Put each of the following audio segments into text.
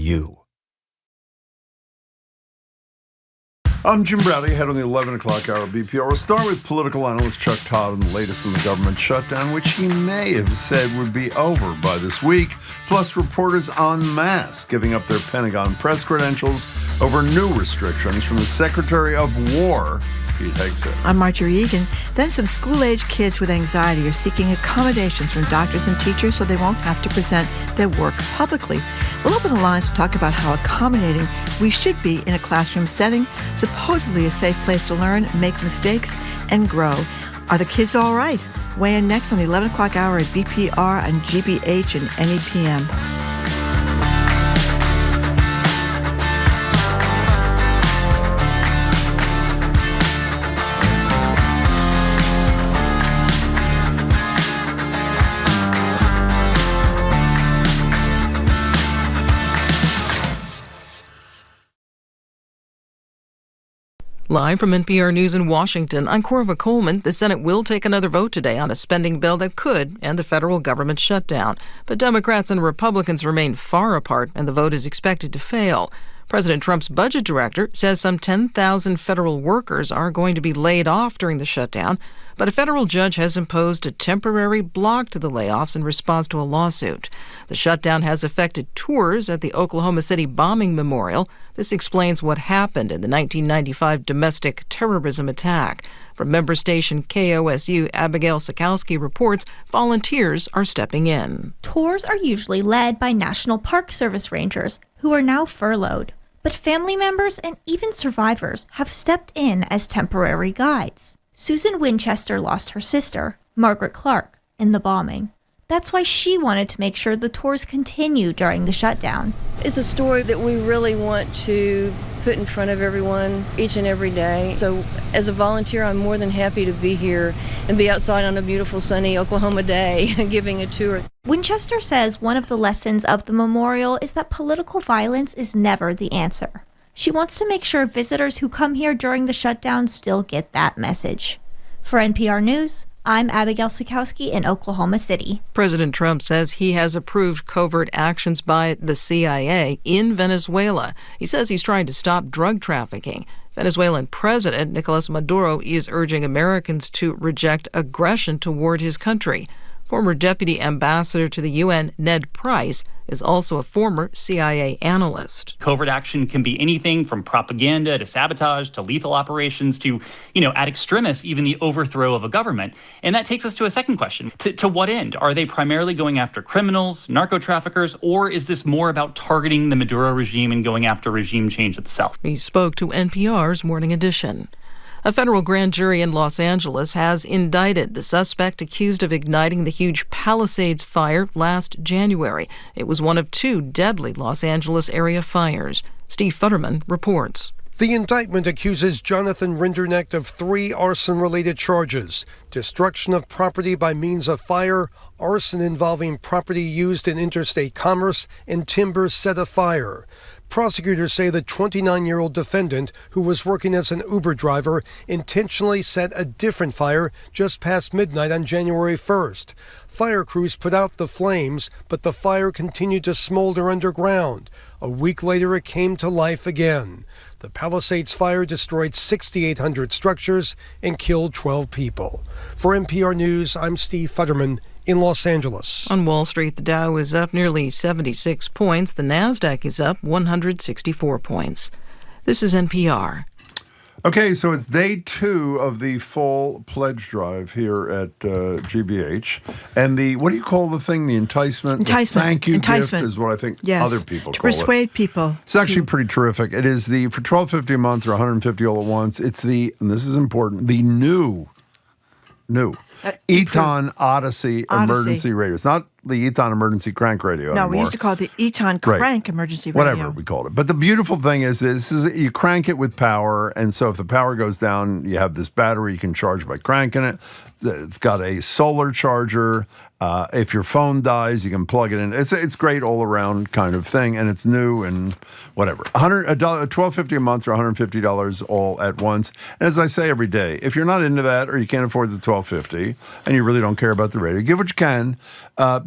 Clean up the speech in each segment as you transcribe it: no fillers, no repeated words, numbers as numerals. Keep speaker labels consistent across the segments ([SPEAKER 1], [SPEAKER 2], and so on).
[SPEAKER 1] you. I'm Jim Bradley, head on the 11 o'clock hour BPR. We'll start with political analyst Chuck Todd on the latest in the government shutdown, which he may have said would be over by this week, plus reporters en masse giving up their Pentagon press credentials over new restrictions from the Secretary of War, Pete Hegseth.
[SPEAKER 2] I'm Marjorie Egan. Then some school-age kids with anxiety are seeking accommodations from doctors and teachers so they won't have to present their work publicly. We'll open the lines to talk about how accommodating we should be in a classroom setting, supposedly a safe place to learn, make mistakes, and grow. Are the kids all right? Weigh in next on the 11 o'clock hour at BPR and GBH and NEPM.
[SPEAKER 3] Live from NPR News in Washington, I'm Corva Coleman. The Senate will take another vote today on a spending bill that could end the federal government shutdown. But Democrats and Republicans remain far apart, and the vote is expected to fail. President Trump's budget director says some 10,000 federal workers are going to be laid off during the shutdown, but a federal judge has imposed a temporary block to the layoffs in response to a lawsuit. The shutdown has affected tours at the Oklahoma City bombing memorial. This explains what happened in the 1995 domestic terrorism attack. From member station KOSU, Abigail Sikowski reports volunteers are stepping in.
[SPEAKER 4] Tours are usually led by National Park Service rangers, who are now furloughed. But family members and even survivors have stepped in as temporary guides. Susan Winchester lost her sister, Margaret Clark, in the bombing. That's why she wanted to make sure the tours continue during the shutdown.
[SPEAKER 5] It's a story that we really want to put in front of everyone each and every day. So as a volunteer, I'm more than happy to be here and be outside on a beautiful sunny Oklahoma day giving a tour.
[SPEAKER 4] Winchester says one of the lessons of the memorial is that political violence is never the answer. She wants to make sure visitors who come here during the shutdown still get that message. For NPR News, I'm Abigail Sikowski in Oklahoma City.
[SPEAKER 3] President Trump says he has approved covert actions by the CIA in Venezuela. He says he's trying to stop drug trafficking. Venezuelan President Nicolas Maduro is urging Americans to reject aggression toward his country. Former Deputy Ambassador to the UN, Ned Price, is also a former CIA analyst.
[SPEAKER 6] Covert action can be anything from propaganda to sabotage to lethal operations to, at extremis, even the overthrow of a government. And that takes us to a second question. To what end? Are they primarily going after criminals, narco-traffickers, or is this more about targeting the Maduro regime and going after regime change itself?
[SPEAKER 3] He spoke to NPR's Morning Edition. A federal grand jury in Los Angeles has indicted the suspect accused of igniting the huge Palisades fire last January. It was one of two deadly Los Angeles area fires. Steve Futterman reports.
[SPEAKER 7] The indictment accuses Jonathan Rinderknecht of 3 arson-related charges: destruction of property by means of fire, arson involving property used in interstate commerce, and timber set afire. Prosecutors say the 29-year-old defendant, who was working as an Uber driver, intentionally set a different fire just past midnight on January 1st. Fire crews put out the flames, but the fire continued to smolder underground. A week later, it came to life again. The Palisades fire destroyed 6,800 structures and killed 12 people. For NPR News, I'm Steve Futterman in Los Angeles.
[SPEAKER 3] On Wall Street, the Dow is up nearly 76 points. The Nasdaq is up 164 points. This is NPR.
[SPEAKER 1] Okay, so it's day 2 of the fall pledge drive here at GBH. And what do you call the thing? The enticement? The thank you gift is what I think other people call it.
[SPEAKER 2] To persuade people.
[SPEAKER 1] It's actually pretty terrific. It is for $12.50 a month or $150 all at once. It's and this is important, the new Eton Odyssey emergency radio. It's not the Eton emergency crank radio anymore.
[SPEAKER 2] No, we used to call it the Eton crank emergency radio.
[SPEAKER 1] Whatever we called it. But the beautiful thing is you crank it with power, and so if the power goes down, you have this battery you can charge by cranking it. It's got a solar charger. If your phone dies, you can plug it in. It's great all around kind of thing, and it's new and whatever. $12.50 a month or $150 all at once. And as I say every day, if you're not into that or you can't afford the $12.50, city and you really don't care about the radio, give what you can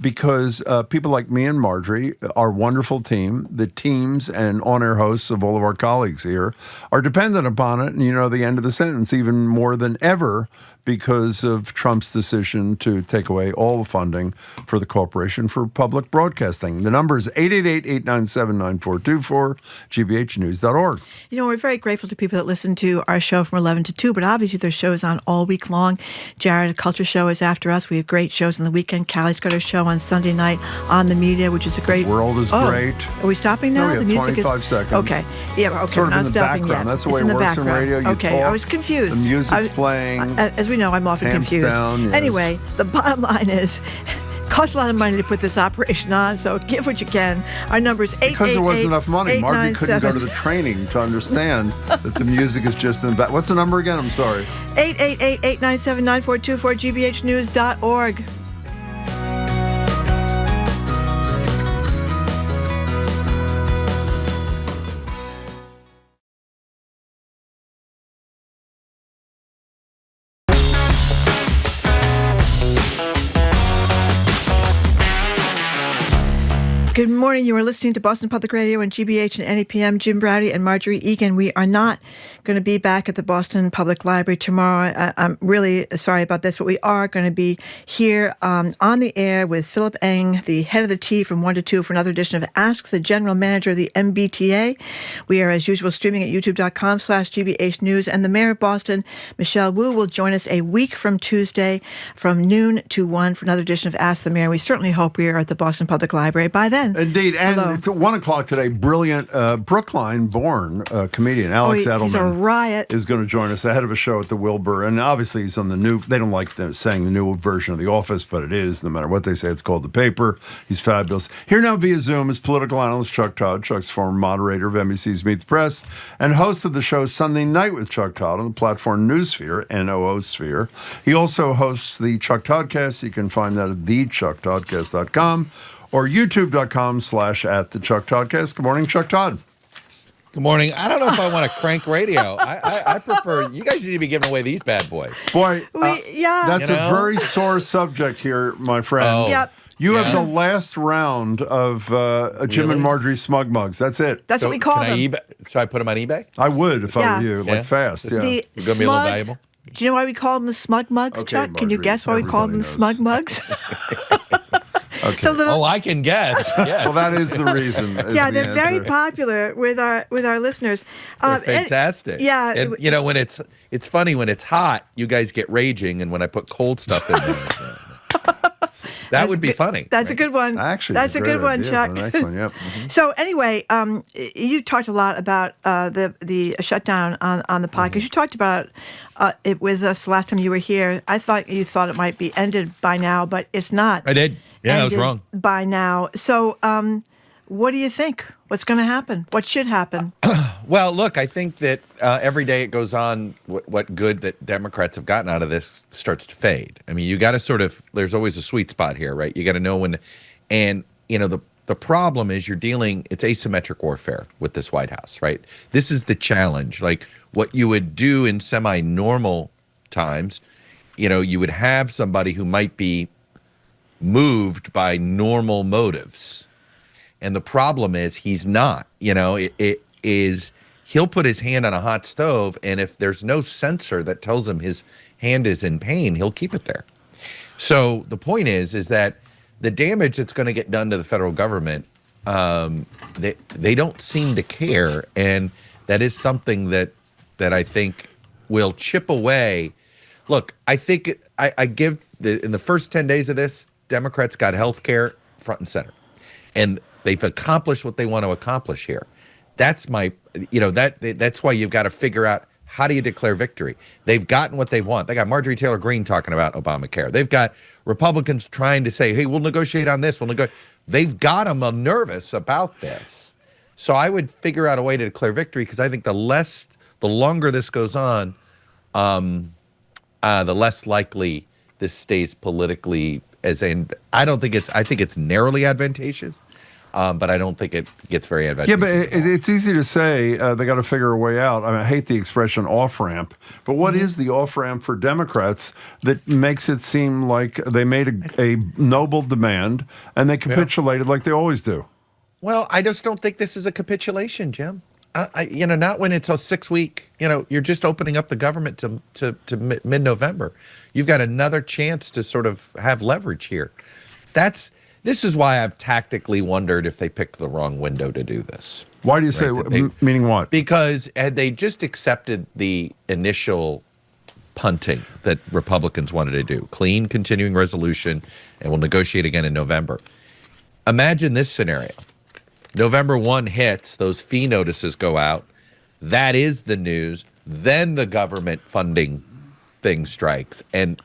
[SPEAKER 1] because people like me and Marjorie, our wonderful team, the teams and on-air hosts of all of our colleagues here are dependent upon it. And you know the end of the sentence even more than ever because of Trump's decision to take away all the funding for the Corporation for Public Broadcasting. The number is 888-897-9424, gbhnews.org.
[SPEAKER 2] You know, we're very grateful to people that listen to our show from 11 to 2, but obviously there's shows on all week long. Jared, Culture Show is after us. We have great shows on the weekend. Callie's got her show on Sunday night on the media, which is a great...
[SPEAKER 1] World is great.
[SPEAKER 2] Are we stopping now?
[SPEAKER 1] No, we have 25 seconds.
[SPEAKER 2] Okay. Yeah, okay.
[SPEAKER 1] Sort of
[SPEAKER 2] not
[SPEAKER 1] in the
[SPEAKER 2] stopping
[SPEAKER 1] background.
[SPEAKER 2] Yet.
[SPEAKER 1] That's the way it works in radio. You
[SPEAKER 2] okay,
[SPEAKER 1] talk,
[SPEAKER 2] I was confused.
[SPEAKER 1] The music's playing.
[SPEAKER 2] As we know, I'm often
[SPEAKER 1] hands
[SPEAKER 2] confused.
[SPEAKER 1] Down, yes.
[SPEAKER 2] Anyway, the bottom line is... It costs a lot of money to put this operation on, so give what you can. Our number is 888-897.
[SPEAKER 1] Because there wasn't enough money. Margie couldn't go to the training to understand that the music is just in the back. What's the number again? I'm sorry.
[SPEAKER 2] 888-897-9424, gbhnews.org. Good morning. You are listening to Boston Public Radio and GBH and NEPM. Jim Browdy and Marjorie Egan. We are not going to be back at the Boston Public Library tomorrow. I'm really sorry about this, but we are going to be here on the air with Philip Eng, the head of the T from 1 to 2 for another edition of Ask the General Manager of the MBTA. We are, as usual, streaming at youtube.com/GBH News. And the Mayor of Boston, Michelle Wu, will join us a week from Tuesday from noon to 1 for another edition of Ask the Mayor. We certainly hope we are at the Boston Public Library by then.
[SPEAKER 1] Indeed, and
[SPEAKER 2] Hello.
[SPEAKER 1] It's at 1 o'clock today. Brilliant Brookline-born comedian Alex Edelman
[SPEAKER 2] he's a riot.
[SPEAKER 1] is going to join us ahead of a show at the Wilbur. And obviously he's on the new, they don't like saying the new version of The Office, but it is. No matter what they say, it's called The Paper. He's fabulous. Here now via Zoom is political analyst Chuck Todd. Chuck's former moderator of NBC's Meet the Press and host of the show Sunday Night with Chuck Todd on the platform Newsphere, N-O-O-Sphere. He also hosts the Chuck Toddcast. You can find that at thechucktoddcast.com. or youtube.com/@thechucktoddcast. Good morning, Chuck Todd.
[SPEAKER 8] Good morning. I don't know if I want to crank radio. I prefer, you guys need to be giving away these bad boys.
[SPEAKER 1] Boy, that's
[SPEAKER 8] You
[SPEAKER 1] a
[SPEAKER 8] know?
[SPEAKER 1] very sore subject here, my friend.
[SPEAKER 8] Oh.
[SPEAKER 2] Yep.
[SPEAKER 1] You have the last round of Jim
[SPEAKER 8] Really?
[SPEAKER 1] and Marjorie Smug Mugs. That's it.
[SPEAKER 2] That's what we call them.
[SPEAKER 8] So I put them on eBay?
[SPEAKER 1] I would if I were you,
[SPEAKER 8] Yeah.
[SPEAKER 1] like fast. Yeah.
[SPEAKER 2] The
[SPEAKER 8] It's going to be a little
[SPEAKER 2] smug-
[SPEAKER 8] valuable.
[SPEAKER 2] Do you know why we call them the smug mugs,
[SPEAKER 1] Okay,
[SPEAKER 2] Chuck? Can you
[SPEAKER 1] Marjorie,
[SPEAKER 2] guess why we call them the
[SPEAKER 1] everybody
[SPEAKER 2] smug mugs?
[SPEAKER 1] Okay.
[SPEAKER 2] So the-
[SPEAKER 8] Oh, I can guess. Yes.
[SPEAKER 1] Well, that is the reason. is
[SPEAKER 2] yeah,
[SPEAKER 1] the
[SPEAKER 2] they're very
[SPEAKER 1] answer.
[SPEAKER 2] popular with our listeners.
[SPEAKER 8] They're fantastic.
[SPEAKER 2] yeah.
[SPEAKER 8] And, you know, when it's funny when it's hot, you guys get raging, and when I put cold stuff in there, that would be funny.
[SPEAKER 2] That's a good one.
[SPEAKER 1] Actually,
[SPEAKER 2] that's a good one, Chuck.
[SPEAKER 1] The next one, yep. Mhm.
[SPEAKER 2] So anyway, you talked a lot about the shutdown on the podcast. You talked about it with us last time you were here. I thought you thought it might be ended by now, but it's not.
[SPEAKER 8] I did. Yeah, I was
[SPEAKER 2] ended
[SPEAKER 8] wrong.
[SPEAKER 2] by now. So what do you think? What's going to happen? What should happen?
[SPEAKER 8] Well, look, I think that every day it goes on, what good that Democrats have gotten out of this starts to fade. I mean, you got to sort of, there's always a sweet spot here, right? You got to know when, and, you know, the problem is it's asymmetric warfare with this White House, right? This is the challenge. Like what you would do in semi-normal times, you know, you would have somebody who might be moved by normal motives. And the problem is he's not, you know, it is, he'll put his hand on a hot stove, and if there's no sensor that tells him his hand is in pain, he'll keep it there. So the point is that the damage that's going to get done to the federal government, they don't seem to care. And that is something that I think will chip away. Look, I think I give in the first 10 days of this, Democrats got health care front and center. And they've accomplished what they want to accomplish here. That's my, you know, that's why you've got to figure out how do you declare victory. They've gotten what they want. They got Marjorie Taylor Greene talking about Obamacare. They've got Republicans trying to say, hey, we'll negotiate on this. They've got them nervous about this. So I would figure out a way to declare victory, because I think the longer this goes on, the less likely this stays politically I think it's narrowly advantageous. but I don't think it gets very advantageous.
[SPEAKER 1] Yeah, but it's easy to say they got to figure a way out. I mean, I hate the expression off-ramp, but what is the off-ramp for Democrats that makes it seem like they made a noble demand and they capitulated like they always do?
[SPEAKER 8] Well, I just don't think this is a capitulation, Jim. Not when it's a 6-week, you're just opening up the government to mid-November. You've got another chance to sort of have leverage here. This is why I've tactically wondered if they picked the wrong window to do this.
[SPEAKER 1] Why do you say, meaning what?
[SPEAKER 8] Because had they just accepted the initial punting that Republicans wanted to do, clean continuing resolution, and we'll negotiate again in November. Imagine this scenario. November 1 hits, those fee notices go out. That is the news. Then the government funding thing strikes, and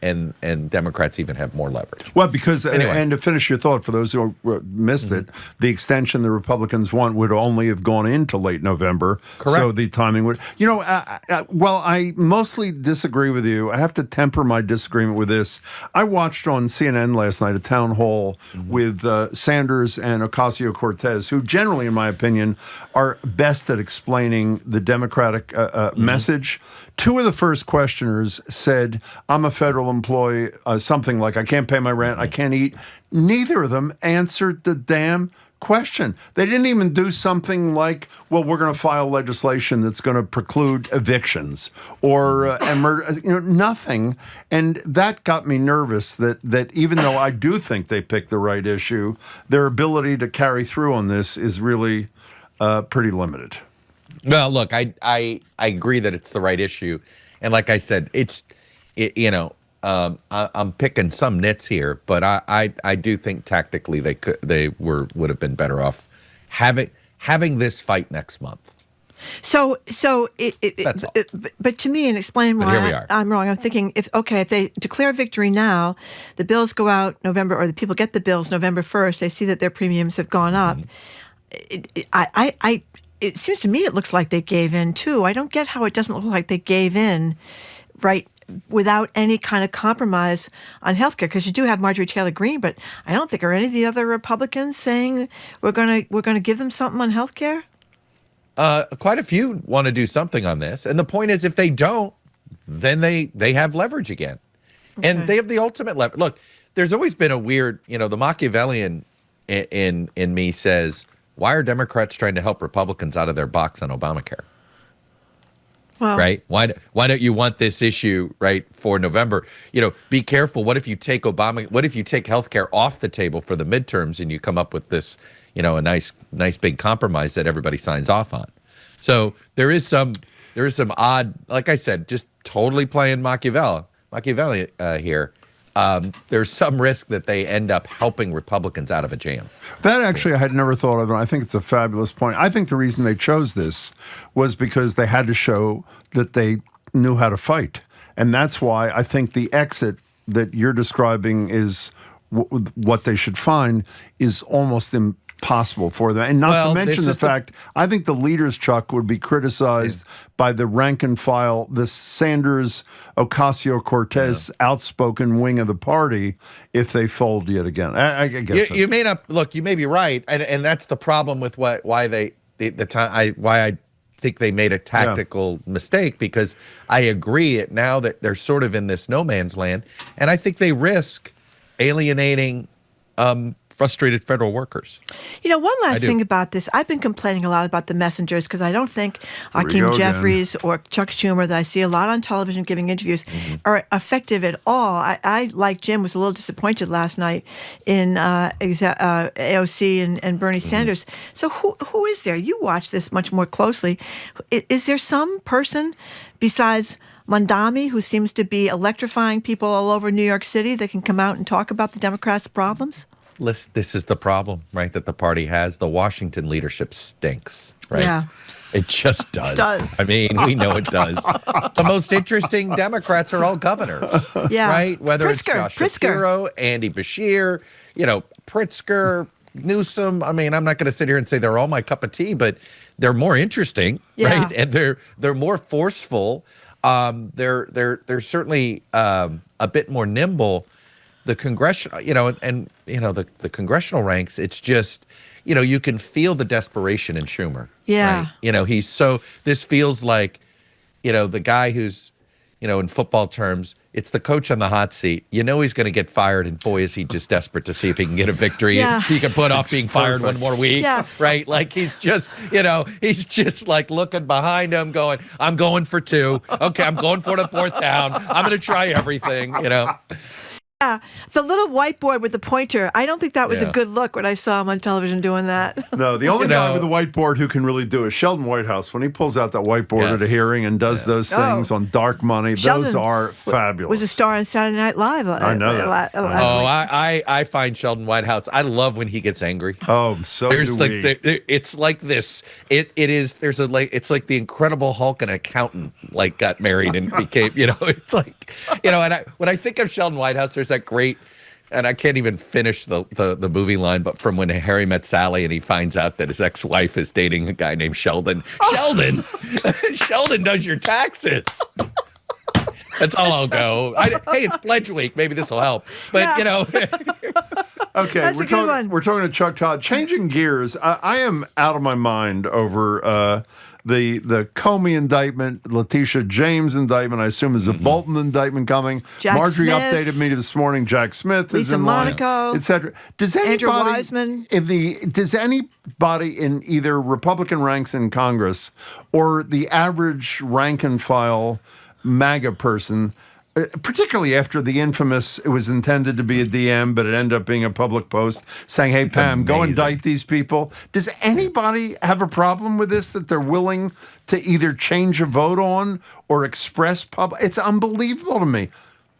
[SPEAKER 8] Democrats even have more leverage.
[SPEAKER 1] Well, because,
[SPEAKER 8] anyway.
[SPEAKER 1] And to finish your thought, for those who missed it, the extension the Republicans want would only have gone into late November.
[SPEAKER 8] Correct.
[SPEAKER 1] So the timing would, well, I mostly disagree with you. I have to temper my disagreement with this. I watched on CNN last night a town hall with Sanders and Ocasio-Cortez, who generally, in my opinion, are best at explaining the Democratic message. Two of the first questioners said, I'm a federal employee, something like, I can't pay my rent, I can't eat. Neither of them answered the damn question. They didn't even do something like, well, we're going to file legislation that's going to preclude evictions or nothing. And that got me nervous that even though I do think they picked the right issue, their ability to carry through on this is really pretty limited.
[SPEAKER 8] Well, look, I agree that it's the right issue, and like I said, I'm picking some nits here, but I do think tactically they would have been better off having this fight next month.
[SPEAKER 2] So but to me, and explain why I'm wrong. I'm thinking if they declare victory now, the bills go out November, or the people get the bills November 1st. They see that their premiums have gone up. It seems to me it looks like they gave in, too. I don't get how it doesn't look like they gave in, right, without any kind of compromise on health care, because you do have Marjorie Taylor Greene, but I don't think are any of the other Republicans saying we're gonna give them something on health care?
[SPEAKER 8] Quite a few want to do something on this. And the point is, if they don't, then they have leverage again. Okay. And they have the ultimate leverage. Look, there's always been a weird, the Machiavellian in me says, why are Democrats trying to help Republicans out of their box on Obamacare? Well, right? Why don't you want this issue right for November? Be careful. What if you take healthcare off the table for the midterms and you come up with this, a nice big compromise that everybody signs off on? So there is some odd, like I said, just totally playing Machiavelli here. There's some risk that they end up helping Republicans out of a jam.
[SPEAKER 1] That actually I had never thought of, and I think it's a fabulous point. I think the reason they chose this was because they had to show that they knew how to fight. And that's why I think the exit that you're describing is what they should find is almost impossible for them. And not to mention the fact, I think the leaders, Chuck, would be criticized by the rank and file, the Sanders, Ocasio-Cortez outspoken wing of the party if they fold yet again. I guess
[SPEAKER 8] you may not look. You may be right, and that's the problem with why I think they made a tactical mistake, because I agree now that they're sort of in this no man's land, and I think they risk alienating frustrated federal workers.
[SPEAKER 2] One last thing about this. I've been complaining a lot about the messengers because I don't think Hakeem Jeffries or Chuck Schumer, that I see a lot on television giving interviews, are effective at all. I like Jim, was a little disappointed last night in AOC and Bernie Sanders. So who is there? You watch this much more closely. Is there some person besides Mondami, who seems to be electrifying people all over New York City, that can come out and talk about the Democrats' problems?
[SPEAKER 8] This is the problem, right, that the party has. The Washington leadership stinks, right? Yeah. It just does. I mean, we know it does. The most interesting Democrats are all governors, right? Whether it's Josh Shapiro, Andy Beshear, Pritzker, Newsom. I mean, I'm not going to sit here and say they're all my cup of tea, but they're more interesting, right? And they're more forceful. They're certainly a bit more nimble. The congressional, the congressional ranks, it's just, you can feel the desperation in Schumer.
[SPEAKER 2] Yeah.
[SPEAKER 8] Right? This feels like, the guy who's, in football terms, it's the coach on the hot seat. He's going to get fired, and boy, is he just desperate to see if he can get a victory.
[SPEAKER 2] Yeah.
[SPEAKER 8] He can put off being fired one more week, right? Like he's just, he's just like looking behind him going, I'm going for 2. Okay, I'm going for the 4th down. I'm going to try everything,
[SPEAKER 2] Yeah, the little whiteboard with the pointer. I don't think that was a good look when I saw him on television doing that.
[SPEAKER 1] No, the only guy with a whiteboard who can really do it, Sheldon Whitehouse, when he pulls out that whiteboard at a hearing and does those things on dark money, those are fabulous.
[SPEAKER 2] Was a star on Saturday Night Live.
[SPEAKER 1] I know that.
[SPEAKER 8] I find Sheldon Whitehouse, I love when he gets angry.
[SPEAKER 1] Oh, so do we.
[SPEAKER 8] It's like this. It's like the Incredible Hulk and an accountant got married and became, it's like, and when I think of Sheldon Whitehouse, there's that great, and I can't even finish the movie line, but from when Harry met Sally and he finds out that his ex-wife is dating a guy named Sheldon. Sheldon! Sheldon does your taxes. That's all I'll go. Hey, it's pledge week. Maybe this will help. But,
[SPEAKER 1] Okay,
[SPEAKER 2] That's a good one.
[SPEAKER 1] We're talking to Chuck Todd. Changing gears, I am out of my mind over the Comey indictment, Letitia James indictment. I assume there's a Bolton indictment coming.
[SPEAKER 2] Jack
[SPEAKER 1] Marjorie
[SPEAKER 2] Smith.
[SPEAKER 1] updated me this morning. Jack Smith is
[SPEAKER 2] Lisa
[SPEAKER 1] in line,
[SPEAKER 2] Monaco.
[SPEAKER 1] etc. Does
[SPEAKER 2] Andrew
[SPEAKER 1] anybody
[SPEAKER 2] Wiseman.
[SPEAKER 1] does anybody in either Republican ranks in Congress or the average rank and file MAGA person, particularly after the infamous, it was intended to be a DM, but it ended up being a public post saying, hey, Pam, go indict these people. Does anybody have a problem with this, that they're willing to either change a vote on or express public? It's unbelievable to me.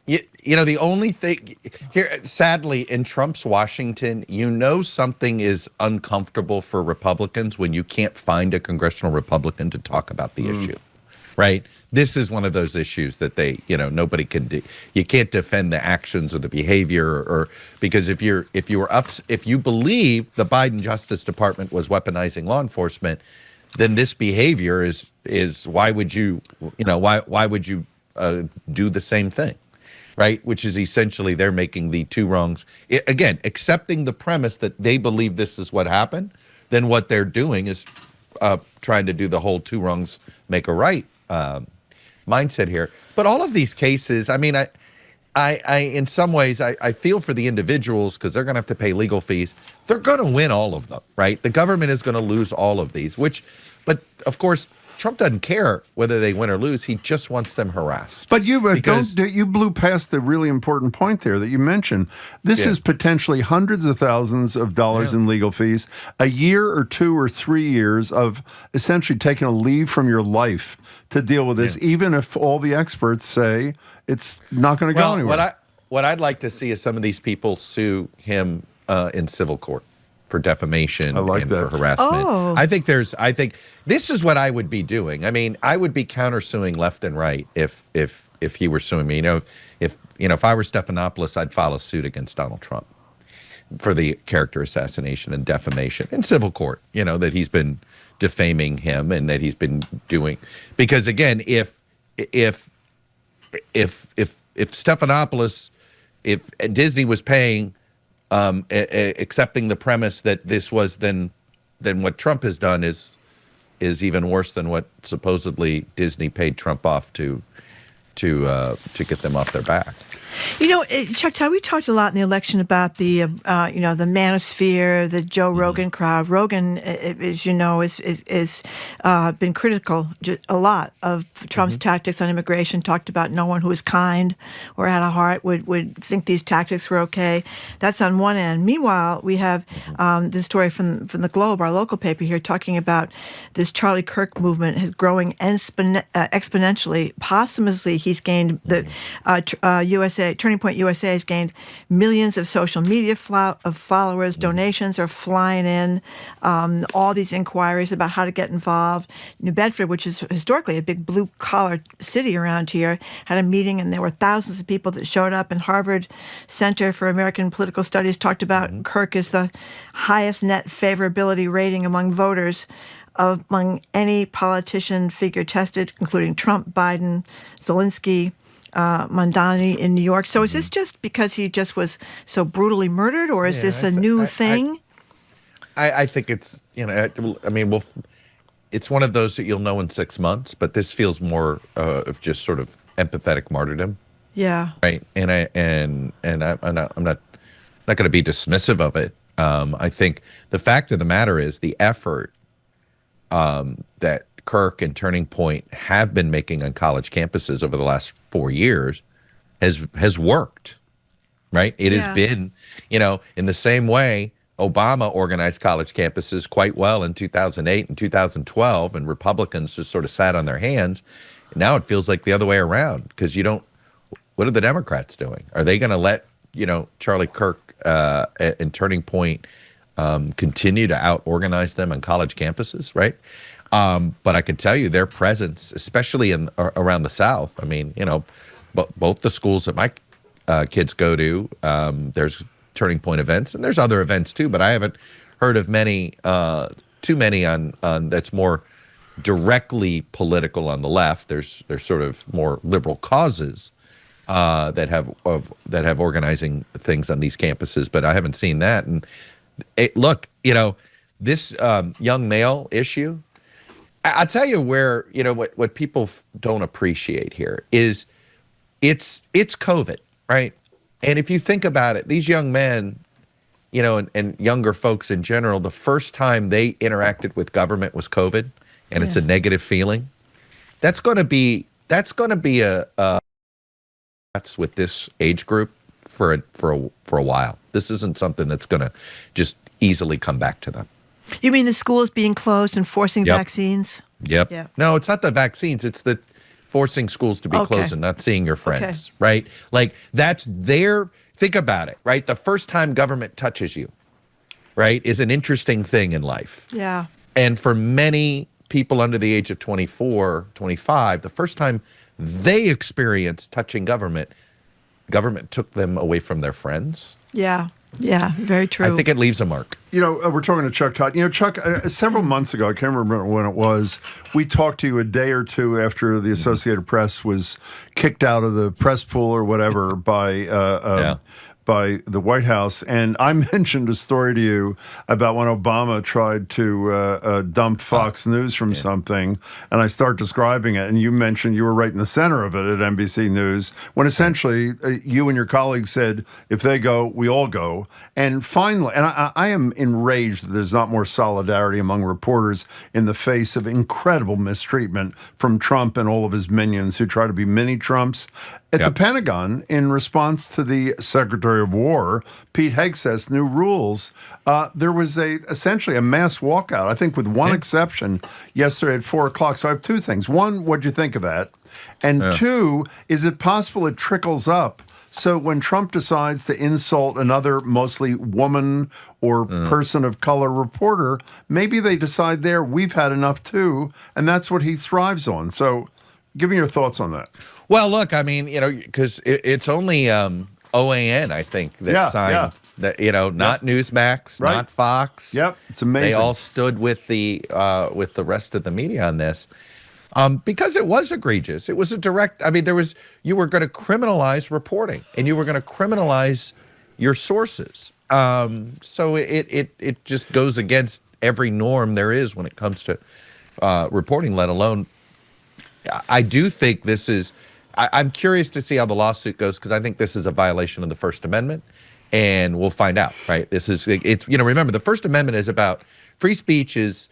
[SPEAKER 8] The only thing here, sadly, in Trump's Washington, something is uncomfortable for Republicans when you can't find a congressional Republican to talk about the issue. Right? This is one of those issues that nobody can do. You can't defend the actions or the behavior, or because if you believe the Biden Justice Department was weaponizing law enforcement, then this behavior is why would you do the same thing, right? Which is essentially they're making the two wrongs. Again, accepting the premise that they believe this is what happened, then what they're doing is trying to do the whole two wrongs make a right mindset here. But all of these cases, I mean, I in some ways, I feel for the individuals because they're going to have to pay legal fees. They're going to win all of them, right? The government is going to lose all of these, but of course, Trump doesn't care whether they win or lose. He just wants them harassed.
[SPEAKER 1] But you blew past the really important point there that you mentioned. This is potentially hundreds of thousands of dollars in legal fees, a year or 2 or 3 years of essentially taking a leave from your life to deal with this, even if all the experts say it's not going to go anywhere.
[SPEAKER 8] What I'd like to see is some of these people sue him in civil court for defamation and for harassment. Oh. I think this is what I would be doing. I mean, I would be countersuing left and right if he were suing me. If I were Stephanopoulos, I'd file a suit against Donald Trump for the character assassination and defamation in civil court. That he's been defaming him and that he's been doing, because again, if Stephanopoulos, if Disney was paying, accepting the premise that this was then what Trump has done is even worse than what supposedly Disney paid Trump off to get them off their back.
[SPEAKER 2] Chuck Todd, we talked a lot in the election about the the manosphere, the Joe Rogan crowd. Rogan, as you know, is been critical a lot of Trump's tactics on immigration. Talked about no one who is kind or had a heart would think these tactics were okay. That's on one end. Meanwhile, we have this story from the Globe, our local paper here, talking about this Charlie Kirk movement is growing exponentially. Posthumously, he's gained the Turning Point USA has gained millions of social media followers. Donations are flying in. All these inquiries about how to get involved. New Bedford, which is historically a big blue-collar city around here, had a meeting, and there were thousands of people that showed up. And Harvard Center for American Political Studies talked about Kirk as the highest net favorability rating among voters among any politician figure tested, including Trump, Biden, Zelensky, Mondani in New York. So is this just because he just was so brutally murdered, or is this a new thing?
[SPEAKER 8] I think it's, I mean, it's one of those that you'll know in 6 months, but this feels more of just sort of empathetic martyrdom.
[SPEAKER 2] Yeah.
[SPEAKER 8] Right. And I'm not going to be dismissive of it. I think the fact of the matter is the effort that Kirk and Turning Point have been making on college campuses over the last 4 years has worked. Right. It has been, in the same way Obama organized college campuses quite well in 2008 and 2012, and Republicans just sort of sat on their hands. And now it feels like the other way around, because what are the Democrats doing? Are they going to let, Charlie Kirk and Turning Point continue to out-organize them on college campuses, right? But I can tell you their presence, especially around the South, I mean, both the schools that my kids go to, there's Turning Point events, and there's other events too, but I haven't heard of too many on that's more directly political on the left. There's sort of more liberal causes that have organizing things on these campuses, but I haven't seen that. And look, this young male issue, I'll tell you where, what people don't appreciate here is it's COVID, right? And if you think about it, these young men, and younger folks in general, the first time they interacted with government was COVID, and it's a negative feeling. That's going to be that's with this age group for a while. This isn't something that's going to just easily come back to them.
[SPEAKER 2] You mean the schools being closed and forcing vaccines?
[SPEAKER 8] Yep.
[SPEAKER 2] Yeah.
[SPEAKER 8] No, it's not the vaccines. It's the forcing schools to be closed and not seeing your friends, right? Like that's think about it, right? The first time government touches you, right, is an interesting thing in life.
[SPEAKER 2] Yeah.
[SPEAKER 8] And for many people under the age of 24, 25, the first time they experienced touching government took them away from their friends.
[SPEAKER 2] Yeah. Yeah, very true.
[SPEAKER 8] I think it leaves a mark.
[SPEAKER 1] We're talking to Chuck Todd. Chuck, several months ago, I can't remember when it was, we talked to you a day or two after the Associated Press was kicked out of the press pool or whatever by the White House. And I mentioned a story to you about when Obama tried to dump Fox News from something, and I start describing it, and you mentioned you were right in the center of it at NBC News, when essentially you and your colleagues said, if they go, we all go. And finally, and I am enraged that there's not more solidarity among reporters in the face of incredible mistreatment from Trump and all of his minions who try to be mini-Trumps. At the Pentagon, in response to the Secretary of War, Pete Hegseth's new rules, there was essentially a mass walkout, I think with one exception, yesterday at 4 o'clock. So I have two things. One, what'd you think of that? And two, is it possible it trickles up? So when Trump decides to insult another mostly woman or person of color reporter, maybe they decide we've had enough too, and that's what he thrives on. So give me your thoughts on that.
[SPEAKER 8] Well, look, I mean, because it's only OAN, I think, that signed that, not Newsmax, not Fox.
[SPEAKER 1] Yep, it's amazing.
[SPEAKER 8] They all stood with the rest of the media on this because it was egregious. It was a direct. I mean, you were going to criminalize reporting, and you were going to criminalize your sources. So it just goes against every norm there is when it comes to reporting, let alone. I do think this is. I'm curious to see how the lawsuit goes, because I think this is a violation of the First Amendment, and we'll find out, right? Remember, the First Amendment is about free speech is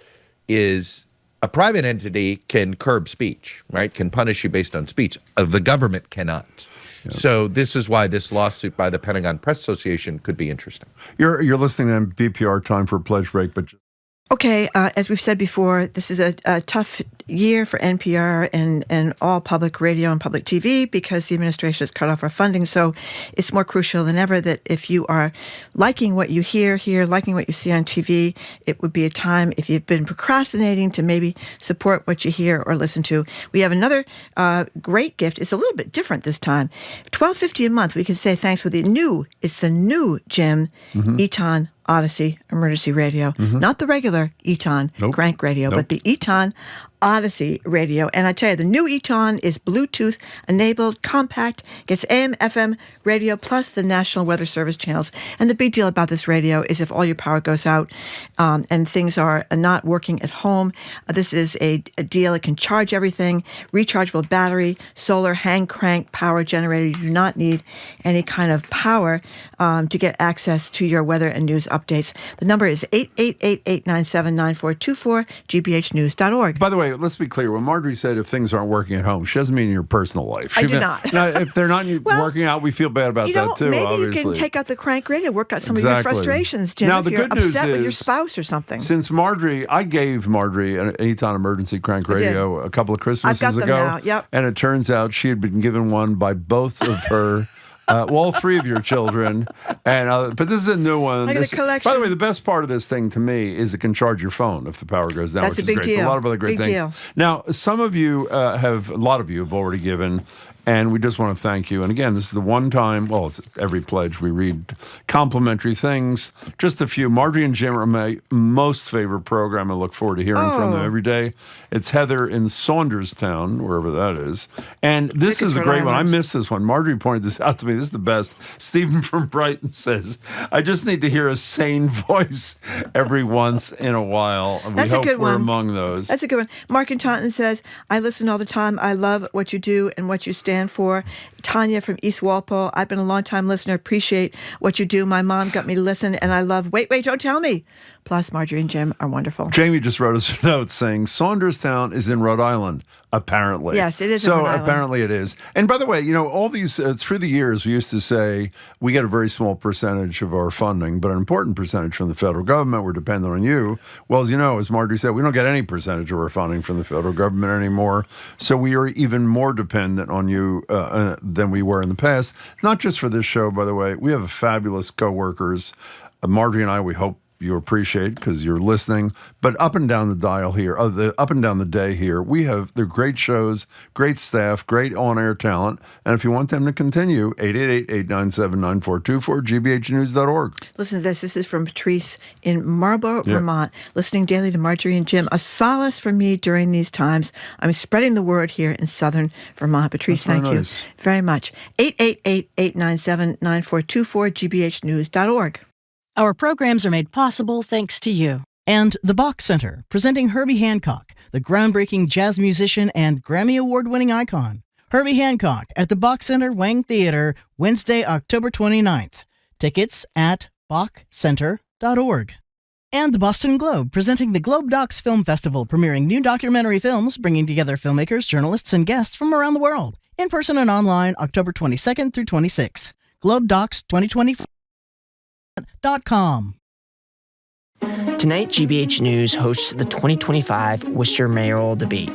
[SPEAKER 8] a private entity can curb speech, right? Can punish you based on speech. The government cannot. Yeah. So this is why this lawsuit by the Pentagon Press Association could be interesting.
[SPEAKER 1] You're listening to BPR. Time for a pledge break, but.
[SPEAKER 2] Okay, as we've said before, this is a tough year for NPR and all public radio and public TV because the administration has cut off our funding. So it's more crucial than ever that if you are liking what you hear here, liking what you see on TV, it would be a time, if you've been procrastinating, to maybe support what you hear or listen to. We have another great gift. It's a little bit different this time. $12.50 a month. We can say thanks with the new Jim, Eton Odyssey Emergency Radio. Not the regular Eton Crank Radio, but the Eton Odyssey Radio. And I tell you, the new Eton is Bluetooth enabled, compact, gets AM, FM radio, plus the National Weather Service channels. And the big deal about this radio is if all your power goes out and things are not working at home, this is a deal. It can charge everything, rechargeable battery, solar, hand crank power generator. You do not need any kind of power to get access to your weather and news updates. The number is 888-897-9424, gbhnews.org.
[SPEAKER 1] By the way, let's be clear. When Marjorie said if things aren't working at home, she doesn't mean in your personal life.
[SPEAKER 2] I do not.
[SPEAKER 1] Now, if they're not
[SPEAKER 2] Well,
[SPEAKER 1] working out, we feel bad about that too,
[SPEAKER 2] maybe
[SPEAKER 1] obviously.
[SPEAKER 2] you can take out the crank radio, work out some of your frustrations, Jim,
[SPEAKER 1] Now,
[SPEAKER 2] if
[SPEAKER 1] the
[SPEAKER 2] you're
[SPEAKER 1] good news
[SPEAKER 2] upset with your
[SPEAKER 1] is,
[SPEAKER 2] spouse or something.
[SPEAKER 1] Since I gave Marjorie an Eton emergency crank radio a couple of Christmases
[SPEAKER 2] I've got
[SPEAKER 1] ago.
[SPEAKER 2] them now, yep.
[SPEAKER 1] And it turns out she had been given one by both of her all three of your children. And but this is a new one.
[SPEAKER 2] Look at the collection.
[SPEAKER 1] By the way, the best part of this thing to me is it can charge your phone if the power goes down,
[SPEAKER 2] That's
[SPEAKER 1] which
[SPEAKER 2] a big
[SPEAKER 1] is great.
[SPEAKER 2] deal.
[SPEAKER 1] A lot of other great
[SPEAKER 2] Big
[SPEAKER 1] things.
[SPEAKER 2] deal.
[SPEAKER 1] Now, a lot of you have already given. And we just want to thank you. And again, this is the one time, well, it's every pledge we read complimentary things. Just a few. Marjorie and Jim are my most favorite program. I look forward to hearing from them every day. It's Heather in Saunderstown, wherever that is. And this is a great one. I missed this one. Marjorie pointed this out to me. This is the best. Stephen from Brighton says, I just need to hear a sane voice every once in a while.
[SPEAKER 2] That's a good
[SPEAKER 1] we're
[SPEAKER 2] one.
[SPEAKER 1] among those.
[SPEAKER 2] That's a good one. Mark in Taunton says, I listen all the time. I love what you do and what you stand for. Tanya from East Walpole, I've been a long-time listener. Appreciate what you do. My mom got me to listen, and I love Wait, Don't Tell Me. Plus, Marjorie and Jim are wonderful.
[SPEAKER 1] Jamie just wrote us a note saying Saunderstown is in Rhode Island, apparently.
[SPEAKER 2] Yes, it is
[SPEAKER 1] so
[SPEAKER 2] in Rhode Island.
[SPEAKER 1] Apparently it is. And by the way, all these, through the years, we used to say we get a very small percentage of our funding, but an important percentage from the federal government. We're dependent on you. Well, as Marjorie said, we don't get any percentage of our funding from the federal government anymore. So we are even more dependent on you than we were in the past. Not just for this show, by the way. We have fabulous coworkers. Marjorie and I, we hope you appreciate because you're listening. But up and down the dial here, up and down the day here, they're great shows, great staff, great on-air talent. And if you want them to continue, 888-897-9424, gbhnews.org.
[SPEAKER 2] Listen to this. This is from Patrice in Marlborough, Vermont, listening daily to Marjorie and Jim. A solace for me during these times. I'm spreading the word here in southern Vermont. Patrice,
[SPEAKER 1] That's
[SPEAKER 2] thank you
[SPEAKER 1] nice.
[SPEAKER 2] very much. 888-897-9424, gbhnews.org.
[SPEAKER 9] Our programs are made possible thanks to you. And the Bach Center, presenting Herbie Hancock, the groundbreaking jazz musician and Grammy Award-winning icon. Herbie Hancock at the Bach Center Wang Theater, Wednesday, October 29th. Tickets at bachcenter.org. And the Boston Globe, presenting the Globe Docs Film Festival, premiering new documentary films, bringing together filmmakers, journalists, and guests from around the world. In person and online, October 22nd through 26th. Globe Docs 2024.com.
[SPEAKER 10] Tonight, GBH News hosts the 2025 Worcester mayoral debate.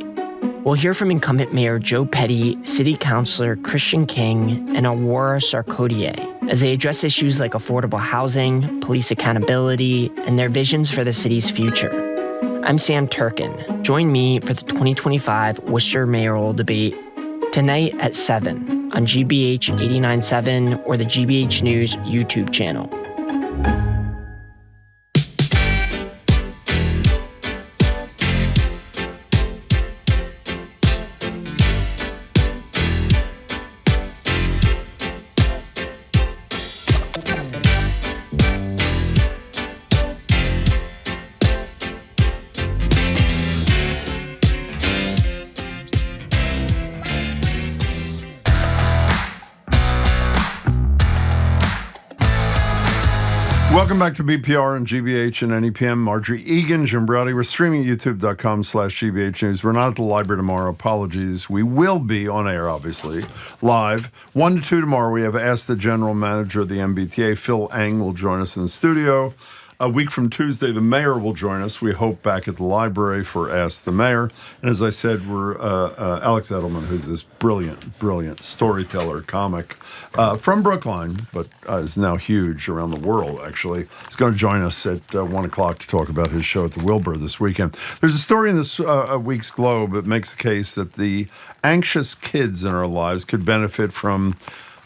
[SPEAKER 10] We'll hear from incumbent Mayor Joe Petty, City Councilor Christian King, and Aurora Sarkodie as they address issues like affordable housing, police accountability, and their visions for the city's future. I'm Sam Turkin. Join me for the 2025 Worcester mayoral debate tonight at 7 on GBH 89.7 or the GBH News YouTube channel.
[SPEAKER 1] Welcome back to BPR and GBH and NEPM. Marjorie Egan, Jim Browdy. We're streaming at youtube.com/GBH News. We're not at the library tomorrow. Apologies. We will be on air, obviously, live. 1 to 2 tomorrow, we have Ask the General Manager of the MBTA. Phil Eng will join us in the studio. A week from Tuesday, the mayor will join us, we hope, back at the library for Ask the Mayor. And as I said, we're Alex Edelman, who's this brilliant storyteller, comic from Brookline, but is now huge around the world, actually. He's going to join us at 1 o'clock to talk about his show at the Wilbur this weekend. There's a story in this week's Globe that makes the case that the anxious kids in our lives could benefit from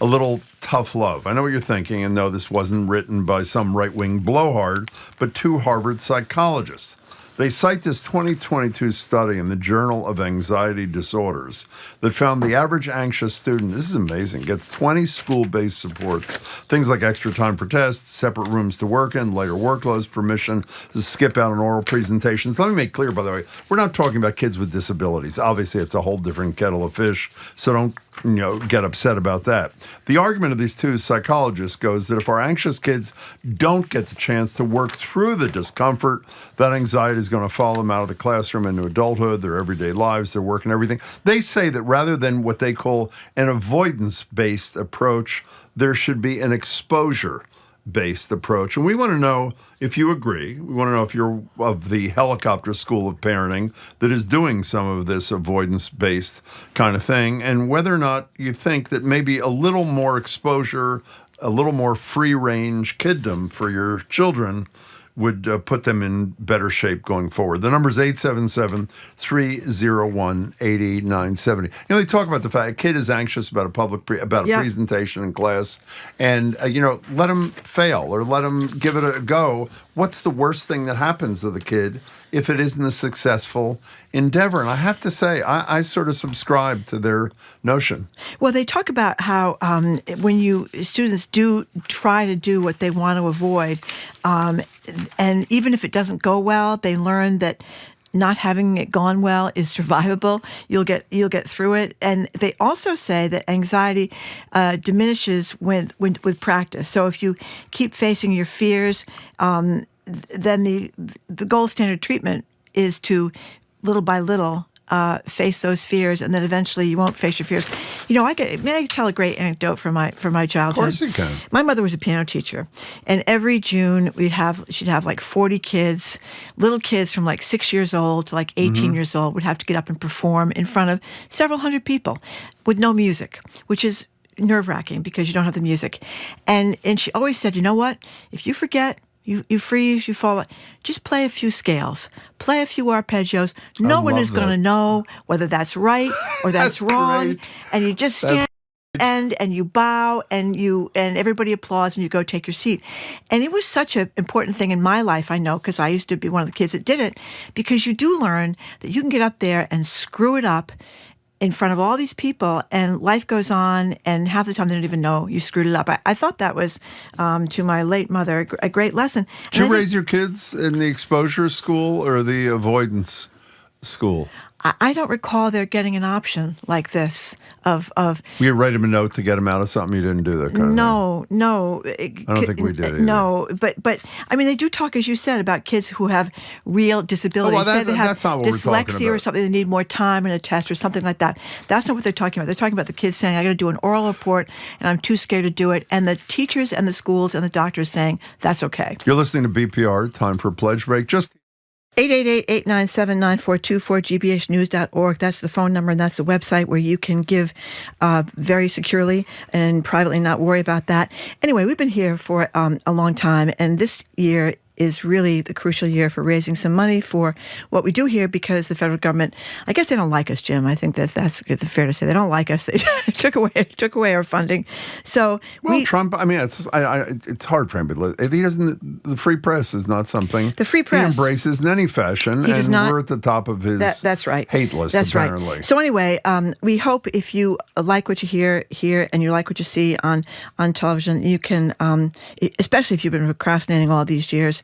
[SPEAKER 1] a little tough love. I know what you're thinking, and no, this wasn't written by some right-wing blowhard, but two Harvard psychologists. They cite this 2022 study in the Journal of Anxiety Disorders that found the average anxious student, this is amazing, gets 20 school-based supports, things like extra time for tests, separate rooms to work in, lighter workloads, permission to skip out on oral presentations. Let me make clear, by the way, we're not talking about kids with disabilities. Obviously, it's a whole different kettle of fish, so don't get upset about that. The argument of these two psychologists goes that if our anxious kids don't get the chance to work through the discomfort, that anxiety is going to follow them out of the classroom into adulthood, their everyday lives, their work and everything. They say that rather than what they call an avoidance-based approach, there should be an exposure-based approach. And we want to know if you agree. We want to know if you're of the helicopter school of parenting that is doing some of this avoidance-based kind of thing, and whether or not you think that maybe a little more exposure, a little more free-range kiddom for your children would put them in better shape going forward. The number is 877-301-8970. They talk about the fact a kid is anxious about a presentation in class, and let them fail or let them give it a go. What's the worst thing that happens to the kid if it isn't a successful endeavor? And I have to say, I sort of subscribe to their notion.
[SPEAKER 2] Well, they talk about how when students do try to do what they want to avoid, and even if it doesn't go well, they learn that not having it gone well is survivable. You'll get through it. And they also say that anxiety diminishes with practice. So if you keep facing your fears, then the gold standard treatment is to little by little face those fears, and then eventually you won't face your fears. May I tell a great anecdote from my childhood?
[SPEAKER 1] Of course you can.
[SPEAKER 2] My mother was a piano teacher, and every June she'd have like 40 kids, little kids from like 6 years old to like 18 years old would have to get up and perform in front of several hundred people with no music, which is nerve-wracking because you don't have the music. And she always said, you know what? If you forget, you freeze, you fall. Just play a few scales, play a few arpeggios. No one is going to know whether that's right or that's wrong. Great. And you just stand and you bow and everybody applauds and you go take your seat. And it was such an important thing in my life, I know, because I used to be one of the kids that did it, because you do learn that you can get up there and screw it up in front of all these people, and life goes on, and half the time they don't even know you screwed it up. I thought that was, to my late mother, a great lesson.
[SPEAKER 1] Did you raise your kids in the exposure school or the avoidance school?
[SPEAKER 2] I don't recall there getting an option like this of.
[SPEAKER 1] You write them a note to get them out of something you didn't do, that kind of thing.
[SPEAKER 2] No.
[SPEAKER 1] I don't think we did either.
[SPEAKER 2] No, but I mean, they do talk, as you said, about kids who have real disabilities.
[SPEAKER 1] Oh, well,
[SPEAKER 2] they have
[SPEAKER 1] that's not what we're talking
[SPEAKER 2] dyslexia
[SPEAKER 1] about.
[SPEAKER 2] Or something. They need more time in a test or something like that. That's not what they're talking about. They're talking about the kids saying, I got to do an oral report, and I'm too scared to do it. And the teachers and the schools and the doctors saying, that's okay.
[SPEAKER 1] You're listening to BPR. Time for a pledge break.
[SPEAKER 2] 888-897-9424, gbhnews.org. That's the phone number, and that's the website where you can give very securely and privately, not worry about that. Anyway, we've been here for a long time, and this year is really the crucial year for raising some money for what we do here, because the federal government, I guess they don't like us, Jim. I think that's fair to say. They don't like us. They took away our funding. So
[SPEAKER 1] Trump, I mean, it's hard for him, but he doesn't. The free press is not something
[SPEAKER 2] the free press
[SPEAKER 1] he embraces in any fashion,
[SPEAKER 2] he does not,
[SPEAKER 1] we're at the top of his
[SPEAKER 2] that's right.
[SPEAKER 1] hate list,
[SPEAKER 2] that's
[SPEAKER 1] apparently.
[SPEAKER 2] Right. So anyway, we hope if you like what you hear here and you like what you see on television, you can, especially if you've been procrastinating all these years,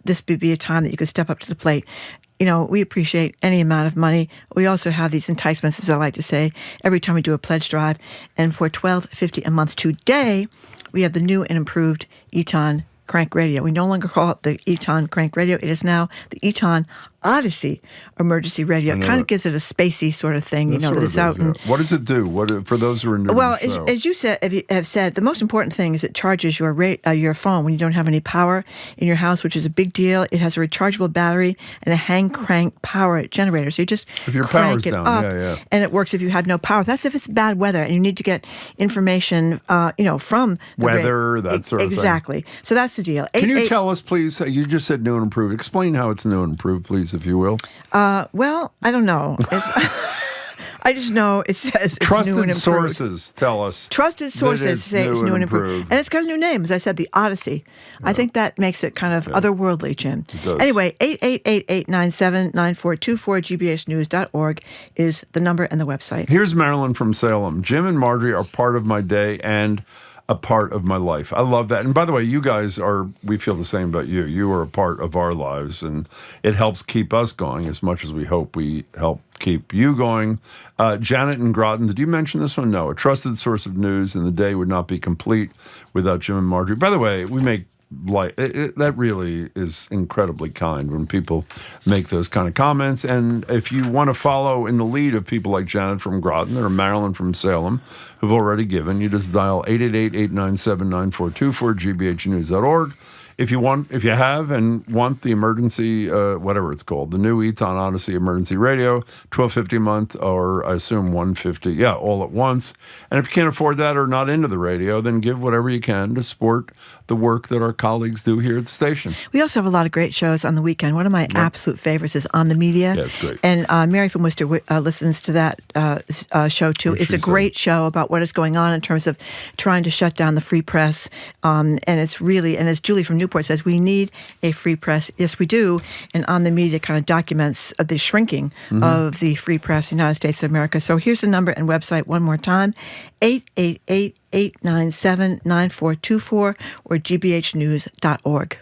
[SPEAKER 2] this would be a time that you could step up to the plate. We appreciate any amount of money. We also have these enticements, as I like to say, every time we do a pledge drive. And for $12.50 a month today, we have the new and improved Eton Crank Radio. We no longer call it the Eton Crank Radio. It is now the Eton Odyssey Emergency Radio. It kind of gives it a spacey sort of thing, that it's out.
[SPEAKER 1] What does it do? What for those who are new to the show?
[SPEAKER 2] As you have said, the most important thing is it charges your phone when you don't have any power in your house, which is a big deal. It has a rechargeable battery and a hand crank power generator. So you just
[SPEAKER 1] if your
[SPEAKER 2] crank
[SPEAKER 1] power's
[SPEAKER 2] it
[SPEAKER 1] down,
[SPEAKER 2] up, and it works if you have no power. That's if it's bad weather and you need to get information, from the
[SPEAKER 1] weather, that sort of thing.
[SPEAKER 2] Exactly. So that's the deal.
[SPEAKER 1] Can you tell us, please? You just said new and improved. Explain how it's new and improved, please, if you will.
[SPEAKER 2] Well, I don't know. I just know it says it's
[SPEAKER 1] Trusted
[SPEAKER 2] new and improved.
[SPEAKER 1] sources tell us.
[SPEAKER 2] Trusted sources say it's new and improved. And it's got a new name, as I said, the Odyssey. Yeah. I think that makes it kind of otherworldly, Jim.
[SPEAKER 1] It does.
[SPEAKER 2] Anyway, 888-897-9424, gbhnews.org is the number and the website.
[SPEAKER 1] Here's Marilyn from Salem. Jim and Marjorie are part of my day and a part of my life. I love that. And by the way, you guys we feel the same about you. You are a part of our lives, and it helps keep us going as much as we hope we help keep you going. Janet in Groton, did you mention this one? No. A trusted source of news, and the day would not be complete without Jim and Marjorie. By the way, we make that really is incredibly kind when people make those kind of comments. And if you want to follow in the lead of people like Janet from Groton or Marilyn from Salem, who've already given, you just dial 888-897-9424, gbhnews.org. If you have and want the emergency, whatever it's called, the new Eton Odyssey Emergency Radio, $12.50 a month, or I assume $150, all at once. And if you can't afford that or not into the radio, then give whatever you can to support the work that our colleagues do here at the station.
[SPEAKER 2] We also have a lot of great shows on the weekend. One of my absolute favorites is On the Media.
[SPEAKER 1] Yeah, it's great.
[SPEAKER 2] And Mary from Worcester listens to that show too. It's a great show about what is going on in terms of trying to shut down the free press. And it's really, and as Julie from Newport says, we need a free press. Yes, we do. And On the Media kind of documents the shrinking of the free press in the United States of America. So here's the number and website one more time, 888-897-9424 or gbhnews.org.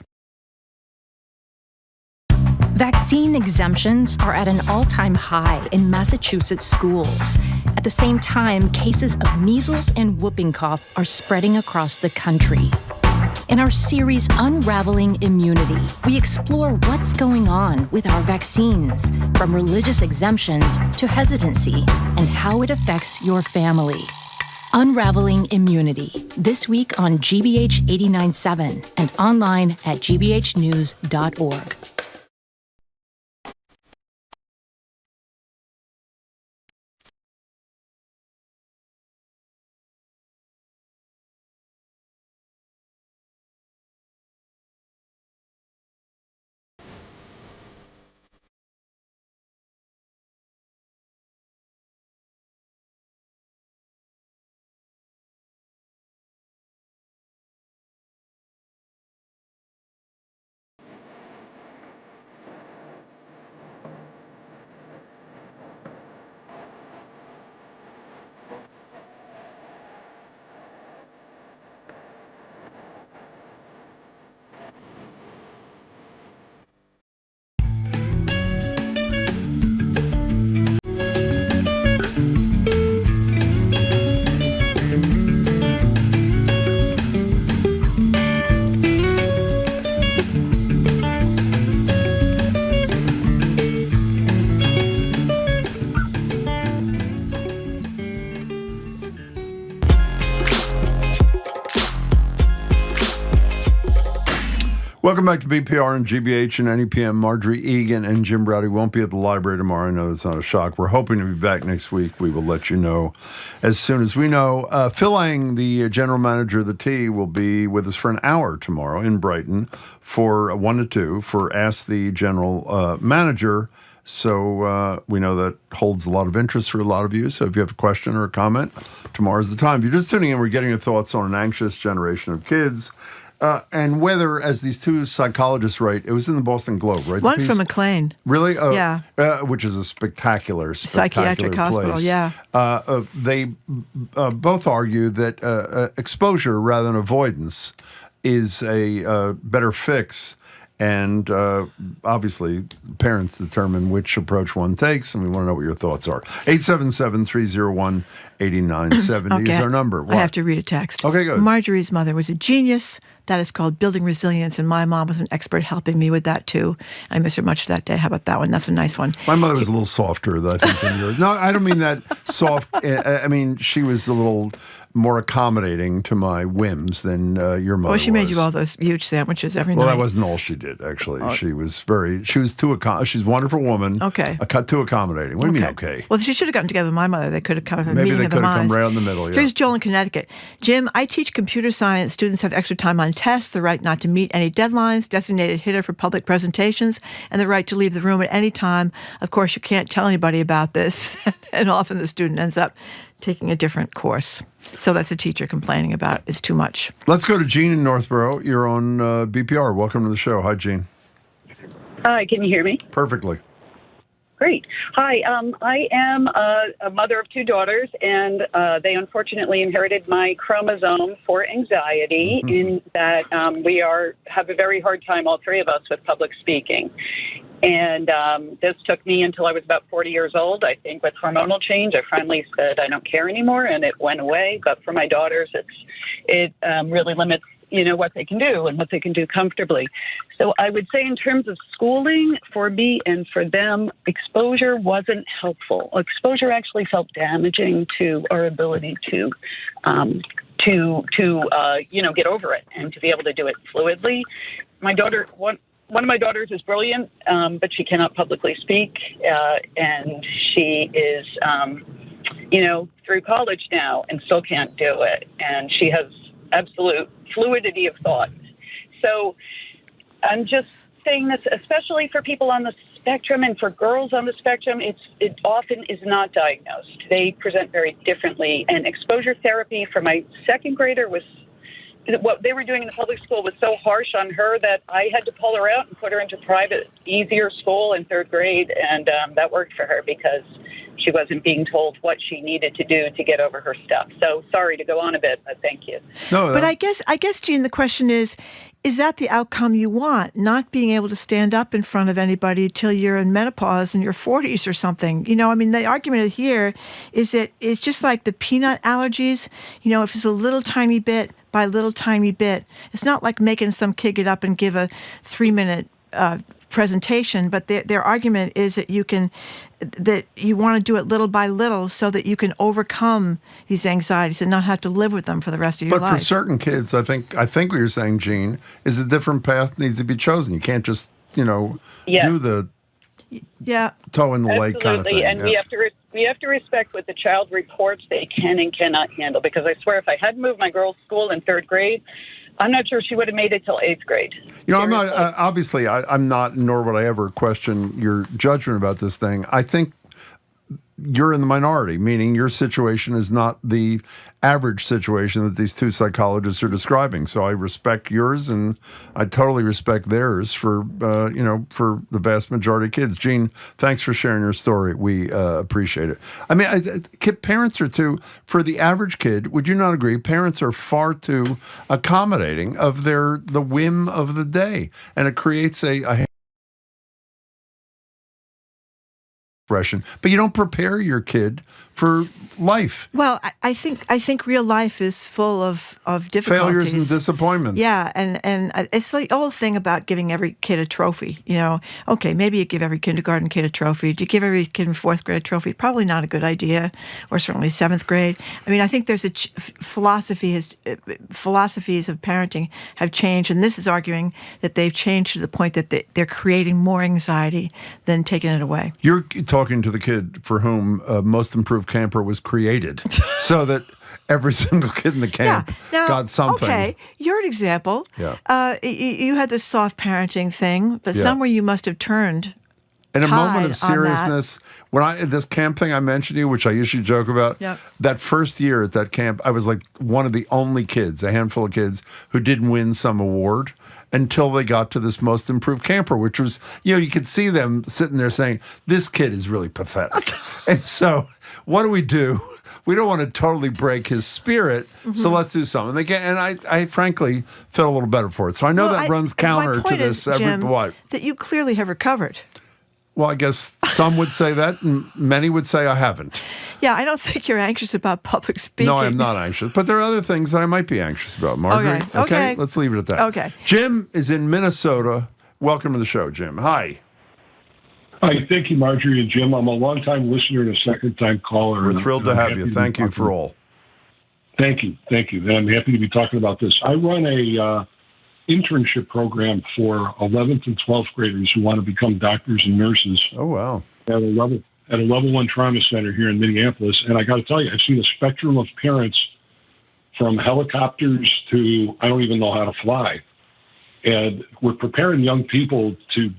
[SPEAKER 11] Vaccine exemptions are at an all-time high in Massachusetts schools. At the same time, cases of measles and whooping cough are spreading across the country. In our series, Unraveling Immunity, we explore what's going on with our vaccines, from religious exemptions to hesitancy, and how it affects your family. Unraveling Immunity, this week on GBH 89.7 and online at gbhnews.org.
[SPEAKER 1] Welcome back to BPR and GBH and NEPM. Marjorie Egan and Jim Browdy won't be at the library tomorrow. I know that's not a shock. We're hoping to be back next week. We will let you know as soon as we know. Phil Eng, the general manager of the T, will be with us for an hour tomorrow in Brighton for 1 to 2 for Ask the General Manager. So we know that holds a lot of interest for a lot of you. So if you have a question or a comment, tomorrow's the time. If you're just tuning in, we're getting your thoughts on an anxious generation of kids. And whether, as these two psychologists write, it was in the Boston Globe, right?
[SPEAKER 2] One from McLean.
[SPEAKER 1] Really?
[SPEAKER 2] Yeah.
[SPEAKER 1] Which is a spectacular
[SPEAKER 2] psychiatric
[SPEAKER 1] place.
[SPEAKER 2] Hospital, yeah.
[SPEAKER 1] They both argue that exposure rather than avoidance is a better fix. And obviously, parents determine which approach one takes, and we want to know what your thoughts are. 877-301-8970 is our number. What?
[SPEAKER 2] I have to read a text.
[SPEAKER 1] Okay, good.
[SPEAKER 2] Marjorie's mother was a genius. That is called building resilience, and my mom was an expert helping me with that, too. I miss her much that day. How about that one? That's a nice one.
[SPEAKER 1] My mother was a little softer, I think, than yours. No, I don't mean that soft. I mean, she was a little more accommodating to my whims than your mother was.
[SPEAKER 2] Well, she made you all those huge sandwiches every night.
[SPEAKER 1] Well, that wasn't all she did, actually. She was she's a wonderful woman.
[SPEAKER 2] Okay.
[SPEAKER 1] Too accommodating. What do you mean, okay?
[SPEAKER 2] Well, she should have gotten together with my mother. They could have come to a
[SPEAKER 1] Maybe
[SPEAKER 2] meeting
[SPEAKER 1] they
[SPEAKER 2] of the
[SPEAKER 1] could have come
[SPEAKER 2] minds.
[SPEAKER 1] right in the middle, yeah.
[SPEAKER 2] Here's Joel in Connecticut. Jim, I teach computer science. Students have extra time on tests, the right not to meet any deadlines, designated hitter for public presentations, and the right to leave the room at any time. Of course, you can't tell anybody about this, and often the student ends up taking a different course. So that's the teacher complaining about it's too much.
[SPEAKER 1] Let's go to Jean in Northborough. You're on BPR. Welcome to the show. Hi, Jean.
[SPEAKER 12] Hi, can you hear me?
[SPEAKER 1] Perfectly.
[SPEAKER 12] Great. Hi, I am a mother of two daughters, and they unfortunately inherited my chromosome for anxiety in that we have a very hard time, all three of us, with public speaking. And this took me until I was about 40 years old. I think with hormonal change, I finally said I don't care anymore, and it went away. But for my daughters, it really limits, what they can do and what they can do comfortably. So I would say in terms of schooling, for me and for them, exposure wasn't helpful. Exposure actually felt damaging to our ability to get over it and to be able to do it fluidly. My daughter, one of my daughters is brilliant, but she cannot publicly speak, and she is, through college now and still can't do it. And she has absolute fluidity of thought. So I'm just saying this, especially for people on the spectrum and for girls on the spectrum, it often is not diagnosed. They present very differently. And exposure therapy for my second grader what they were doing in the public school was so harsh on her that I had to pull her out and put her into private, easier school in third grade. And that worked for her because she wasn't being told what she needed to do to get over her stuff. So sorry to go on a bit, but thank you.
[SPEAKER 1] No,
[SPEAKER 2] but I guess, Jean, the question is that the outcome you want? Not being able to stand up in front of anybody till you're in menopause in your 40s or something. The argument here is that it's just like the peanut allergies. If it's a little tiny bit by little tiny bit, it's not like making some kid get up and give a 3-minute presentation, but their argument is that you want to do it little by little so that you can overcome these anxieties and not have to live with them for the rest of your life.
[SPEAKER 1] But for certain kids, I think what you're saying, Jean, is a different path needs to be chosen. You can't just, do the toe in the lake kind of thing.
[SPEAKER 12] And we have to respect what the child reports they can and cannot handle, because I swear if I hadn't moved my girl's school in third grade, I'm not sure she would have made it till 8th grade.
[SPEAKER 1] I'm not, obviously, I'm not, nor would I ever question your judgment about this thing. I think you're in the minority, meaning your situation is not the average situation that these two psychologists are describing. So I respect yours, and I totally respect theirs for the vast majority of kids. Jean, thanks for sharing your story. We appreciate it. Parents are too, for the average kid, would you not agree? Parents are far too accommodating of the whim of the day, and it creates a but you don't prepare your kid for life.
[SPEAKER 2] Well, I think real life is full of difficulties.
[SPEAKER 1] Failures and disappointments.
[SPEAKER 2] Yeah, and it's like the old thing about giving every kid a trophy. Okay, maybe you give every kindergarten kid a trophy. Do you give every kid in 4th grade a trophy? Probably not a good idea, or certainly 7th grade. I think there's a philosophies of parenting have changed, and this is arguing that they've changed to the point that they're creating more anxiety than taking it away.
[SPEAKER 1] You're talking to the kid for whom Most Improved Camper was created, so that every single kid in the camp got something. Okay, you're an example.
[SPEAKER 2] Yeah. You had this soft parenting thing, but somewhere you must have turned.
[SPEAKER 1] In a moment of seriousness, this camp thing I mentioned to you, which I usually joke about, that first year at that camp, I was like one of the only kids, a handful of kids, who didn't win some award until they got to this Most Improved Camper, which was, you could see them sitting there saying, this kid is really pathetic. And so what do? We don't want to totally break his spirit, so let's do something. And I frankly felt a little better for it. So I know that runs counter to this.
[SPEAKER 2] Jim, that you clearly have recovered.
[SPEAKER 1] Well, I guess some would say that, and many would say I haven't.
[SPEAKER 2] Yeah, I don't think you're anxious about public speaking.
[SPEAKER 1] No, I'm not anxious. But there are other things that I might be anxious about, Margaret. Okay. Let's leave it at that.
[SPEAKER 2] Okay.
[SPEAKER 1] Jim is in Minnesota. Welcome to the show, Jim. Hi.
[SPEAKER 13] Hi, thank you, Marjorie and Jim. I'm a long-time listener and a second-time caller.
[SPEAKER 1] We're thrilled to have you. Thank you for all.
[SPEAKER 13] Thank you. And I'm happy to be talking about this. I run a internship program for 11th and 12th graders who want to become doctors and nurses.
[SPEAKER 1] Oh, wow.
[SPEAKER 13] At a level 1 trauma center here in Minneapolis. And I got to tell you, I've seen a spectrum of parents from helicopters to I don't even know how to fly. And we're preparing young people to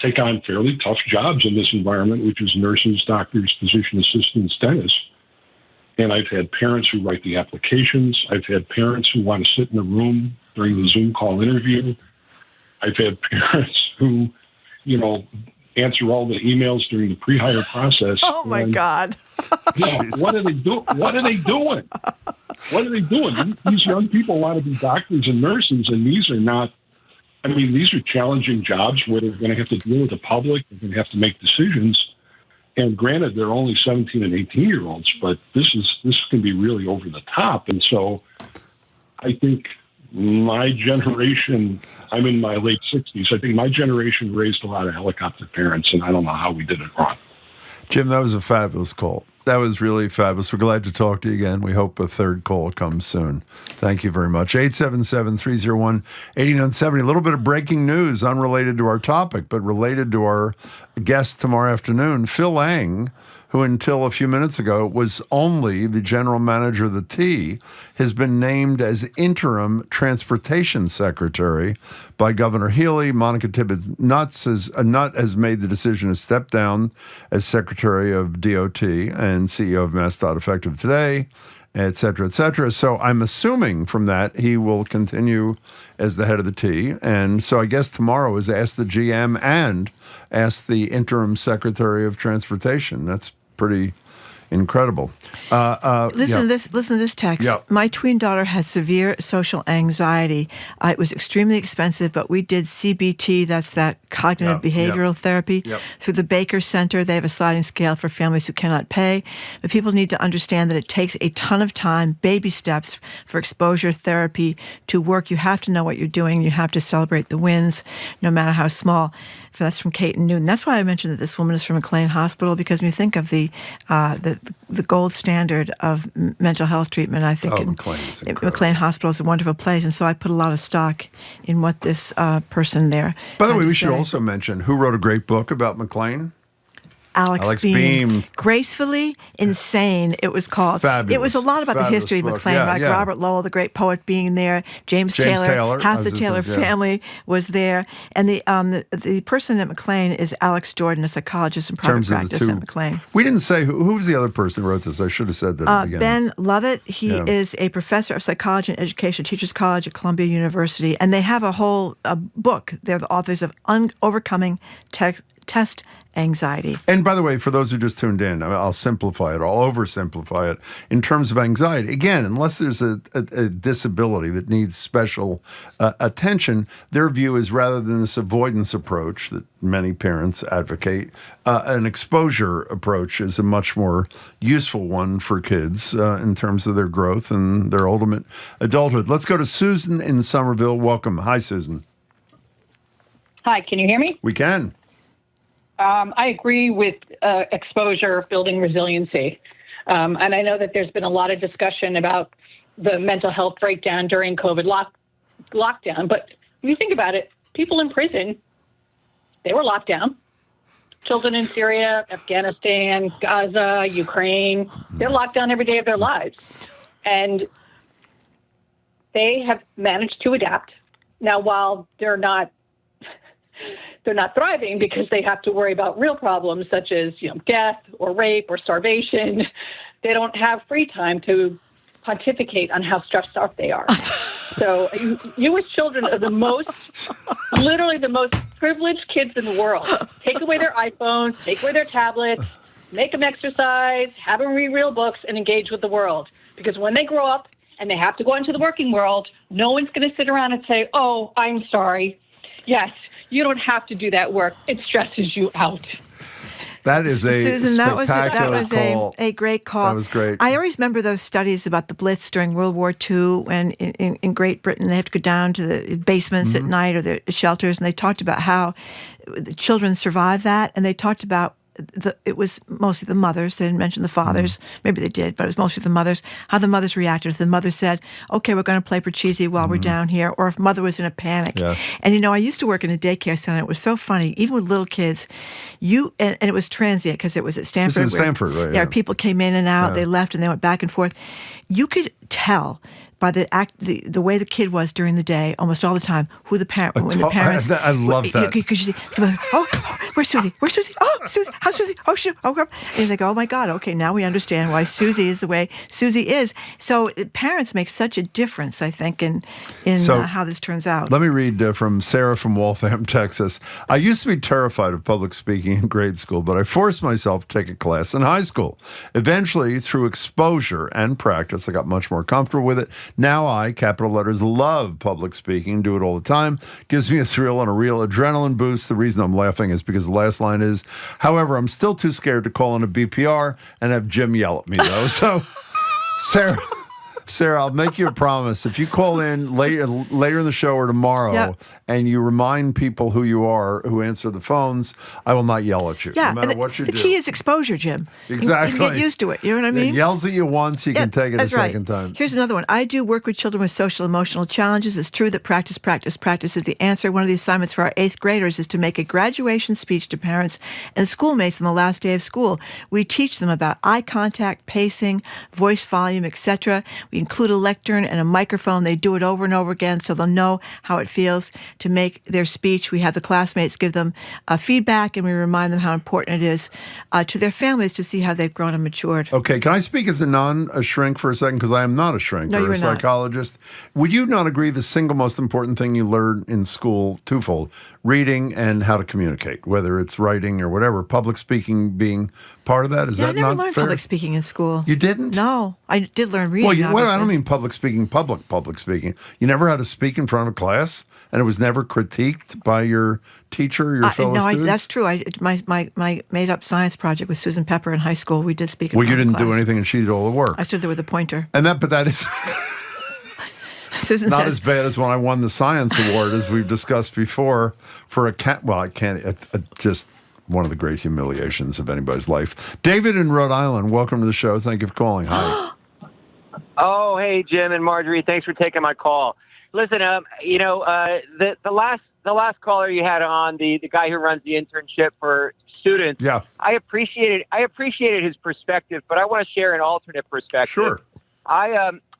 [SPEAKER 13] take on fairly tough jobs in this environment, which is nurses, doctors, physician assistants, dentists. And I've had parents who write the applications. I've had parents who want to sit in a room during the Zoom call interview. I've had parents who, answer all the emails during the pre-hire process.
[SPEAKER 2] Oh, my God.
[SPEAKER 13] What are they doing? What are they doing? These young people want to be doctors and nurses, and these are not, these are challenging jobs where they're going to have to deal with the public. They're going to have to make decisions. And granted, they're only 17 and 18-year-olds, but this can be really over the top. And so I think my generation, I'm in my late 60s, I think my generation raised a lot of helicopter parents, and I don't know how we did it wrong.
[SPEAKER 1] Jim, that was a fabulous call. That was really fabulous. We're glad to talk to you again. We hope a third call comes soon. Thank you very much. 877-301-8970. A little bit of breaking news, unrelated to our topic, but related to our guest tomorrow afternoon, Phil Eng, who until a few minutes ago was only the general manager of the T, has been named as interim transportation secretary by Governor Healy. Monica Tibbetts Nutt has made the decision to step down as secretary of DOT and CEO of MassDOT effective today, et cetera, et cetera. So I'm assuming from that he will continue as the head of the T. And so I guess tomorrow is ask the GM and ask the interim secretary of transportation. That's pretty incredible.
[SPEAKER 2] Listen to this text.
[SPEAKER 1] Yeah.
[SPEAKER 2] My twin daughter had severe social anxiety. It was extremely expensive, but we did CBT, that's that cognitive behavioral therapy, through the Baker Center. They have a sliding scale for families who cannot pay. But people need to understand that it takes a ton of time, baby steps for exposure therapy to work. You have to know what you're doing. You have to celebrate the wins, no matter how small. That's from Kate and Newton. That's why I mentioned that this woman is from McLean Hospital, because when you think of the gold standard of mental health treatment, I think McLean Hospital is a wonderful place, and so I put a lot of stock in what this person there.
[SPEAKER 1] By the way, we should also mention who wrote a great book about McLean.
[SPEAKER 2] Alex Beam. Gracefully Insane, it was called.
[SPEAKER 1] Fabulous.
[SPEAKER 2] It was a lot about the history of McLean, Robert Lowell, the great poet, being there, James Taylor, half the Taylor family was there, and the person at McLean is Alex Jordan, a psychologist in private practice at McLean.
[SPEAKER 1] We didn't say who was the other person who wrote this. I should have said that at the beginning.
[SPEAKER 2] Ben Lovett. He is a professor of psychology and education, Teachers College at Columbia University, and they have a whole book. They're the authors of Overcoming Test Anxiety.
[SPEAKER 1] And by the way, for those who just tuned in, I'll simplify it, I'll oversimplify it. In terms of anxiety, again, unless there's a disability that needs special attention, their view is rather than this avoidance approach that many parents advocate, an exposure approach is a much more useful one for kids in terms of their growth and their ultimate adulthood. Let's go to Susan in Somerville. Welcome. Hi, Susan.
[SPEAKER 12] Hi, can you hear me?
[SPEAKER 1] We can.
[SPEAKER 12] I agree with exposure building resiliency. And I know that there's been a lot of discussion about the mental health breakdown during COVID lockdown. But when you think about it, people in prison, they were locked down. Children in Syria, Afghanistan, Gaza, Ukraine, they're locked down every day of their lives. And they have managed to adapt. Now, while they're not thriving because they have to worry about real problems such as death or rape or starvation. They don't have free time to pontificate on how stressed out they are. So you as children are literally the most privileged kids in the world. Take away their iPhones, take away their tablets, make them exercise, have them read real books, and engage with the world. Because when they grow up and they have to go into the working world, no one's going to sit around and say, "Oh, I'm sorry. Yes, you don't have to do that work. It stresses you out."
[SPEAKER 1] That is a
[SPEAKER 2] Susan, that was
[SPEAKER 1] call.
[SPEAKER 2] a great call.
[SPEAKER 1] That was great.
[SPEAKER 2] I always remember those studies about the Blitz during World War II, when in Great Britain they have to go down to the basements at night or the shelters, and they talked about how the children survived that, and they talked about it was mostly the mothers. They didn't mention the fathers. Maybe they did, but it was mostly the mothers. How the mothers reacted. If the mother said, "Okay, we're going to play Parcheesi while we're down here," or if mother was in a panic.
[SPEAKER 1] Yeah.
[SPEAKER 2] And I used to work in a daycare center. It was so funny, even with little kids. And it was transient because it was at Stanford.
[SPEAKER 1] This is Stanford, right?
[SPEAKER 2] Yeah, people came in and out.
[SPEAKER 1] Yeah.
[SPEAKER 2] They left and they went back and forth. You could tell by the way the kid was during the day, almost all the time, who the parent, when the parents.
[SPEAKER 1] I love that.
[SPEAKER 2] Because you see, oh, where's Susie? Where's Susie? Oh, Susie, how's Susie? Oh, shoot, oh, crap. And they go, oh my God, okay, now we understand why Susie is the way Susie is. So parents make such a difference, I think, in how this turns out.
[SPEAKER 1] Let me read from Sarah from Waltham, Texas. I used to be terrified of public speaking in grade school, but I forced myself to take a class in high school. Eventually, through exposure and practice, I got much more comfortable with it. Now I, capital letters, love public speaking, do it all the time. Gives me a thrill and a real adrenaline boost. The reason I'm laughing is because the last line is, however, I'm still too scared to call in a BPR and have Jim yell at me, though. So, Sarah, I'll make you a promise. If you call in later in the show or tomorrow and you remind people who you are, who answer the phones, I will not yell at you, no matter what you do.
[SPEAKER 2] The key is exposure, Jim.
[SPEAKER 1] Exactly.
[SPEAKER 2] You get used to it. You know what I mean?
[SPEAKER 1] It yells at you once, you can take it a second time.
[SPEAKER 2] Here's another one. I do work with children with social emotional challenges. It's true that practice is the answer. One of the assignments for our 8th graders is to make a graduation speech to parents and schoolmates on the last day of school. We teach them about eye contact, pacing, voice volume, etc. We include a lectern and a microphone. They do it over and over again so they'll know how it feels to make their speech. We have the classmates give them feedback, and we remind them how important it is to their families to see how they've grown and matured.
[SPEAKER 1] Okay, can I speak as a shrink for a second? Because I am not a shrink or a psychologist. Would you not agree the single most important thing you learn in school, twofold, reading and how to communicate, whether it's writing or whatever, public speaking being part of that? Is that not fair?
[SPEAKER 2] I never learned public speaking in school.
[SPEAKER 1] You didn't?
[SPEAKER 2] No, I did learn reading.
[SPEAKER 1] Well, I don't mean public speaking, public speaking. You never had to speak in front of a class, and it was never critiqued by your teacher or your fellow students?
[SPEAKER 2] That's true. My made-up science project with Susan Pepper in high school, we did speak in front of
[SPEAKER 1] Well, you didn't
[SPEAKER 2] class.
[SPEAKER 1] do anything, and she did all the work.
[SPEAKER 2] I stood there with a pointer.
[SPEAKER 1] But that is...
[SPEAKER 2] Susan
[SPEAKER 1] not
[SPEAKER 2] says,
[SPEAKER 1] as bad as when I won the science award, as we've discussed before, for a cat. Well, I can't. Just one of the great humiliations of anybody's life. David in Rhode Island, welcome to the show. Thank you for calling. Hi.
[SPEAKER 14] Oh, hey, Jim and Marjorie. Thanks for taking my call. Listen, the last caller you had on, the guy who runs the internship for students.
[SPEAKER 1] Yeah.
[SPEAKER 14] I appreciated his perspective, but I want to share an alternate perspective.
[SPEAKER 1] Sure.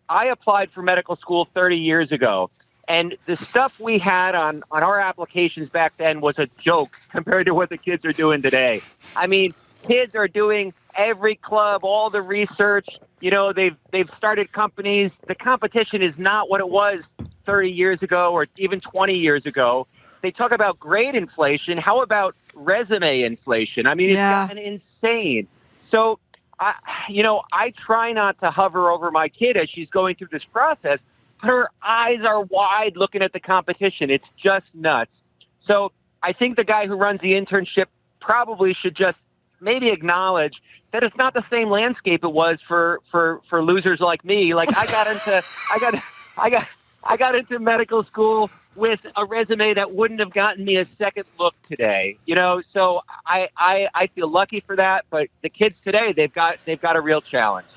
[SPEAKER 14] I applied for medical school 30 years ago, and the stuff we had on our applications back then was a joke compared to what the kids are doing today. I mean, kids are doing every club, all the research. They've started companies. The competition is not what it was 30 years ago or even 20 years ago. They talk about grade inflation. How about resume inflation? I mean, it's gotten insane. So, I try not to hover over my kid as she's going through this process, but her eyes are wide looking at the competition. It's just nuts. So I think the guy who runs the internship probably should just maybe acknowledge that it's not the same landscape it was for losers like me. Like I got into medical school with a resume that wouldn't have gotten me a second look today. So I feel lucky for that, but the kids today, they've got a real challenge.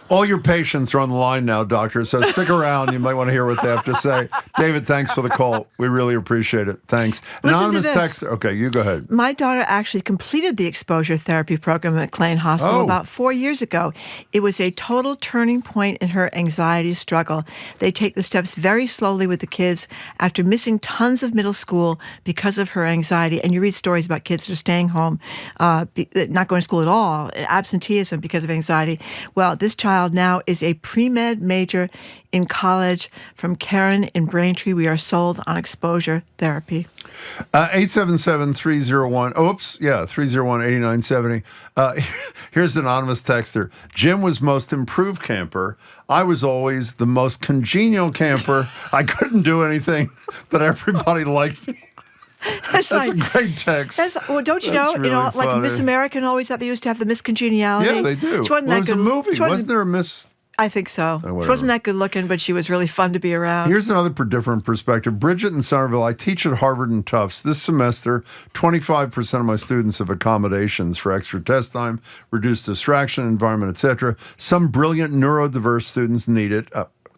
[SPEAKER 1] All your patients are on the line now, doctor, so stick around. You might want to hear what they have to say. David, thanks for the call. We really appreciate it. Thanks. Anonymous texter. Okay, you go ahead.
[SPEAKER 2] My daughter actually completed the exposure therapy program at McLean Hospital about 4 years ago. It was a total turning point in her anxiety struggle. They take the steps very slowly with the kids after missing tons of middle school because of her anxiety. And you read stories about kids that are staying home, not going to school at all, absenteeism because of anxiety. Well, this child now is a pre-med major in college. From Karen in Braintree, we are sold on exposure therapy.
[SPEAKER 1] 877-301, 301-8970. Here's an anonymous texter. Jim was most improved camper. I was always the most congenial camper. I couldn't do anything, but everybody liked me. That's a great text.
[SPEAKER 2] Don't you know?
[SPEAKER 1] Really
[SPEAKER 2] like Miss America always thought they used to have the Miss Congeniality.
[SPEAKER 1] Yeah, they do.
[SPEAKER 2] She wasn't
[SPEAKER 1] Well,
[SPEAKER 2] that
[SPEAKER 1] it was
[SPEAKER 2] good.
[SPEAKER 1] a movie. Wasn't there a Miss
[SPEAKER 2] I think so. She
[SPEAKER 1] whatever.
[SPEAKER 2] wasn't that good looking, but she was really fun to be around.
[SPEAKER 1] Here's another different perspective. Bridget in Centerville, I teach at Harvard and Tufts. This semester, 25% of my students have accommodations for extra test time, reduced distraction, environment, etc. Some brilliant neurodiverse students need it.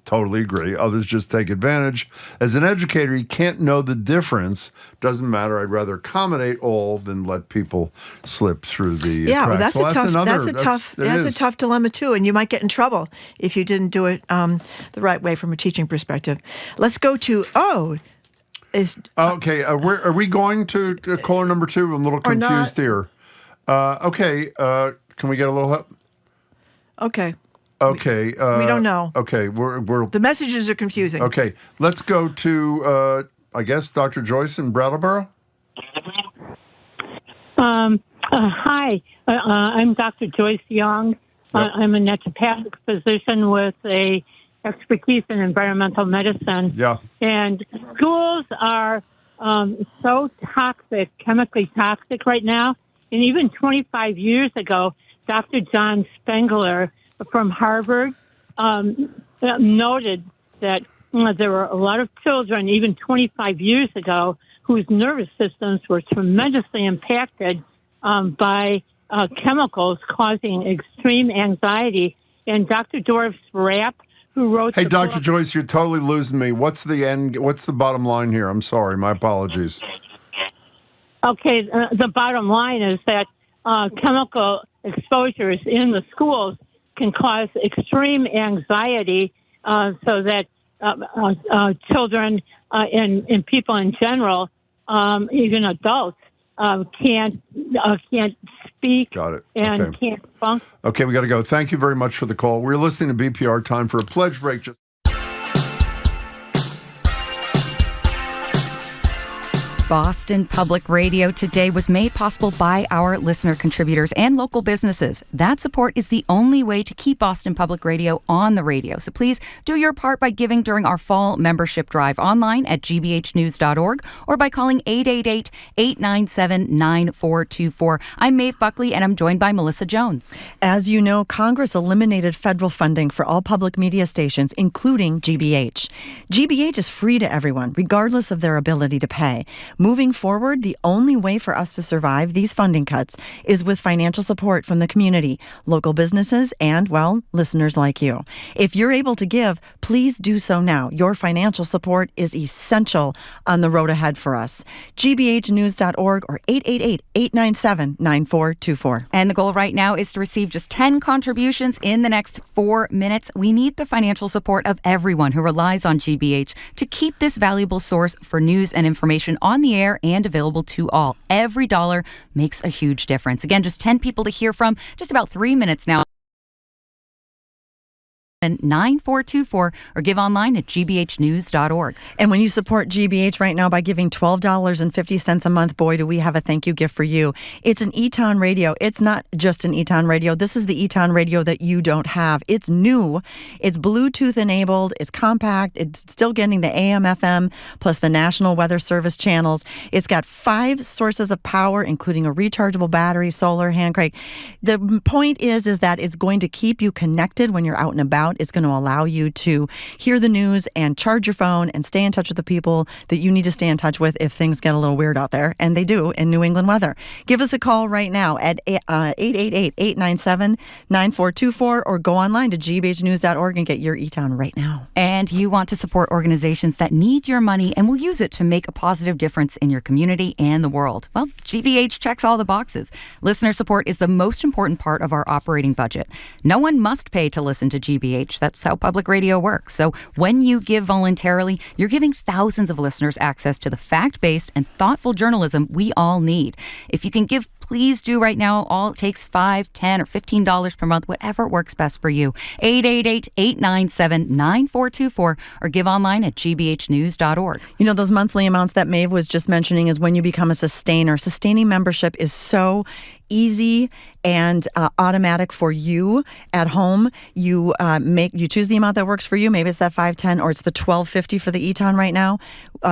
[SPEAKER 1] Totally agree. Others just take advantage. As an educator, you can't know the difference. Doesn't matter. I'd rather accommodate all than let people slip through the cracks.
[SPEAKER 2] Well, that's a tough dilemma too, and you might get in trouble if you didn't do it the right way from a teaching perspective. Let's go to
[SPEAKER 1] okay. Are we going to caller number 2? I'm a little confused here. Okay. Can we get a little help?
[SPEAKER 2] Okay.
[SPEAKER 1] Okay.
[SPEAKER 2] We don't know.
[SPEAKER 1] Okay. We're
[SPEAKER 2] the messages are confusing.
[SPEAKER 1] Okay. Let's go to, I guess, Dr. Joyce in Brattleboro.
[SPEAKER 15] Hi. I'm Dr. Joyce Young.
[SPEAKER 1] Yep.
[SPEAKER 15] I'm a naturopathic physician with a expertise in environmental medicine.
[SPEAKER 1] Yeah.
[SPEAKER 15] And schools are so toxic, chemically toxic right now. And even 25 years ago, Dr. John Spengler from Harvard noted that there were a lot of children, even 25 years ago, whose nervous systems were tremendously impacted by chemicals causing extreme anxiety. And Dr. Dorff's Rapp, who wrote
[SPEAKER 1] Hey,
[SPEAKER 15] the
[SPEAKER 1] Dr.
[SPEAKER 15] book,
[SPEAKER 1] Joyce, you're totally losing me. What's the end? What's the bottom line here? I'm sorry. My apologies.
[SPEAKER 15] Okay, the bottom line is that chemical exposures in the schools can cause extreme anxiety so that children and people in general, even adults, can't speak and can't function.
[SPEAKER 1] Okay, we got to go. Thank you very much for the call. We're listening to BPR. Time for a pledge break.
[SPEAKER 16] Boston Public Radio today was made possible by our listener contributors and local businesses. That support is the only way to keep Boston Public Radio on the radio. So please do your part by giving during our fall membership drive online at gbhnews.org or by calling 888-897-9424. I'm Maeve Buckley, and I'm joined by Melissa Jones.
[SPEAKER 2] As you know, Congress eliminated federal funding for all public media stations, including GBH. GBH is free to everyone, regardless of their ability to pay. Moving forward, the only way for us to survive these funding cuts is with financial support from the community, local businesses, and, well, listeners like you. If you're able to give, please do so now. Your financial support is essential on the road ahead for us. gbhnews.org or 888-897-9424.
[SPEAKER 16] And the goal right now is to receive just 10 contributions in the next 4 minutes. We need the financial support of everyone who relies on GBH to keep this valuable source for news and information on the air and available to all. Every dollar makes a huge difference. Again, just 10 people to hear from, just about 3 minutes now. 9424 or give online at gbhnews.org.
[SPEAKER 2] And when you support GBH right now by giving $12.50 a month, boy, do we have a thank you gift for you. It's an Eton radio. It's not just an Eton radio. This is the Eton radio that you don't have. It's new. It's Bluetooth enabled. It's compact. It's still getting the AM, FM, plus the National Weather Service channels. It's got 5 sources of power, including a rechargeable battery, solar, hand crank. The point is that it's going to keep you connected when you're out and about. It's going to allow you to hear the news and charge your phone and stay in touch with the people that you need to stay in touch with if things get a little weird out there. And they do in New England weather. Give us a call right now at 888-897-9424 or go online to gbhnews.org and get your Eton right now.
[SPEAKER 16] And you want to support organizations that need your money and will use it to make a positive difference in your community and the world. Well, GBH checks all the boxes. Listener support is the most important part of our operating budget. No one must pay to listen to GBH. That's how public radio works. So when you give voluntarily, you're giving thousands of listeners access to the fact-based and thoughtful journalism we all need. If you can give, please do right now. All it takes $5, $10, or $15 per month, whatever works best for you. 888-897-9424 or give online at gbhnews.org.
[SPEAKER 2] You know, those monthly amounts that Maeve was just mentioning is when you become a sustainer. Sustaining membership is so
[SPEAKER 9] easy and automatic for you at home. You choose the amount that works for you. Maybe it's that $5.10 or it's the $12.50 for the Eton right now.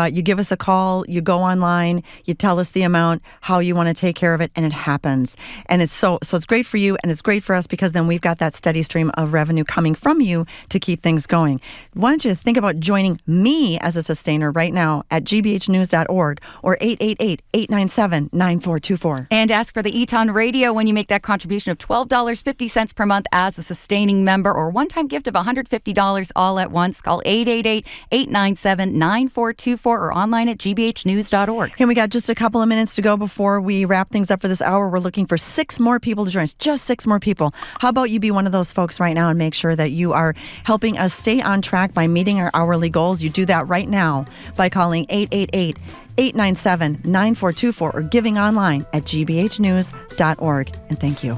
[SPEAKER 9] You give us a call, you go online, you tell us the amount, how you want to take care of it, and it happens. And it's so it's great for you and it's great for us because then we've got that steady stream of revenue coming from you to keep things going. Why don't you think about joining me as a sustainer right now at gbhnews.org or 888-897-9424.
[SPEAKER 16] And ask for the Eton Radio when you make that contribution of $12.50 per month as a sustaining member or one-time gift of $150 all at once. Call 888-897-9424 or online at gbhnews.org.
[SPEAKER 9] And we got just a couple of minutes to go before we wrap things up for this hour. We're looking for 6 more people to join us. Just 6 more people. How about you be one of those folks right now and make sure that you are helping us stay on track by meeting our hourly goals? You do that right now by calling 888-897-9424 or giving online at gbhnews.org. And thank you.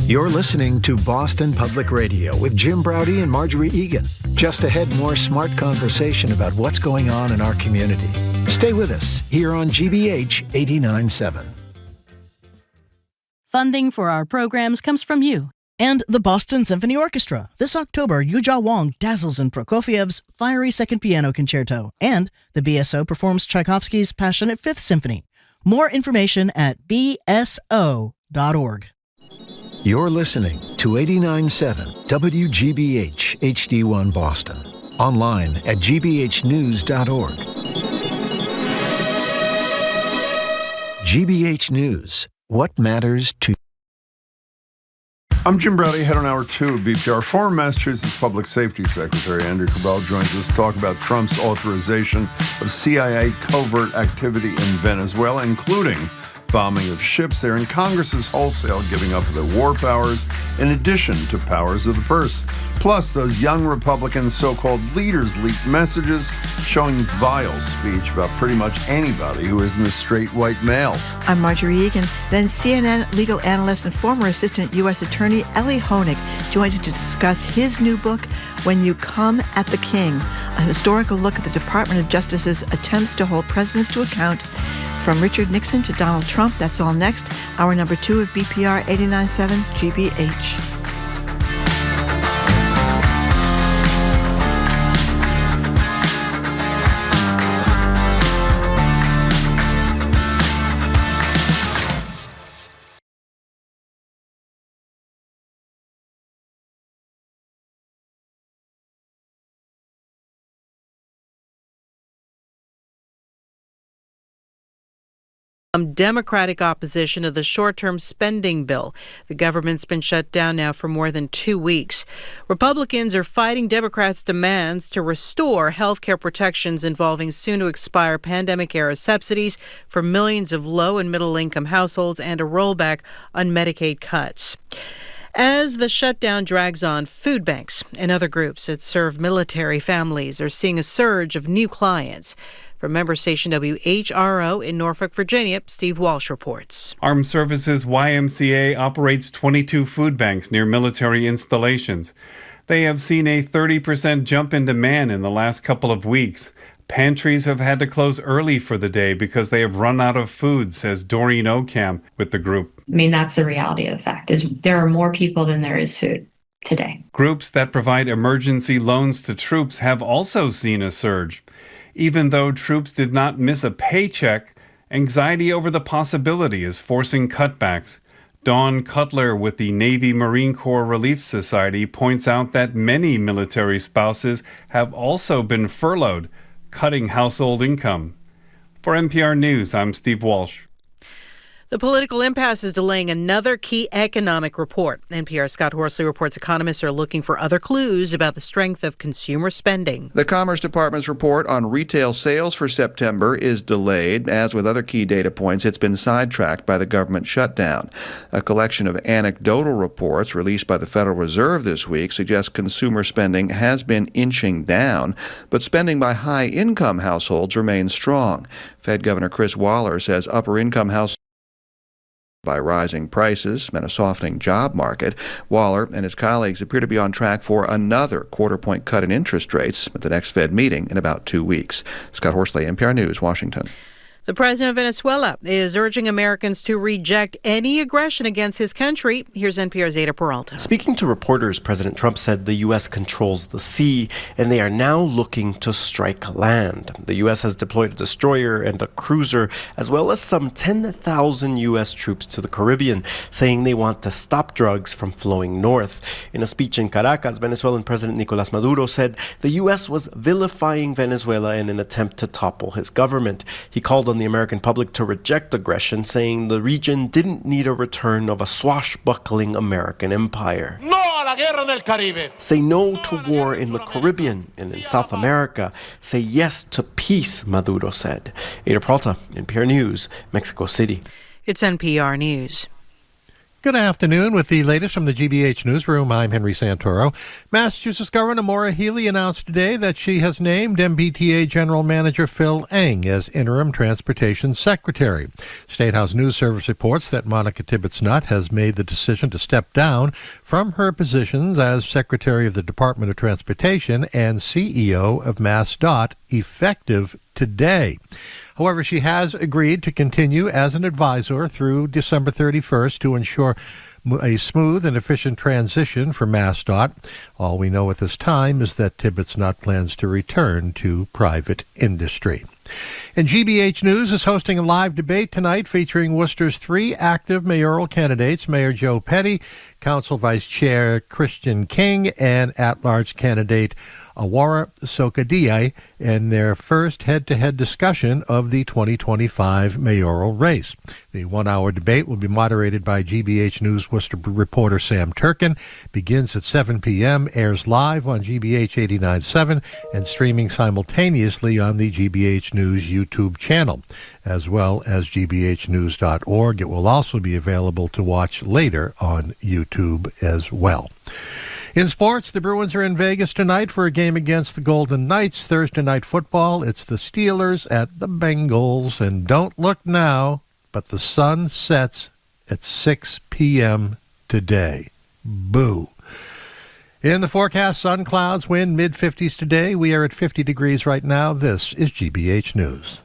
[SPEAKER 17] You're listening to Boston Public Radio with Jim Braude and Marjorie Egan. Just ahead, more smart conversation about what's going on in our community. Stay with us here on GBH 89.7.
[SPEAKER 9] Funding for our programs comes from you. And the Boston Symphony Orchestra. This October, Yuja Wong dazzles in Prokofiev's fiery second piano concerto. And the BSO performs Tchaikovsky's passionate Fifth Symphony. More information at bso.org.
[SPEAKER 17] You're listening to 89.7 WGBH HD1 Boston. Online at gbhnews.org. GBH News. What matters to you?
[SPEAKER 1] I'm Jim Braude, head on Hour 2 of BPR. Former Massachusetts Public Safety Secretary Andrea Cabral joins us to talk about Trump's authorization of CIA covert activity in Venezuela, including bombing of ships there, and Congress's wholesale giving up of their war powers in addition to powers of the purse. Plus, those young Republican so-called leaders leaked messages showing vile speech about pretty much anybody who isn't a straight white male.
[SPEAKER 2] I'm Marjorie Egan. Then CNN legal analyst and former assistant U.S. Attorney Elie Honig joins us to discuss his new book, When You Come at the King, a historical look at the Department of Justice's attempts to hold presidents to account. From Richard Nixon to Donald Trump, that's all next. Hour number 2 of BPR 89.7 GBH.
[SPEAKER 3] Democratic opposition to the short-term spending bill. The government's been shut down now for more than 2 weeks. Republicans are fighting Democrats' demands to restore health care protections involving soon-to-expire pandemic-era subsidies for millions of low- and middle-income households and a rollback on Medicaid cuts. As the shutdown drags on, food banks and other groups that serve military families are seeing a surge of new clients. From member station WHRO in Norfolk, Virginia, Steve Walsh reports.
[SPEAKER 18] Armed Services YMCA operates 22 food banks near military installations. They have seen a 30% jump in demand in the last couple of weeks. Pantries have had to close early for the day because they have run out of food, says Doreen Ocam with the group.
[SPEAKER 19] I mean, that's the reality of the fact, is there are more people than there is food today.
[SPEAKER 18] Groups that provide emergency loans to troops have also seen a surge. Even though troops did not miss a paycheck, anxiety over the possibility is forcing cutbacks. Dawn Cutler with the Navy Marine Corps Relief Society points out that many military spouses have also been furloughed, cutting household income. For NPR News, I'm Steve Walsh.
[SPEAKER 3] The political impasse is delaying another key economic report. NPR's Scott Horsley reports economists are looking for other clues about the strength of consumer spending.
[SPEAKER 20] The Commerce Department's report on retail sales for September is delayed. As with other key data points, it's been sidetracked by the government shutdown. A collection of anecdotal reports released by the Federal Reserve this week suggests consumer spending has been inching down, but spending by high-income households remains strong. Fed Governor Chris Waller says upper-income households by rising prices and a softening job market. Waller and his colleagues appear to be on track for another quarter-point cut in interest rates at the next Fed meeting in about 2 weeks. Scott Horsley, NPR News, Washington.
[SPEAKER 21] The president of Venezuela is urging Americans to reject any aggression against his country. Here's NPR's Ada Peralta.
[SPEAKER 22] Speaking to reporters, President Trump said the U.S. controls the sea, and they are now looking to strike land. The U.S. has deployed a destroyer and a cruiser, as well as some 10,000 U.S. troops to the Caribbean, saying they want to stop drugs from flowing north. In a speech in Caracas, Venezuelan President Nicolás Maduro said the U.S. was vilifying Venezuela in an attempt to topple his government. He called on the American public to reject aggression, saying the region didn't need a return of a swashbuckling American empire.
[SPEAKER 23] No a la guerra del Caribe.
[SPEAKER 22] Say no to war in the Caribbean and in South America. Say yes to peace, Maduro said. Ada Peralta, NPR News, Mexico City.
[SPEAKER 21] It's NPR News.
[SPEAKER 24] Good afternoon. With the latest from the GBH Newsroom, I'm Henry Santoro. Massachusetts Governor Maura Healey announced today that she has named MBTA General Manager Phil Eng as interim transportation secretary. State House News Service reports that Monica Tibbetts-Nutt has made the decision to step down from her positions as Secretary of the Department of Transportation and CEO of MassDOT effective today. However, she has agreed to continue as an advisor through December 31st to ensure a smooth and efficient transition for MassDOT. All we know at this time is that Tibbetts-Nutt plans to return to private industry. And GBH News is hosting a live debate tonight featuring Worcester's 3 active mayoral candidates, Mayor Joe Petty, Council Vice Chair Christian King, and at-large candidate Awara Sokadiye, in their first head-to-head discussion of the 2025 mayoral race. The one-hour debate will be moderated by GBH News Worcester reporter Sam Turkin, begins at 7 p.m., airs live on GBH 89.7, and streaming simultaneously on the GBH News YouTube channel, as well as gbhnews.org. It will also be available to watch later on YouTube as well. In sports, the Bruins are in Vegas tonight for a game against the Golden Knights. Thursday night football, it's the Steelers at the Bengals. And don't look now, but the sun sets at 6 p.m. today. Boo. In the forecast, sun, clouds, wind, mid-50s today. We are at 50 degrees right now. This is GBH News.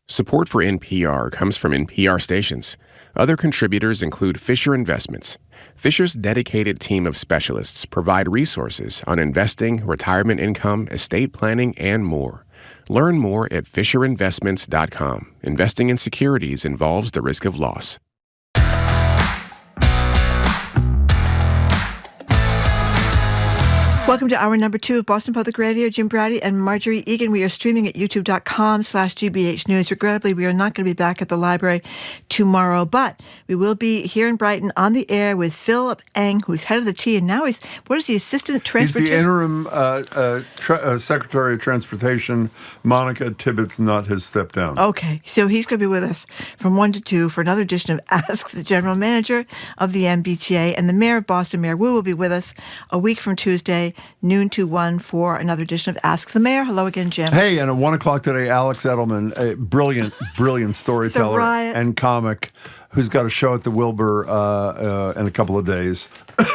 [SPEAKER 25] Support for NPR comes from NPR stations. Other contributors include Fisher Investments. Fisher's dedicated team of specialists provide resources on investing, retirement income, estate planning, and more. Learn more at FisherInvestments.com. Investing in securities involves the risk of loss.
[SPEAKER 2] Welcome to hour number 2 of Boston Public Radio. Jim Braude and Marjorie Egan. We are streaming at youtube.com/GBH News. Regrettably, we are not going to be back at the library tomorrow, but we will be here in Brighton on the air with Philip Eng, who's head of the T, and now he's the assistant transportation.
[SPEAKER 1] He's the interim Secretary of Transportation. Monica Tibbetts-Nutt has stepped down.
[SPEAKER 2] Okay, so he's going to be with us from 1 to 2 for another edition of Ask the General Manager of the MBTA, and the Mayor of Boston, Mayor Wu, will be with us a week from Tuesday, noon to 1, for another edition of Ask the Mayor. Hello again, Jim.
[SPEAKER 1] Hey, and at 1 o'clock today, Alex Edelman, a brilliant storyteller and comic who's got a show at the Wilbur in a couple of days,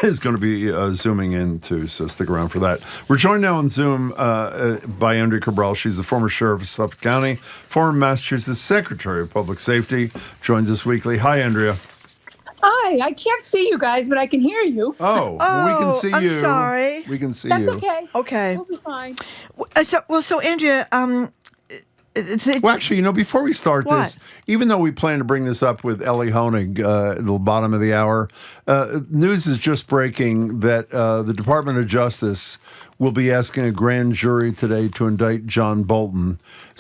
[SPEAKER 1] is going to be zooming in too, so stick around for that. We're joined now on Zoom by Andrea Cabral. She's the former sheriff of Suffolk County, former Massachusetts Secretary of Public Safety, joins us weekly. Hi, Andrea.
[SPEAKER 26] Hi, I can't see you guys, but I can hear you.
[SPEAKER 1] Oh, well, we can see
[SPEAKER 2] I'm
[SPEAKER 1] you.
[SPEAKER 2] Sorry.
[SPEAKER 1] We can see
[SPEAKER 26] That's
[SPEAKER 1] you.
[SPEAKER 26] okay.
[SPEAKER 2] Okay.
[SPEAKER 26] We'll be fine.
[SPEAKER 2] So Andrea,
[SPEAKER 1] well, actually, before we start this, even though we plan to bring this up with Elie Honig at the bottom of the hour, news is just breaking that the Department of Justice will be asking a grand jury today to indict John Bolton,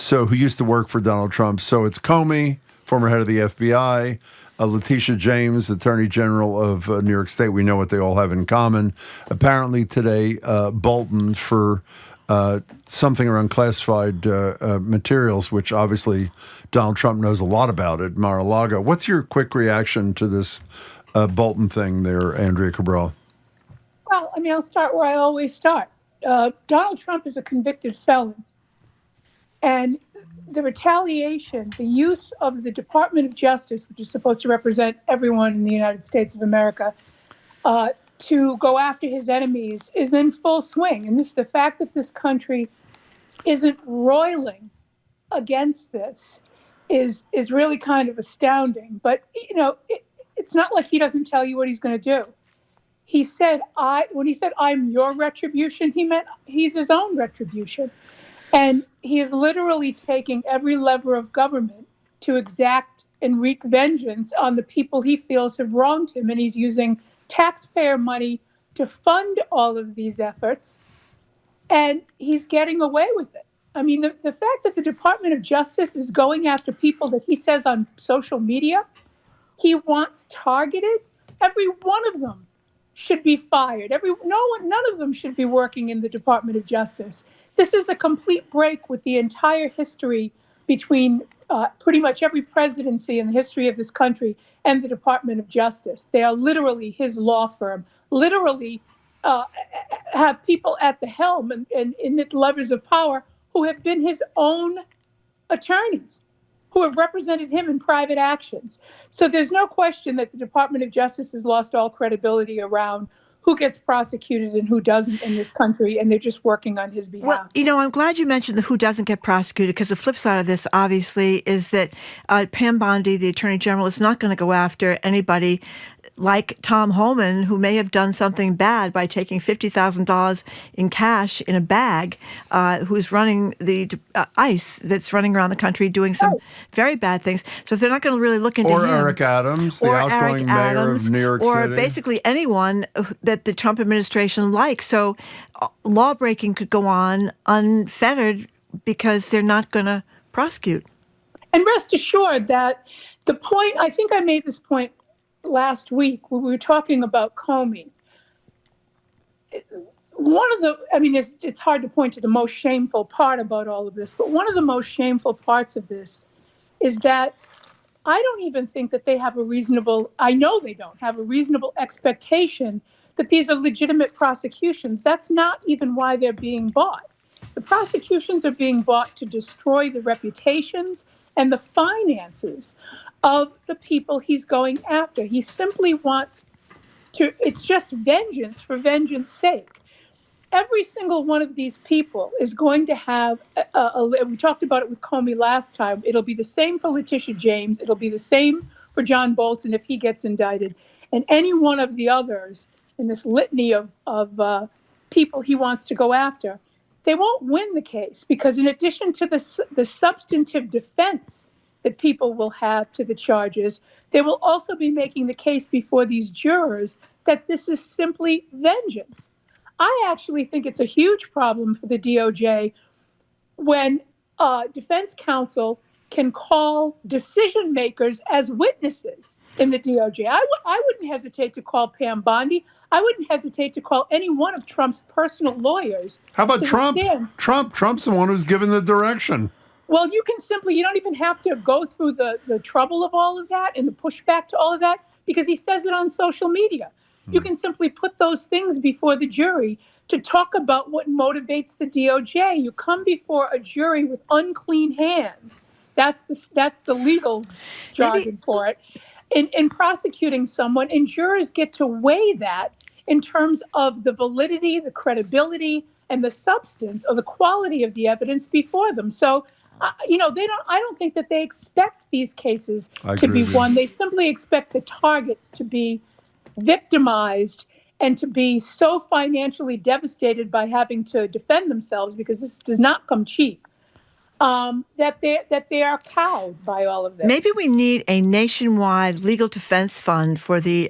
[SPEAKER 1] who used to work for Donald Trump. So it's Comey, former head of the FBI, Letitia James, Attorney General of New York State. We know what they all have in common. Apparently today, Bolton for something around classified materials, which obviously Donald Trump knows a lot about at Mar-a-Lago. What's your quick reaction to this Bolton thing there, Andrea Cabral?
[SPEAKER 26] Well, I'll start where I always start. Donald Trump is a convicted felon. And the retaliation, the use of the Department of Justice, which is supposed to represent everyone in the United States of America, to go after his enemies is in full swing. And the fact that this country isn't roiling against this is really kind of astounding. But, it's not like he doesn't tell you what he's going to do. He said, when he said, I'm your retribution, he meant he's his own retribution. And he is literally taking every lever of government to exact and wreak vengeance on the people he feels have wronged him. And he's using taxpayer money to fund all of these efforts. And he's getting away with it. I mean, the fact that the Department of Justice is going after people that he says on social media he wants targeted, every one of them should be fired. None of them should be working in the Department of Justice. This is a complete break with the entire history between pretty much every presidency in the history of this country and the Department of Justice. They are literally his law firm, literally have people at the helm and in the levers of power who have been his own attorneys, who have represented him in private actions. So there's no question that the Department of Justice has lost all credibility around who gets prosecuted and who doesn't in this country, and they're just working on his behalf.
[SPEAKER 2] Well, I'm glad you mentioned the who doesn't get prosecuted, because the flip side of this, obviously, is that Pam Bondi, the Attorney General, is not going to go after anybody like Tom Homan, who may have done something bad by taking $50,000 in cash in a bag, who's running the ICE that's running around the country doing some very bad things. So they're not going to really look into him.
[SPEAKER 1] Or Eric Adams, the outgoing mayor of New York City.
[SPEAKER 2] Or basically anyone that the Trump administration likes. So law breaking could go on unfettered because they're not going to prosecute.
[SPEAKER 26] And rest assured that the point, I think I made this point last week when we were talking about Comey. It's hard to point to the most shameful part about all of this, but one of the most shameful parts of this is that I don't even think that they have I know they don't have a reasonable expectation that these are legitimate prosecutions. That's not even why they're being bought. The prosecutions are being bought to destroy the reputations and the finances of the people he's going after. He simply wants to, it's just vengeance for vengeance sake. Every single one of these people is going to have, we talked about it with Comey last time, it'll be the same for Letitia James, it'll be the same for John Bolton if he gets indicted, and any one of the others in this litany of people he wants to go after. They won't win the case because in addition to the substantive defense that people will have to the charges, they will also be making the case before these jurors that this is simply vengeance. I actually think it's a huge problem for the DOJ when defense counsel can call decision makers as witnesses in the DOJ. I wouldn't hesitate to call Pam Bondi. I wouldn't hesitate to call any one of Trump's personal lawyers.
[SPEAKER 1] How about Trump? Trump's the one who's given the direction.
[SPEAKER 26] Well, you don't even have to go through the trouble of all of that and the pushback to all of that because he says it on social media. You can simply put those things before the jury to talk about what motivates the DOJ. You come before a jury with unclean hands. That's the legal jargon for it. In prosecuting someone, and jurors get to weigh that in terms of the validity, the credibility, and the substance or the quality of the evidence before them. So, I don't think that they expect these cases to be won. They simply expect the targets to be victimized and to be so financially devastated by having to defend themselves, because this does not come cheap, that they are cowed by all of this.
[SPEAKER 2] Maybe we need a nationwide legal defense fund for the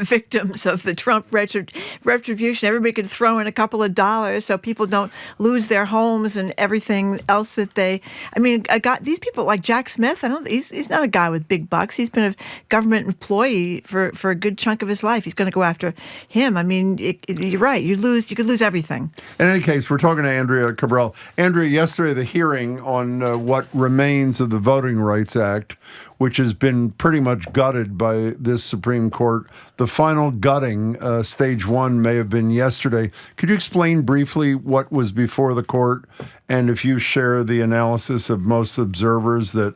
[SPEAKER 2] victims of the Trump retribution. Everybody could throw in a couple of dollars so people don't lose their homes and everything else that they. I mean, these people like Jack Smith. He's not a guy with big bucks. He's been a government employee for a good chunk of his life. He's going to go after him. I mean, you're right. You could lose everything.
[SPEAKER 1] In any case, we're talking to Andrea Cabral. Andrea, yesterday the hearing hearing on what remains of the Voting Rights Act, which has been pretty much gutted by this Supreme Court. The final gutting, stage one, may have been yesterday. Could you explain briefly what was before the court, and if you share the analysis of most observers that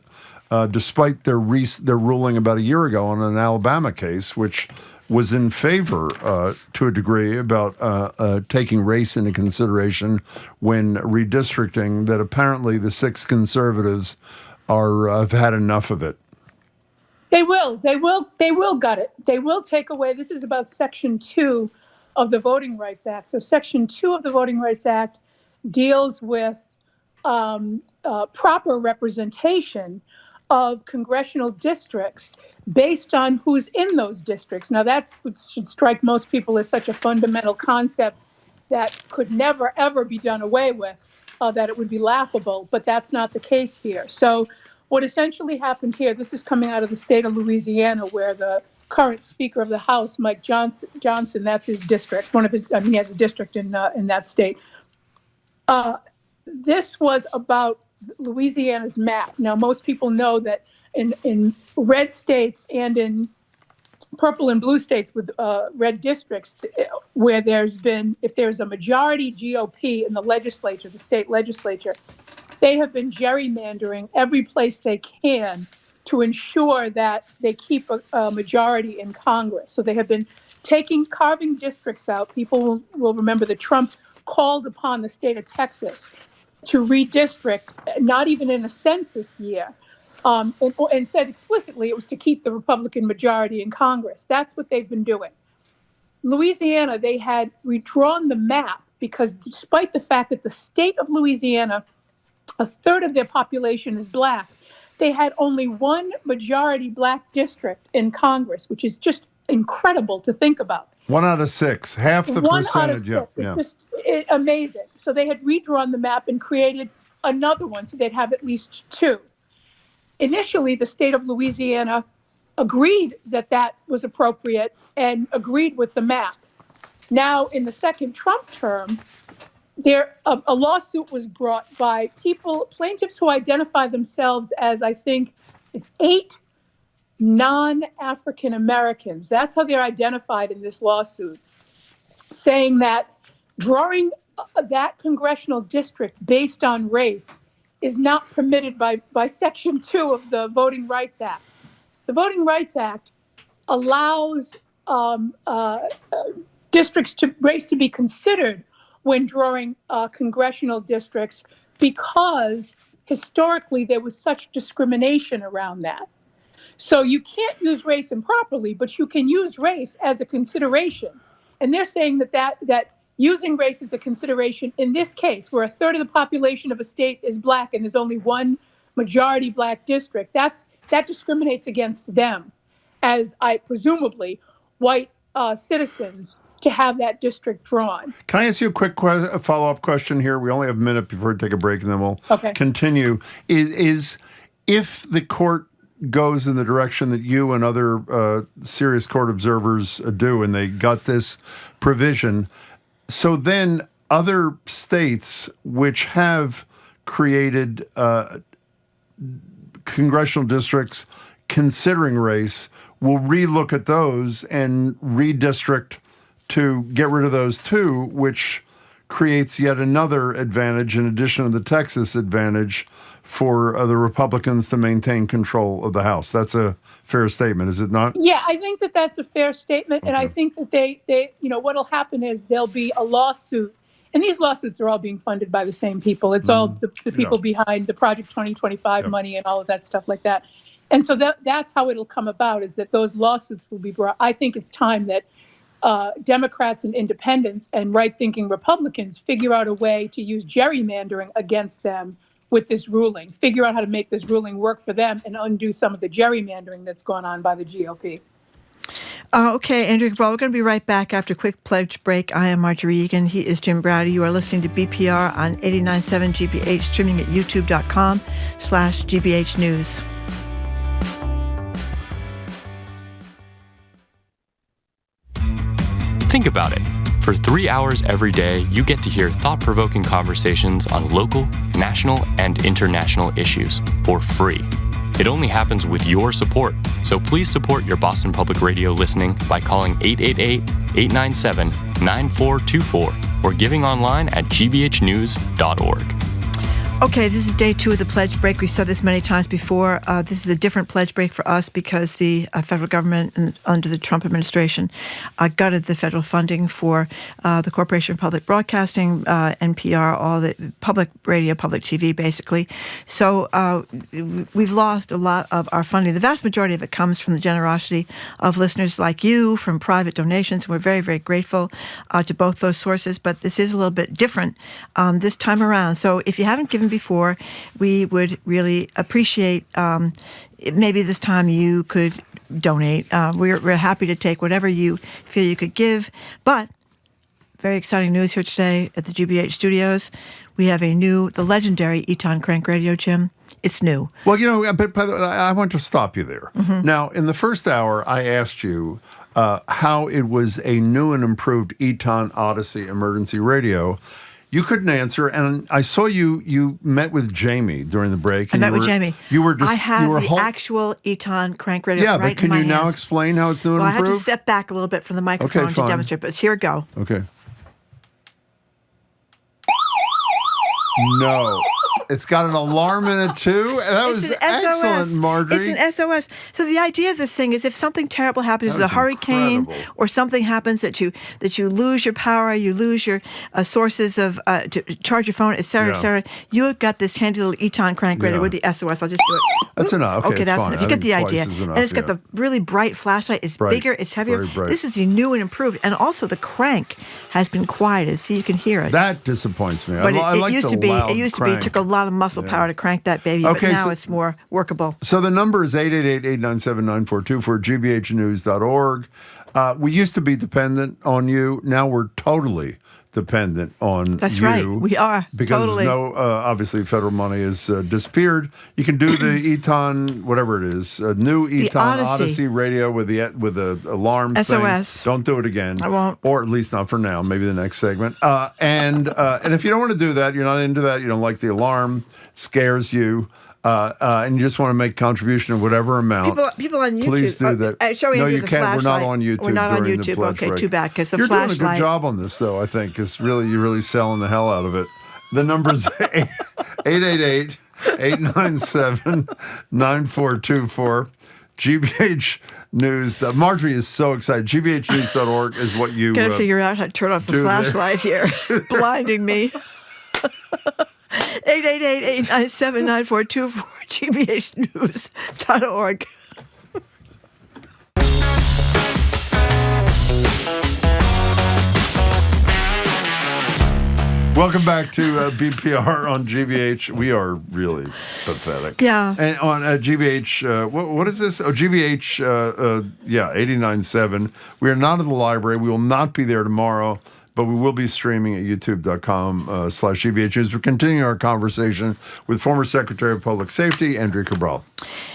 [SPEAKER 1] despite their ruling about a year ago on an Alabama case, which was in favor to a degree about taking race into consideration when redistricting, that apparently the 6 conservatives have had enough of it.
[SPEAKER 26] They will gut it. They will take away. This is about Section 2 of the Voting Rights Act. So Section 2 of the Voting Rights Act deals with proper representation of congressional districts based on who's in those districts. Now, that should strike most people as such a fundamental concept that could never, ever be done away with, that it would be laughable, but that's not the case here. So what essentially happened here, this is coming out of the state of Louisiana, where the current Speaker of the House, Mike Johnson, that's his district, he has a district in that state. This was about Louisiana's map. Now, most people know that in red states and in purple and blue states with red districts, where if there's a majority GOP in the legislature, the state legislature, they have been gerrymandering every place they can to ensure that they keep a majority in Congress. So they have been carving districts out. People will remember that Trump called upon the state of Texas to redistrict, not even in a census year, and said explicitly it was to keep the Republican majority in Congress. That's what they've been doing. Louisiana, they had redrawn the map because despite the fact that the state of Louisiana, a third of their population is black, they had only one majority black district in Congress, which is just incredible to think about.
[SPEAKER 1] 1 out of 6, half the percentage.
[SPEAKER 26] Out of 6. Yeah. It's just amazing. So they had redrawn the map and created another one, so they'd have at least 2. Initially, the state of Louisiana agreed that was appropriate and agreed with the map. Now, in the second Trump term, a lawsuit was brought by plaintiffs who identify themselves as, I think it's 8 non-African Americans. That's how they're identified in this lawsuit, saying that drawing that congressional district based on race is not permitted by Section 2 of the Voting Rights Act. The Voting Rights Act allows race to be considered when drawing congressional districts because historically there was such discrimination around that. So you can't use race improperly, but you can use race as a consideration. And they're saying that using race as a consideration in this case, where a third of the population of a state is black and there's only one majority black district, that discriminates against them as presumably white citizens to have that district drawn.
[SPEAKER 1] Can I ask you a quick follow-up question here? We only have a minute before we take a break, and then we'll continue. Is if the court goes in the direction that you and other serious court observers do, and they got this provision, so then other states which have created congressional districts considering race will relook at those and redistrict to get rid of those too, which creates yet another advantage in addition to the Texas advantage for the Republicans to maintain control of the House. That's a fair statement, is it not?
[SPEAKER 26] Yeah, I think that's a fair statement. Okay. And I think that they what'll happen is there'll be a lawsuit. And these lawsuits are all being funded by the same people. It's all the people behind the Project 2025 money and all of that stuff like that. And so that's how it'll come about, is that those lawsuits will be brought. I think it's time that Democrats and independents and right-thinking Republicans figure out a way to use gerrymandering against them with this ruling, figure out how to make this ruling work for them and undo some of the gerrymandering that's going on by the GOP.
[SPEAKER 2] Okay, Andrea Cabral, we're going to be right back after a quick pledge break. I am Marjorie Egan. He is Jim Browdy. You are listening to BPR on 89.7 GBH, streaming at youtube.com/GBH News.
[SPEAKER 4] Think about it. For 3 hours every day, you get to hear thought-provoking conversations on local and national and international issues for free. It only happens with your support, so please support your Boston Public Radio listening by calling 888-897-9424 or giving online at gbhnews.org.
[SPEAKER 2] Okay, this is day 2 of the pledge break. We've said this many times before. This is a different pledge break for us because the federal government under the Trump administration gutted the federal funding for the Corporation for Public Broadcasting, NPR, all the public radio, public TV, basically. So we've lost a lot of our funding. The vast majority of it comes from the generosity of listeners like you, from private donations. We're very, very grateful to both those sources, but this is a little bit different this time around. So if you haven't given before, we would really appreciate maybe this time you could donate. We're happy to take whatever you feel you could give, but very exciting news here today at the GBH studios. We have the legendary Eton Crank Radio, Jim. It's new.
[SPEAKER 1] Well, but I want to stop you there. Mm-hmm. Now, in the first hour, I asked you how it was a new and improved Eton Odyssey emergency radio. You couldn't answer, and I saw you met with Jamie during the break.
[SPEAKER 2] I met with Jamie. I have the
[SPEAKER 1] actual
[SPEAKER 2] Eton Crank Radio
[SPEAKER 1] right in my hands. Yeah, but can you now
[SPEAKER 2] hands.
[SPEAKER 1] Explain how it's new and improved?
[SPEAKER 2] I have to step back a little bit from the microphone to demonstrate, but here we go.
[SPEAKER 1] Okay. No. It's got an alarm in it, too? That was excellent, Marjorie.
[SPEAKER 2] It's an SOS. So the idea of this thing is if something terrible happens, there's a hurricane, or something happens that you lose your power, you lose your sources of to charge your phone, et cetera, you've got this handy little Eton Crank Radio with the SOS. I'll just do it.
[SPEAKER 1] That's enough. Okay,
[SPEAKER 2] that's
[SPEAKER 1] fine.
[SPEAKER 2] enough. You get the idea. And it's got the really bright flashlight. It's bigger. It's heavier. This is the new and improved. And also the crank has been quieted, so you can hear it.
[SPEAKER 1] That disappoints me.
[SPEAKER 2] But
[SPEAKER 1] I like
[SPEAKER 2] used
[SPEAKER 1] the
[SPEAKER 2] to be.
[SPEAKER 1] loud
[SPEAKER 2] It used to
[SPEAKER 1] crank.
[SPEAKER 2] be. It took a lot of muscle power to crank that baby, but now it's more workable.
[SPEAKER 1] So the number is 888-897-9424, gbhnews.org. We used to be dependent on you. Now we're totally dependent on
[SPEAKER 2] That's
[SPEAKER 1] you.
[SPEAKER 2] right. We are.
[SPEAKER 1] Because
[SPEAKER 2] totally.
[SPEAKER 1] obviously federal money has disappeared. You can do the Eton, whatever it is, new Eton Odyssey radio with the alarm
[SPEAKER 2] SOS.
[SPEAKER 1] thing. Don't do it again.
[SPEAKER 2] I won't.
[SPEAKER 1] Or at least not for now. Maybe the next segment. And if you don't want to do that, you're not into that, you don't like the alarm, it scares you, and you just want to make contribution of whatever amount.
[SPEAKER 2] People on YouTube.
[SPEAKER 1] Please do that.
[SPEAKER 2] No,
[SPEAKER 1] you can't. We're not on YouTube.
[SPEAKER 2] We're not on
[SPEAKER 1] during
[SPEAKER 2] YouTube.
[SPEAKER 1] The pledge
[SPEAKER 2] Okay,
[SPEAKER 1] break.
[SPEAKER 2] too bad. Because the
[SPEAKER 1] You're
[SPEAKER 2] flashlight.
[SPEAKER 1] doing a good job on this, though. I think you're really selling the hell out of it. The number's 888-897-9424. GBH News. Marjorie is so excited. gbhnews.org is what you
[SPEAKER 2] got to figure out how to turn off the flashlight here. It's blinding me. 888-897-9424, gbhnews.org.
[SPEAKER 1] Welcome back to BPR on GBH. We are really pathetic.
[SPEAKER 2] Yeah.
[SPEAKER 1] And on GBH, what is this? Oh, GBH, 89.7. We are not in the library. We will not be there tomorrow, but we will be streaming at youtube.com/GBH News. We're continuing our conversation with former Secretary of Public Safety, Andrea Cabral.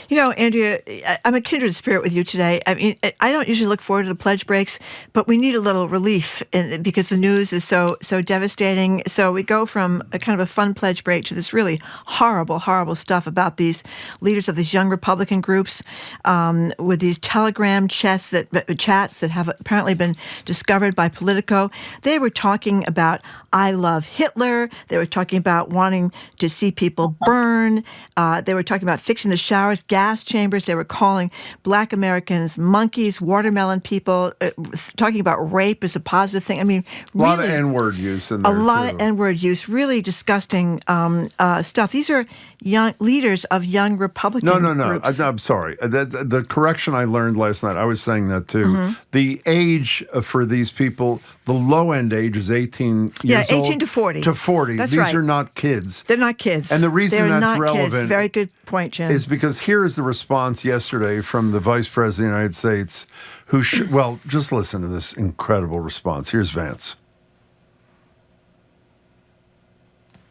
[SPEAKER 2] Andrea, I'm a kindred spirit with you today. I mean, I don't usually look forward to the pledge breaks, but we need a little relief because the news is so devastating. So we go from a kind of a fun pledge break to this really horrible, horrible stuff about these leaders of these young Republican groups with these Telegram chats that have apparently been discovered by Politico. They were talking about I love Hitler. They were talking about wanting to see people burn. They were talking about fixing the showers, gas chambers. They were calling Black Americans monkeys, watermelon people, talking about rape as a positive thing. I mean,
[SPEAKER 1] a lot of N-word use in there.
[SPEAKER 2] A lot of N-word use, really disgusting stuff. These are young leaders of young Republican groups.
[SPEAKER 1] I'm sorry. The correction I learned last night, I was saying that too. Mm-hmm. The age for these people, the low-end age is 18 years old.
[SPEAKER 2] 18 to 40.
[SPEAKER 1] To 40.
[SPEAKER 2] That's
[SPEAKER 1] These
[SPEAKER 2] right.
[SPEAKER 1] are not kids.
[SPEAKER 2] They're not kids.
[SPEAKER 1] And the reason
[SPEAKER 2] They're
[SPEAKER 1] that's
[SPEAKER 2] not
[SPEAKER 1] relevant
[SPEAKER 2] kids. Very good point, Jim.
[SPEAKER 1] is because here is the response yesterday from the Vice President of the United States, who just listen to this incredible response. Here's Vance.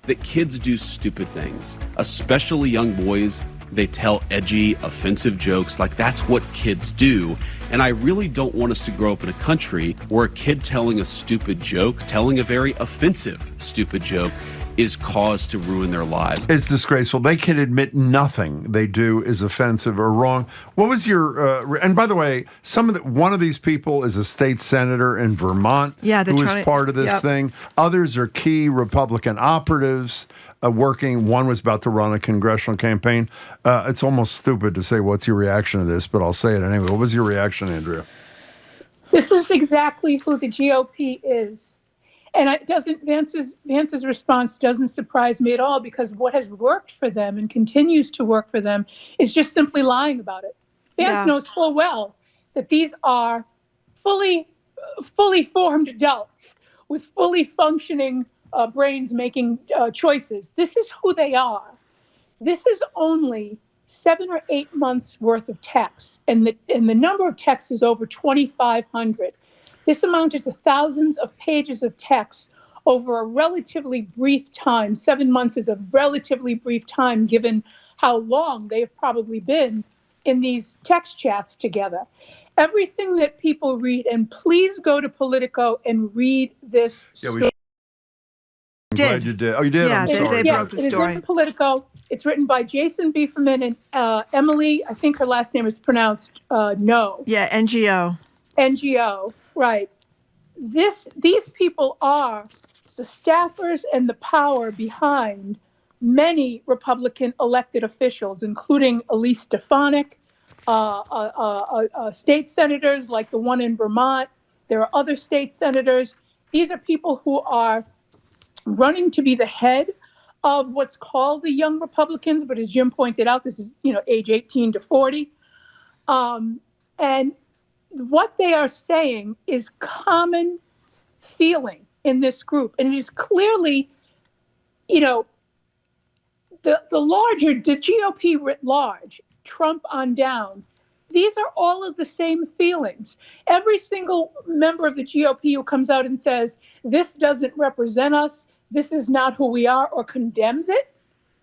[SPEAKER 5] That kids do stupid things, especially young boys. They tell edgy, offensive jokes like that's what kids do. And I really don't want us to grow up in a country where a kid telling a stupid joke, telling a very offensive stupid joke, is cause to ruin their lives.
[SPEAKER 1] It's disgraceful. They can admit nothing they do is offensive or wrong. What was your? And by the way, one of these people is a state senator in Vermont who is part of this thing. Others are key Republican operatives working. One was about to run a congressional campaign. It's almost stupid to say what's your reaction to this, but I'll say it anyway. What was your reaction, Andrea?
[SPEAKER 26] This is exactly who the GOP is. And Vance's response doesn't surprise me at all, because what has worked for them and continues to work for them is just simply lying about it. Vance knows full well that these are fully formed adults with fully functioning brains making choices. This is who they are. This is only 7 or 8 months worth of texts, and the number of texts is over 2,500. This amounted to thousands of pages of text over a relatively brief time. 7 months is a relatively brief time given how long they have probably been in these text chats together. Everything that people read, and please go to Politico and read this story.
[SPEAKER 1] I'm glad you did. Oh, you did?
[SPEAKER 26] Yeah,
[SPEAKER 1] I'm sorry.
[SPEAKER 26] it is in Politico. It's written by Jason Bieferman and Emily, I think her last name is pronounced No.
[SPEAKER 2] Yeah, NGO.
[SPEAKER 26] NGO, right. These people are the staffers and the power behind many Republican elected officials, including Elie Stefanik, state senators like the one in Vermont. There are other state senators. These are people who are running to be the head of what's called the Young Republicans, but as Jim pointed out, this is age 18 to 40. And what they are saying is common feeling in this group. And it is clearly, the GOP writ large, Trump on down, these are all of the same feelings. Every single member of the GOP who comes out and says, this doesn't represent us, this is not who we are, or condemns it,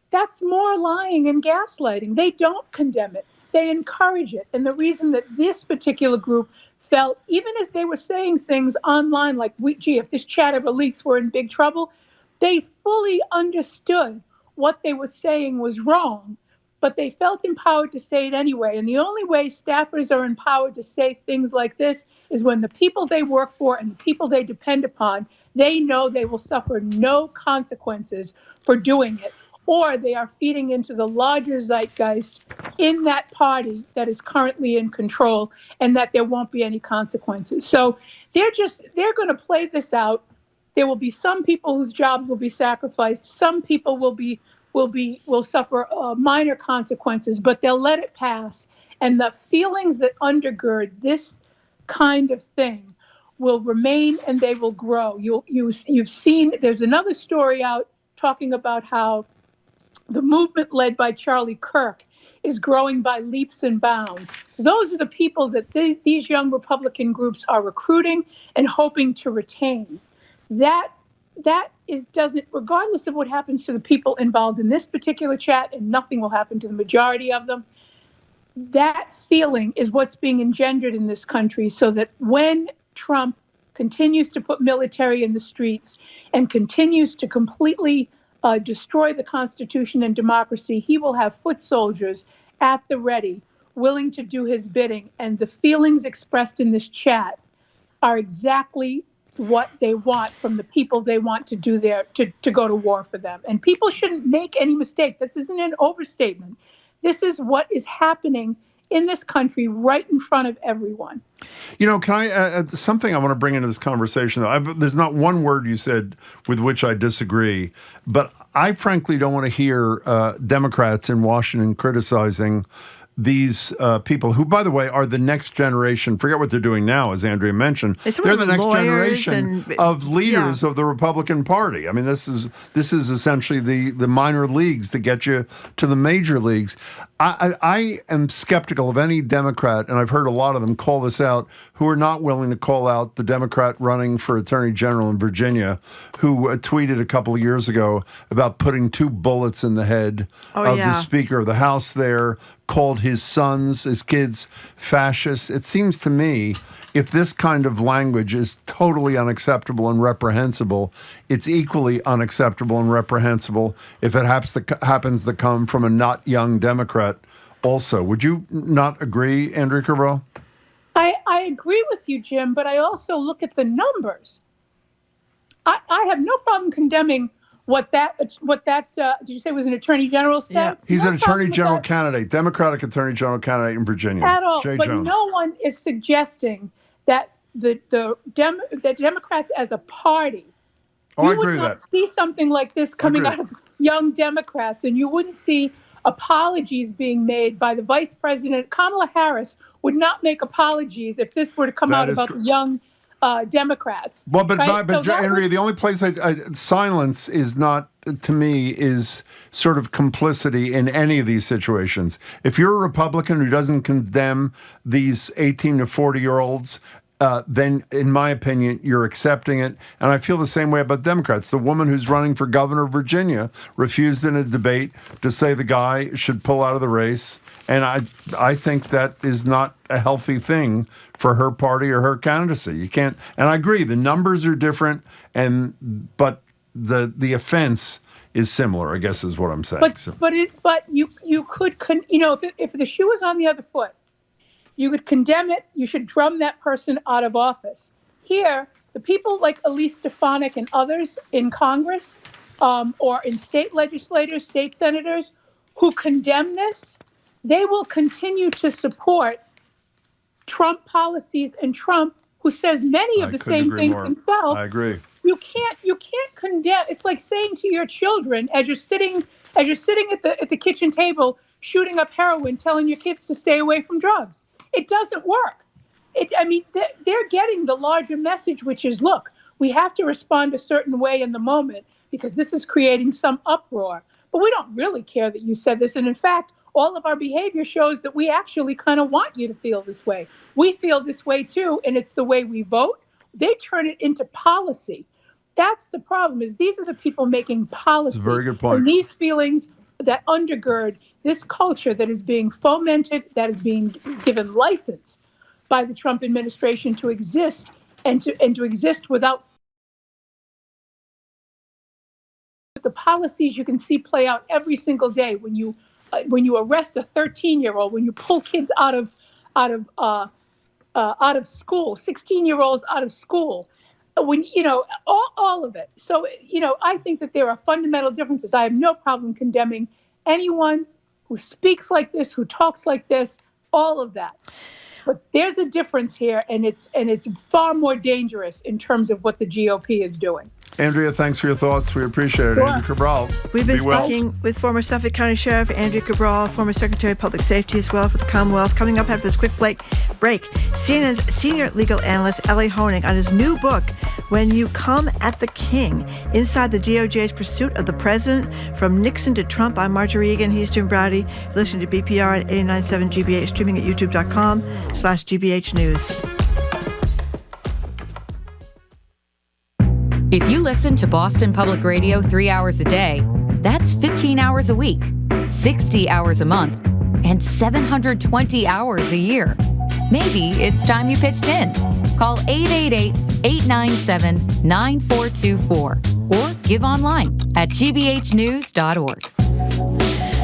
[SPEAKER 26] that's more lying and gaslighting. They don't condemn it. They encourage it. And the reason that this particular group felt, even as they were saying things online like, if this chat ever leaks, we're in big trouble, they fully understood what they were saying was wrong, but they felt empowered to say it anyway. And the only way staffers are empowered to say things like this is when the people they work for and the people they depend upon, they know they will suffer no consequences for doing it, or they are feeding into the larger zeitgeist in that party that is currently in control, and that there won't be any consequences. So they're going to play this out. There will be some people whose jobs will be sacrificed. Some people will suffer minor consequences, but they'll let it pass. And the feelings that undergird this kind of thing will remain, and they will grow. You've seen, there's another story out talking about how the movement led by Charlie Kirk is growing by leaps and bounds. Those are the people that these young Republican groups are recruiting and hoping to retain. That doesn't, regardless of what happens to the people involved in this particular chat, and nothing will happen to the majority of them, that feeling is what's being engendered in this country, so that when Trump continues to put military in the streets and continues to completely destroy the Constitution and democracy, he will have foot soldiers at the ready, willing to do his bidding. And the feelings expressed in this chat are exactly what they want from the people they want to do to go to war for them. And people shouldn't make any mistake. This isn't an overstatement. This is what is happening in this country right in front of everyone.
[SPEAKER 1] Can I add something I want to bring into this conversation? There's not one word you said with which I disagree, but I frankly don't want to hear Democrats in Washington criticizing these people who, by the way, are the next generation. Forget what they're doing now, as Andrea mentioned. They're the next generation of leaders of the Republican Party. I mean, this is essentially the minor leagues that get you to the major leagues. I am skeptical of any Democrat, and I've heard a lot of them call this out, who are not willing to call out the Democrat running for Attorney General in Virginia, who tweeted a couple of years ago about putting 2 bullets in the head of the Speaker of the House there, called his kids, fascists. It seems to me if this kind of language is totally unacceptable and reprehensible, it's equally unacceptable and reprehensible if it happens to come from a not young Democrat also. Would you not agree, Andrea Cabral?
[SPEAKER 26] I agree with you, Jim, but I also look at the numbers. I have no problem condemning what that did you say was an attorney general said?
[SPEAKER 1] Yeah. He's an attorney general candidate, Democratic attorney general candidate in Virginia.
[SPEAKER 26] At all,
[SPEAKER 1] Jay
[SPEAKER 26] but
[SPEAKER 1] Jones.
[SPEAKER 26] no one is suggesting that the Democrats as a party.
[SPEAKER 1] Oh, I
[SPEAKER 26] you
[SPEAKER 1] agree
[SPEAKER 26] would
[SPEAKER 1] with
[SPEAKER 26] not
[SPEAKER 1] that.
[SPEAKER 26] see something like this coming out of young Democrats, and you wouldn't see apologies being made by the vice president. Kamala Harris would not make apologies if this were to come out about the young Democrats.
[SPEAKER 1] Well, but
[SPEAKER 26] right?
[SPEAKER 1] Andrea, the only place silence is not, to me, is sort of complicity in any of these situations. If you're a Republican who doesn't condemn these 18 to 40-year-olds, then, in my opinion, you're accepting it. And I feel the same way about Democrats. The woman who's running for governor of Virginia refused in a debate to say the guy should pull out of the race. And I think that is not a healthy thing for her party or her candidacy. You can't. And I agree, the numbers are different, but the offense is similar, I guess, is what I'm saying.
[SPEAKER 26] But you could if the shoe was on the other foot, you could condemn it. You should drum that person out of office. Here, the people like Elie Stefanik and others in Congress or in state legislators, state senators who condemn this, they will continue to support Trump policies and Trump, who says many of the same things himself.
[SPEAKER 1] I agree.
[SPEAKER 26] You can't condemn. It's like saying to your children as you're sitting at the kitchen table shooting up heroin, telling your kids to stay away from drugs. It doesn't work. They're getting the larger message, which is, look, we have to respond a certain way in the moment because this is creating some uproar. But we don't really care that you said this. And in fact, all of our behavior shows that we actually kind of want you to feel this way. We feel this way too, and it's the way we vote. They turn it into policy. That's the problem, is these are the people making policy.
[SPEAKER 1] That's a very good point.
[SPEAKER 26] And these feelings that undergird this culture that is being fomented, that is being given license by the Trump administration to exist and to exist without the policies you can see play out every single day when you arrest a 13-year-old, when you pull kids out of school, 16-year-olds out of school, when all of it. So I think that there are fundamental differences. I have no problem condemning anyone who speaks like this, who talks like this, all of that. But there's a difference here, and it's far more dangerous in terms of what the GOP is doing.
[SPEAKER 1] Andrea, thanks for your thoughts. We appreciate it.
[SPEAKER 26] Sure.
[SPEAKER 1] Andrea Cabral.
[SPEAKER 2] We've been speaking with former Suffolk County Sheriff Andrea Cabral, former Secretary of Public Safety as well for the Commonwealth. Coming up after this quick break, CNN's senior legal analyst Elie Honig on his new book, When You Come at the King, Inside the DOJ's Pursuit of the President, from Nixon to Trump. I'm Marjorie Egan. He's Jim Browdy. Listen to BPR at 89.7 GBH, streaming at youtube.com/GBH News.
[SPEAKER 16] If you listen to Boston Public Radio 3 hours a day, that's 15 hours a week, 60 hours a month, and 720 hours a year. Maybe it's time you pitched in. Call 888-897-9424 or give online at gbhnews.org.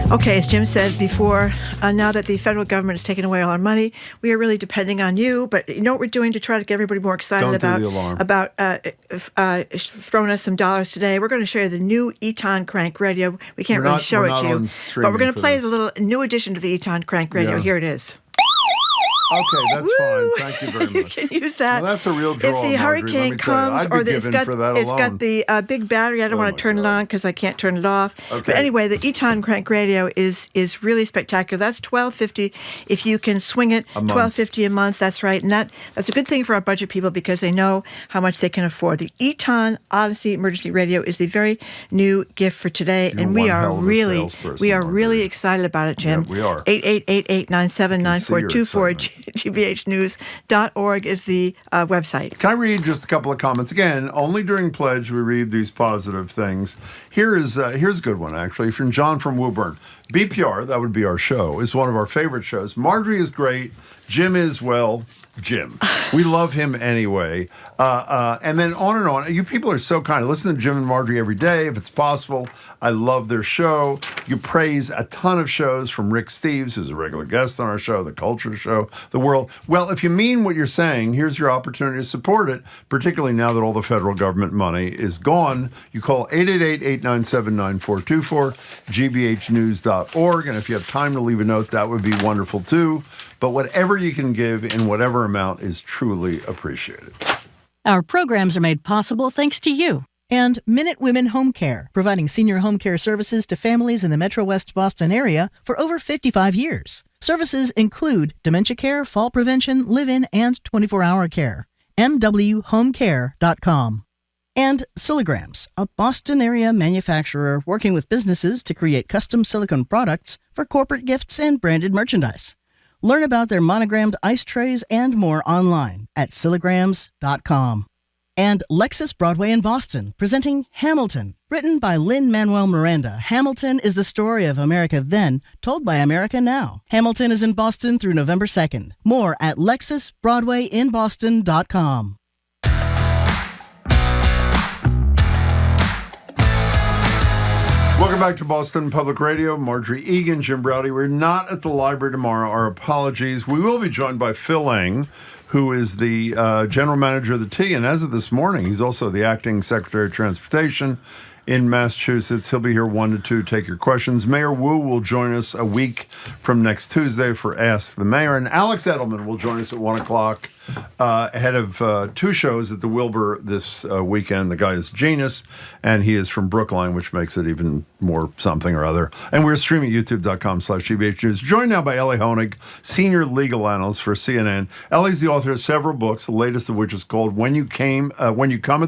[SPEAKER 2] Okay, as Jim said before, now that the federal government has taken away all our money, we are really depending on you. But you know what we're doing to try to get everybody more excited about throwing us some dollars today? We're going to show you the new Eton Crank Radio. We can't really show it to you, but we're going to play the little new addition to the Eton Crank Radio. Yeah. Here it is.
[SPEAKER 1] Okay, that's fine. Thank you very much.
[SPEAKER 2] You can use that.
[SPEAKER 1] Well, that's a real draw.
[SPEAKER 2] If the hurricane comes, or it's got the big battery, I don't want to turn it on because I can't turn it off. Okay. But anyway, the Eton Crank Radio is really spectacular. That's $12.50 if you can swing it. $12.50 a month. That's right, and that's a good thing for our budget people because they know how much they can afford. The Eton Odyssey Emergency Radio is the very new gift for today, and we are really excited about it, Jim.
[SPEAKER 1] Yeah, we are.
[SPEAKER 2] 888-897-9424. gbhnews.org is the website.
[SPEAKER 1] Can I read just a couple of comments? Again, only during Pledge we read these positive things. Here's a good one, actually, from John from Woburn. BPR, that would be our show, is one of our favorite shows. Marjorie is great. Jim is, well, Jim. We love him anyway. And then on and on. You people are so kind. I listen to Jim and Marjorie every day, if it's possible. I love their show. You praise a ton of shows, from Rick Steves, who's a regular guest on our show, The Culture Show, The World. Well, if you mean what you're saying, here's your opportunity to support it, particularly now that all the federal government money is gone. You call 888-897-9424, gbhnews.org. And if you have time to leave a note, that would be wonderful too. But whatever you can give in whatever amount is truly appreciated.
[SPEAKER 9] Our programs are made possible thanks to you. And Minute Women Home Care, providing senior home care services to families in the Metro West Boston area for over 55 years. Services include dementia care, fall prevention, live-in, and 24-hour care. mwhomecare.com. And Silograms, a Boston area manufacturer working with businesses to create custom silicone products for corporate gifts and branded merchandise. Learn about their monogrammed ice trays and more online at silograms.com. And Lexus Broadway in Boston, presenting Hamilton. Written by Lin-Manuel Miranda, Hamilton is the story of America then, told by America now. Hamilton is in Boston through November 2nd. More at lexusbroadwayinboston.com.
[SPEAKER 1] Welcome back to Boston Public Radio. Marjorie Egan, Jim Braude. We're not at the library tomorrow. Our apologies. We will be joined by Phil Eng, who is the general manager of the T. And as of this morning, he's also the acting Secretary of Transportation in Massachusetts. He'll be here 1 to 2, take your questions. Mayor Wu will join us a week from next Tuesday for Ask the Mayor. And Alex Edelman will join us at 1 o'clock ahead of 2 shows at the Wilbur this weekend. The guy is genius, and he is from Brookline, which makes it even more something or other. And we're streaming at youtube.com/GBH News. Joined now by Elie Honig, senior legal analyst for CNN. Elie's the author of several books, the latest of which is called When You Come at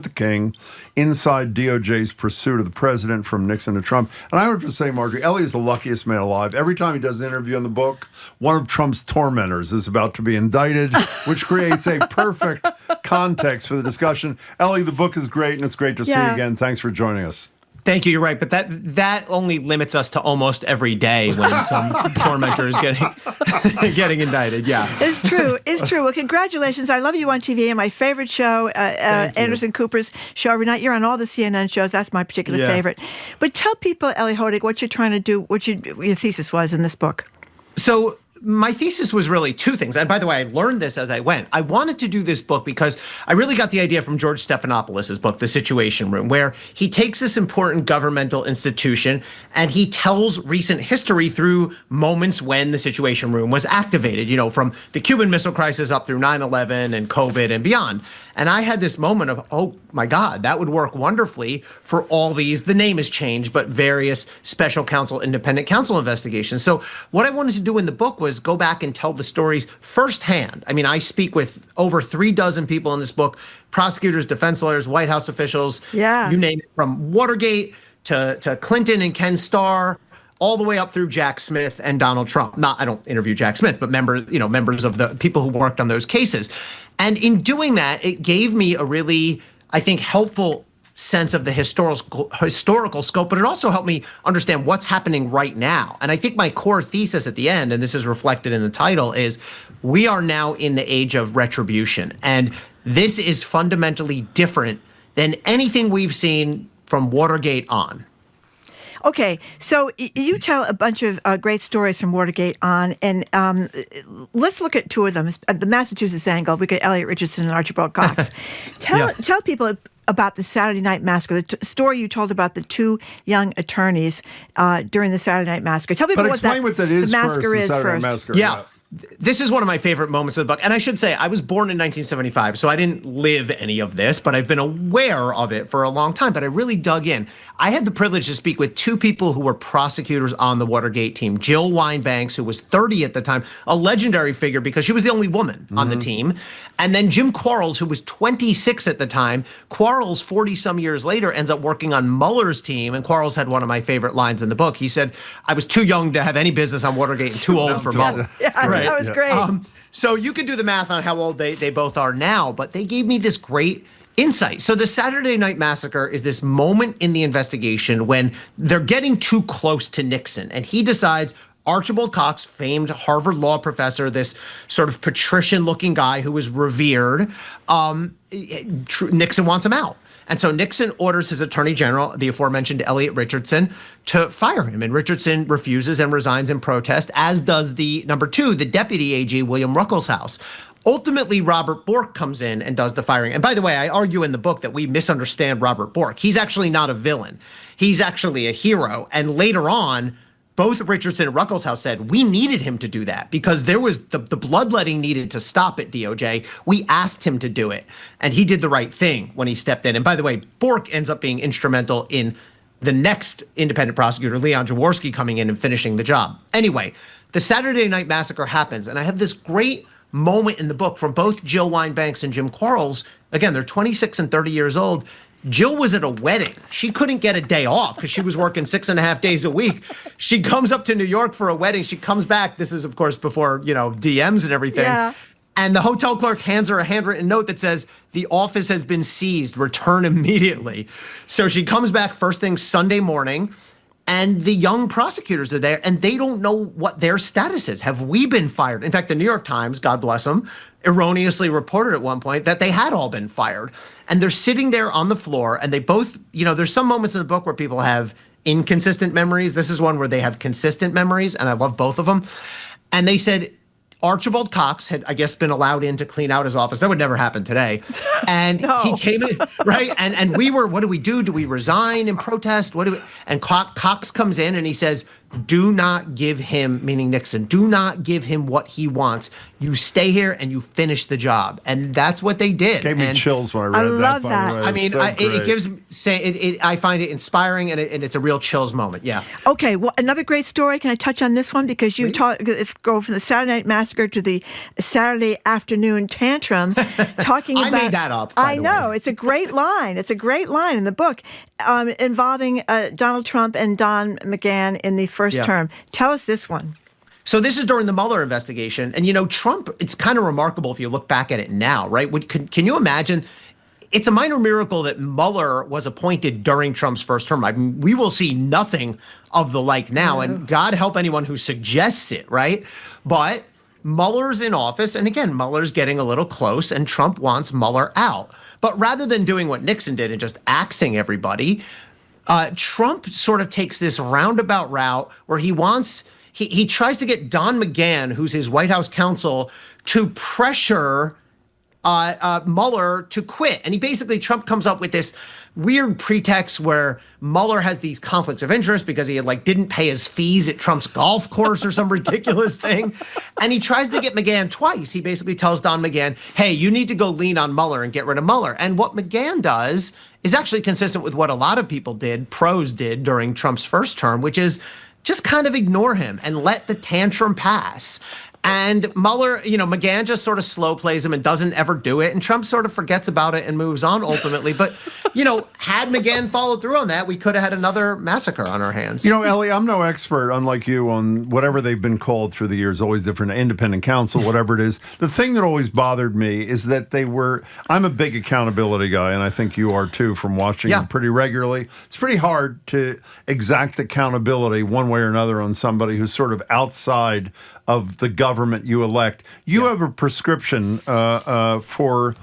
[SPEAKER 1] the King, Inside DOJ's Pursuit of the President from Nixon to Trump. And I would just say, Marjorie, Elie is the luckiest man alive. Every time he does an interview on the book, one of Trump's tormentors is about to be indicted, which creates a perfect context for the discussion. Elie, the book is great, and it's great to see you again. Thanks for joining us.
[SPEAKER 6] Thank you. You're right, but that only limits us to almost every day when some tormentor is getting indicted. Yeah,
[SPEAKER 2] it's true. It's true. Well, congratulations. I love you on TV. And my favorite show, Anderson Cooper's show every night. You're on all the CNN shows. That's my particular favorite. But tell people, Elie Honig, what you're trying to do. What your thesis was in this book.
[SPEAKER 6] So my thesis was really 2 things. And by the way, I learned this as I went. I wanted to do this book because I really got the idea from George Stephanopoulos' book, The Situation Room, where he takes this important governmental institution and he tells recent history through moments when the Situation Room was activated, from the Cuban Missile Crisis up through 9/11 and COVID and beyond. And I had this moment of, oh my God, that would work wonderfully for all these, the name has changed, but various special counsel, independent counsel investigations. So what I wanted to do in the book was go back and tell the stories firsthand. I mean, I speak with over 3 dozen people in this book, prosecutors, defense lawyers, White House officials, you name it, from Watergate to Clinton and Ken Starr, all the way up through Jack Smith and Donald Trump. I don't interview Jack Smith, but members of the people who worked on those cases. And in doing that, it gave me a really, I think, helpful sense of the historical scope, but it also helped me understand what's happening right now. And I think my core thesis at the end, and this is reflected in the title, is we are now in the age of retribution. And this is fundamentally different than anything we've seen from Watergate on.
[SPEAKER 2] Okay, so you tell a bunch of great stories from Watergate on, and let's look at 2 of them. The Massachusetts angle, we got Elliot Richardson and Archibald Cox. Tell people about the Saturday Night Massacre, the story you told about the 2 young attorneys during the Saturday Night Massacre. Tell people what that is first.
[SPEAKER 6] Yeah. This is one of my favorite moments of the book. And I should say, I was born in 1975, so I didn't live any of this, but I've been aware of it for a long time. But I really dug in. I had the privilege to speak with two people who were prosecutors on the Watergate team. Jill Wine-Banks, who was 30 at the time, a legendary figure because she was the only woman on the team. And then Jim Quarles, who was 26 at the time. Quarles, 40-some years later, ends up working on Mueller's team. And Quarles had one of my favorite lines in the book. He said, I was too young to have any business on Watergate and too old for Mueller.
[SPEAKER 2] Yeah, that was great.
[SPEAKER 6] So you could do the math on how old they both are now, but they gave me this great insight. So the Saturday Night Massacre is this moment in the investigation when they're getting too close to Nixon, and he decides Archibald Cox, famed Harvard law professor, this sort of patrician-looking guy who was revered, Nixon wants him out. And so Nixon orders his attorney general, the aforementioned Elliot Richardson, to fire him. And Richardson refuses and resigns in protest, as does the number two, the deputy AG, William Ruckelshaus. Ultimately, Robert Bork comes in and does the firing. And by the way, I argue in the book that we misunderstand Robert Bork. He's actually not a villain. He's actually a hero. And later on, both Richardson and Ruckelshaus said, we needed him to do that because there was the bloodletting needed to stop at DOJ. We asked him to do it. And he did the right thing when he stepped in. And by the way, Bork ends up being instrumental in the next independent prosecutor, Leon Jaworski, coming in and finishing the job. Anyway, the Saturday Night Massacre happens. And I have this great moment in the book from both Jill Wine-Banks and Jim Quarles. Again, they're 26 and 30 years old. Jill was at a wedding. She couldn't get a day off because she was working 6.5 days a week. She comes up to New York for a wedding. She comes back. This is, of course, before, DMs and everything. Yeah. And the hotel clerk hands her a handwritten note that says, the office has been seized. Return immediately. So she comes back first thing Sunday morning. And the young prosecutors are there, and they don't know what their status is. Have we been fired? In fact, the New York Times, God bless them, erroneously reported at one point that they had all been fired. And they're sitting there on the floor, and they both, there's some moments in the book where people have inconsistent memories. This is one where they have consistent memories, and I love both of them. And they said, Archibald Cox had, I guess, been allowed in to clean out his office. That would never happen today. And he came in, right? And we were, what do we do? Do we resign and protest? And Cox comes in and he says, do not give him, meaning Nixon, do not give him what he wants. You stay here and you finish the job. And that's what they did.
[SPEAKER 1] Gave me chills when I read that.
[SPEAKER 2] I love that.
[SPEAKER 1] I
[SPEAKER 6] mean, it gives, I find it inspiring and it's a real chills moment. Yeah.
[SPEAKER 2] Okay. Well, another great story. Can I touch on this one? Because you go from the Saturday Night Massacre to the Saturday afternoon tantrum, talking about.
[SPEAKER 6] I made that up.
[SPEAKER 2] I know. It's a great line. It's a great line in the book involving Donald Trump and Don McGahn in the first term. Tell us this one.
[SPEAKER 6] So this is during the Mueller investigation. And, Trump, it's kind of remarkable if you look back at it now, right? Can you imagine? It's a minor miracle that Mueller was appointed during Trump's first term. I mean, we will see nothing of the like now. And God help anyone who suggests it, right? But Mueller's in office. And again, Mueller's getting a little close and Trump wants Mueller out. But rather than doing what Nixon did and just axing everybody, Trump sort of takes this roundabout route where he tries to get Don McGahn, who's his White House counsel, to pressure Mueller to quit. And Trump comes up with this weird pretext where Mueller has these conflicts of interest because he didn't pay his fees at Trump's golf course or some ridiculous thing. And he tries to get McGahn twice. He basically tells Don McGahn, hey, you need to go lean on Mueller and get rid of Mueller. And what McGahn does is actually consistent with what a lot of people pros did during Trump's first term, which is just kind of ignore him and let the tantrum pass. And Mueller, McGahn just sort of slow plays him and doesn't ever do it. And Trump sort of forgets about it and moves on ultimately. But, had McGahn followed through on that, we could have had another massacre on our hands.
[SPEAKER 1] Elie, I'm no expert, unlike you, on whatever they've been called through the years, always different, independent counsel, whatever it is. The thing that always bothered me is that I'm a big accountability guy, and I think you are too, from watching them pretty regularly. It's pretty hard to exact accountability one way or another on somebody who's sort of outside of the government you elect. You have a prescription for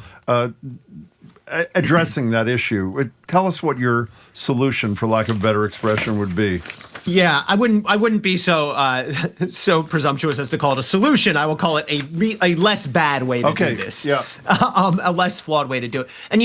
[SPEAKER 1] addressing that issue. Tell us what your solution, for lack of a better expression, would be.
[SPEAKER 6] Yeah, I wouldn't be so so presumptuous as to call it a solution. I will call it a less bad way to do this.
[SPEAKER 1] Yeah.
[SPEAKER 6] A less flawed way to do it. And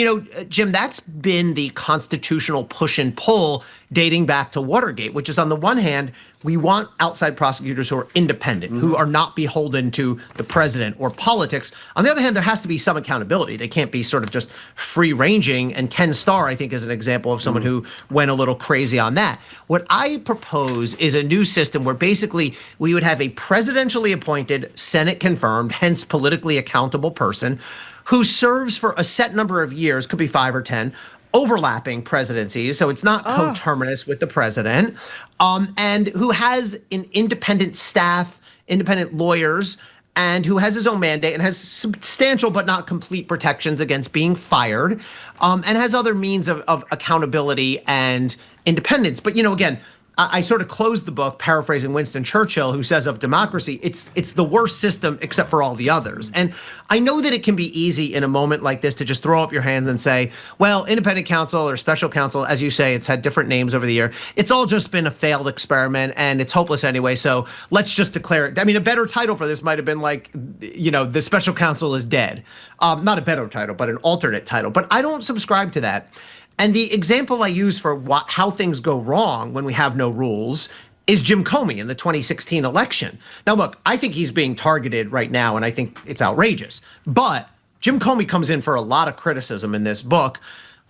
[SPEAKER 6] Jim, that's been the constitutional push and pull dating back to Watergate, which is on the one hand, we want outside prosecutors who are independent, who are not beholden to the president or politics. On the other hand, there has to be some accountability. They can't be sort of just free-ranging. And Ken Starr, I think, is an example of someone who went a little crazy on that. What I propose is a new system where basically we would have a presidentially appointed, Senate-confirmed, hence politically accountable person who serves for a set number of years, could be 5 or 10, overlapping presidencies, so it's not coterminous with the president, and who has an independent staff, independent lawyers, and who has his own mandate and has substantial but not complete protections against being fired, and has other means of accountability and independence. But, again, I sort of closed the book paraphrasing Winston Churchill, who says of democracy, it's the worst system except for all the others. And I know that it can be easy in a moment like this to just throw up your hands and say, well, independent counsel or special counsel, as you say, it's had different names over the year. It's all just been a failed experiment and it's hopeless anyway. So let's just declare it. I mean, a better title for this might have been like, the special counsel is dead. Not a better title, but an alternate title. But I don't subscribe to that. And the example I use for how things go wrong when we have no rules is Jim Comey in the 2016 election. Now, look, I think he's being targeted right now, and I think it's outrageous. But Jim Comey comes in for a lot of criticism in this book,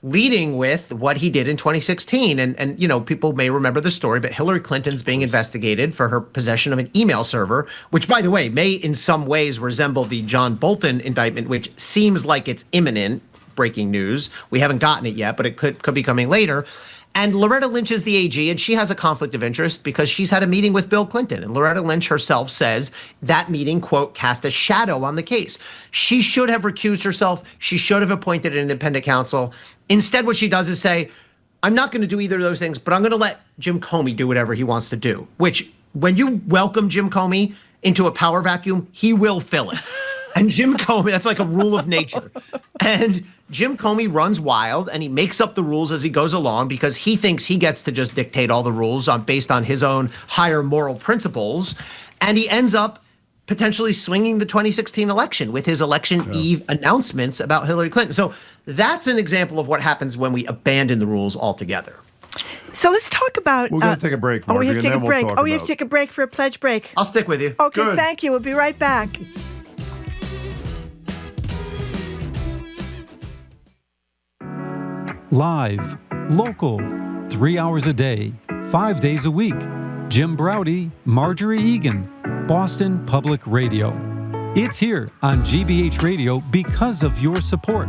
[SPEAKER 6] leading with what he did in 2016. And people may remember the story, but Hillary Clinton's being investigated for her possession of an email server, which, by the way, may in some ways resemble the John Bolton indictment, which seems like it's imminent. Breaking news. We haven't gotten it yet, but it could be coming later. And Loretta Lynch is the AG, and she has a conflict of interest because she's had a meeting with Bill Clinton. And Loretta Lynch herself says that meeting, quote, cast a shadow on the case. She should have recused herself. She should have appointed an independent counsel. Instead, what she does is say, I'm not going to do either of those things, but I'm going to let Jim Comey do whatever he wants to do, which when you welcome Jim Comey into a power vacuum, he will fill it. And Jim Comey, that's like a rule of nature. And Jim Comey runs wild and he makes up the rules as he goes along because he thinks he gets to just dictate all the rules based on his own higher moral principles. And he ends up potentially swinging the 2016 election with his election eve announcements about Hillary Clinton. So that's an example of what happens when we abandon the rules altogether.
[SPEAKER 2] So let's talk about...
[SPEAKER 1] We're going to take a break, Marty,
[SPEAKER 2] we have to take a break.
[SPEAKER 1] You
[SPEAKER 2] have to take a break for a pledge break.
[SPEAKER 6] I'll stick with you.
[SPEAKER 2] Okay,
[SPEAKER 1] Good.
[SPEAKER 2] Thank you. We'll be right back.
[SPEAKER 7] Live, local, 3 hours a day, 5 days a week. Jim Braude, Marjorie Egan, Boston Public Radio. It's here on GBH Radio because of your support.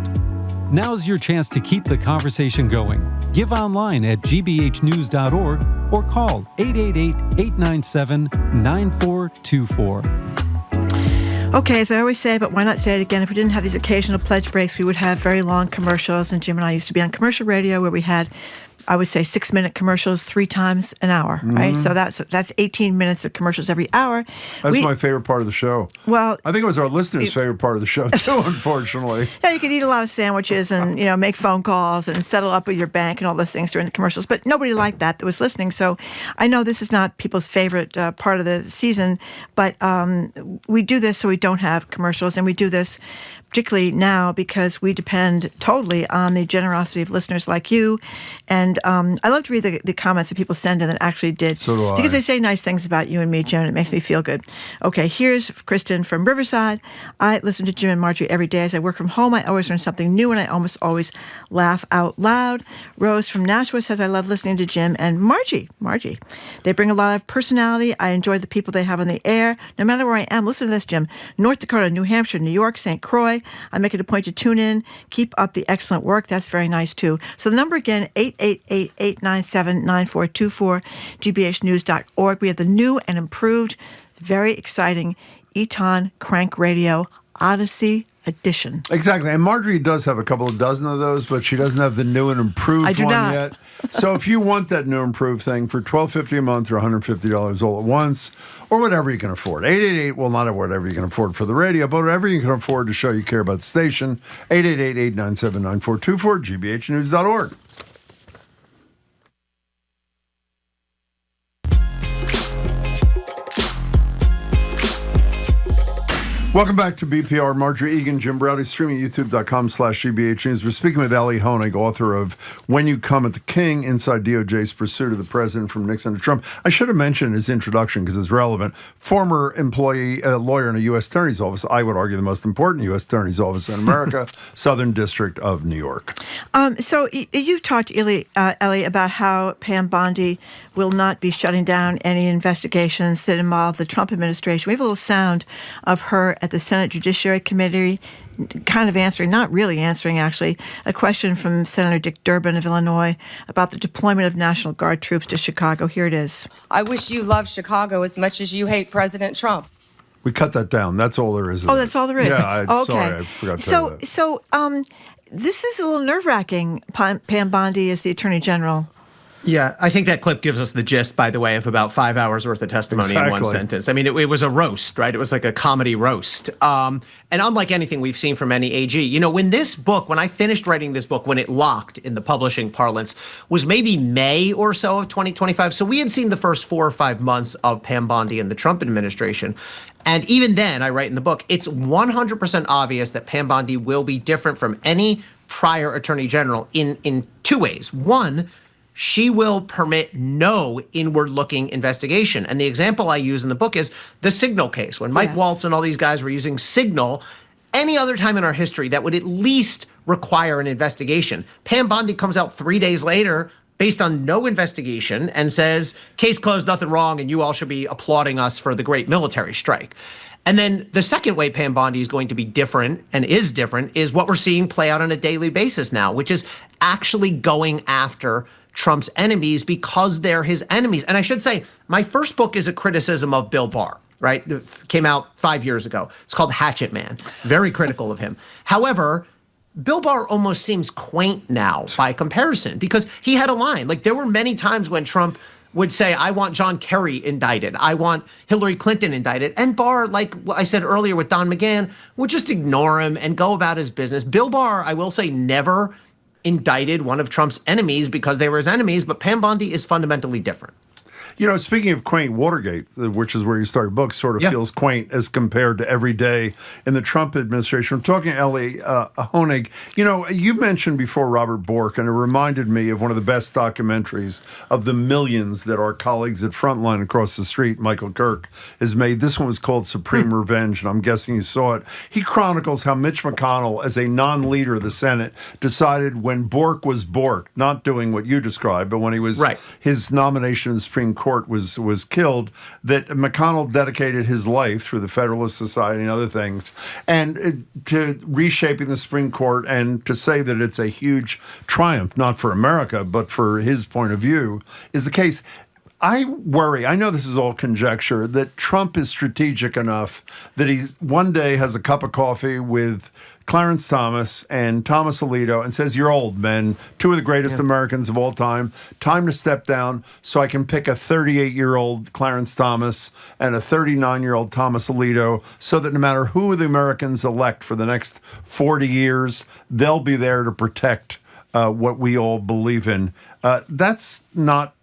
[SPEAKER 7] Now's your chance to keep the conversation going. Give online at gbhnews.org or call 888-897-9424.
[SPEAKER 2] Okay, as I always say, but why not say it again? If we didn't have these occasional pledge breaks, we would have very long commercials. And Jim and I used to be on commercial radio where we had, I would say, 6-minute commercials 3 times an hour, right? So that's 18 minutes of commercials every hour.
[SPEAKER 1] That's my favorite part of the show.
[SPEAKER 2] Well,
[SPEAKER 1] I think it was our listeners' favorite part of the show too, unfortunately.
[SPEAKER 2] Yeah, you could eat a lot of sandwiches and make phone calls and settle up with your bank and all those things during the commercials. But nobody liked that was listening. So I know this is not people's favorite part of the season, but we do this so we don't have commercials, and we do this particularly now because we depend totally on the generosity of listeners like you. And I love to read the comments that people send in that actually did.
[SPEAKER 1] So do I.
[SPEAKER 2] Because they say nice things about you and me, Jim, and it makes me feel good. Okay, here's Kristen from Riverside. I listen to Jim and Marjorie every day. As I work from home, I always learn something new, and I almost always laugh out loud. Rose from Nashua says, I love listening to Jim and Margie. They bring a lot of personality. I enjoy the people they have on the air. No matter where I am, listen to this, Jim. North Dakota, New Hampshire, New York, St. Croix. I make it a point to tune in. Keep up the excellent work. That's very nice, too. So the number again, 888-897-9424, gbhnews.org. We have the new and improved, very exciting Eton Crank Radio Odyssey Edition.
[SPEAKER 1] Exactly. And Marjorie does have a couple of dozen of those, but she doesn't have the new and improved
[SPEAKER 2] I do
[SPEAKER 1] one
[SPEAKER 2] not.
[SPEAKER 1] yet. So if you want that new improved thing for $12.50 a month or $150 all at once, or whatever you can afford. 888, well, not whatever you can afford for the radio, but whatever you can afford to show you care about the station. 888-897-9424, gbhnews.org. Welcome back to BPR. Marjorie Egan, Jim Browdy, streaming youtube.com/GBH News. We're speaking with Elie Honig, author of When You Come at the King, Inside DOJ's Pursuit of the President from Nixon to Trump. I should have mentioned his introduction because it's relevant. Former employee, lawyer in a U.S. Attorney's Office, I would argue the most important U.S. Attorney's Office in America, Southern District of New York.
[SPEAKER 2] So you've talked, Elie, about how Pam Bondi will not be shutting down any investigations that involve the Trump administration. We have a little sound of her at the Senate Judiciary Committee kind of answering, not really answering actually, a question from Senator Dick Durbin of Illinois about the deployment of National Guard troops to Chicago. Here it is.
[SPEAKER 8] I wish you loved Chicago as much as you hate President Trump.
[SPEAKER 1] We cut that down. That's all there is.
[SPEAKER 2] Oh, that's all there is?
[SPEAKER 1] Yeah,
[SPEAKER 2] okay.
[SPEAKER 1] Sorry, I forgot to tell you that.
[SPEAKER 2] So this is a little nerve-wracking, Pam Bondi as the Attorney General.
[SPEAKER 6] Yeah, I think that clip gives us the gist, by the way, of about 5 hours worth of testimony in one sentence. I mean, it was a roast, right? It was like a comedy roast. And unlike anything we've seen from any AG, when I finished writing this book, when it locked in the publishing parlance, was maybe May or so of 2025. So we had seen the first 4 or 5 months of Pam Bondi and the Trump administration. And even then, I write in the book, it's 100% obvious that Pam Bondi will be different from any prior attorney general in two ways. One, she will permit no inward-looking investigation. And the example I use in the book is the Signal case. When Mike Waltz and all these guys were using Signal, any other time in our history that would at least require an investigation. Pam Bondi comes out 3 days later based on no investigation and says, case closed, nothing wrong, and you all should be applauding us for the great military strike. And then the second way Pam Bondi is going to be different and is different is what we're seeing play out on a daily basis now, which is actually going after Trump's enemies because they're his enemies. And I should say, my first book is a criticism of Bill Barr, right? It came out 5 years ago. It's called Hatchet Man. Very critical of him. However, Bill Barr almost seems quaint now by comparison because he had a line. Like, there were many times when Trump would say, I want John Kerry indicted. I want Hillary Clinton indicted. And Barr, like I said earlier with Don McGahn, would just ignore him and go about his business. Bill Barr, I will say, never indicted one of Trump's enemies because they were his enemies, but Pam Bondi is fundamentally different.
[SPEAKER 1] Speaking of quaint, Watergate, which is where you started book, sort of feels quaint as compared to every day in the Trump administration. I'm talking to Elie Honig. You mentioned before Robert Bork, and it reminded me of one of the best documentaries of the millions that our colleagues at Frontline across the street, Michael Kirk, has made. This one was called Supreme Revenge, and I'm guessing you saw it. He chronicles how Mitch McConnell, as a non-leader of the Senate, decided when Bork was Bork, not doing what you described, but when he was his nomination in the Supreme Court was killed, that McConnell dedicated his life through the Federalist Society and other things and to reshaping the Supreme Court, and to say that it's a huge triumph, not for America, but for his point of view, is the case. I worry, I know this is all conjecture, that Trump is strategic enough that he one day has a cup of coffee with Clarence Thomas and Thomas Alito and says, you're old, men, two of the greatest Americans of all time to step down so I can pick a 38-year-old Clarence Thomas and a 39-year-old Thomas Alito, so that no matter who the Americans elect for the next 40 years, they'll be there to protect what we all believe in. That's not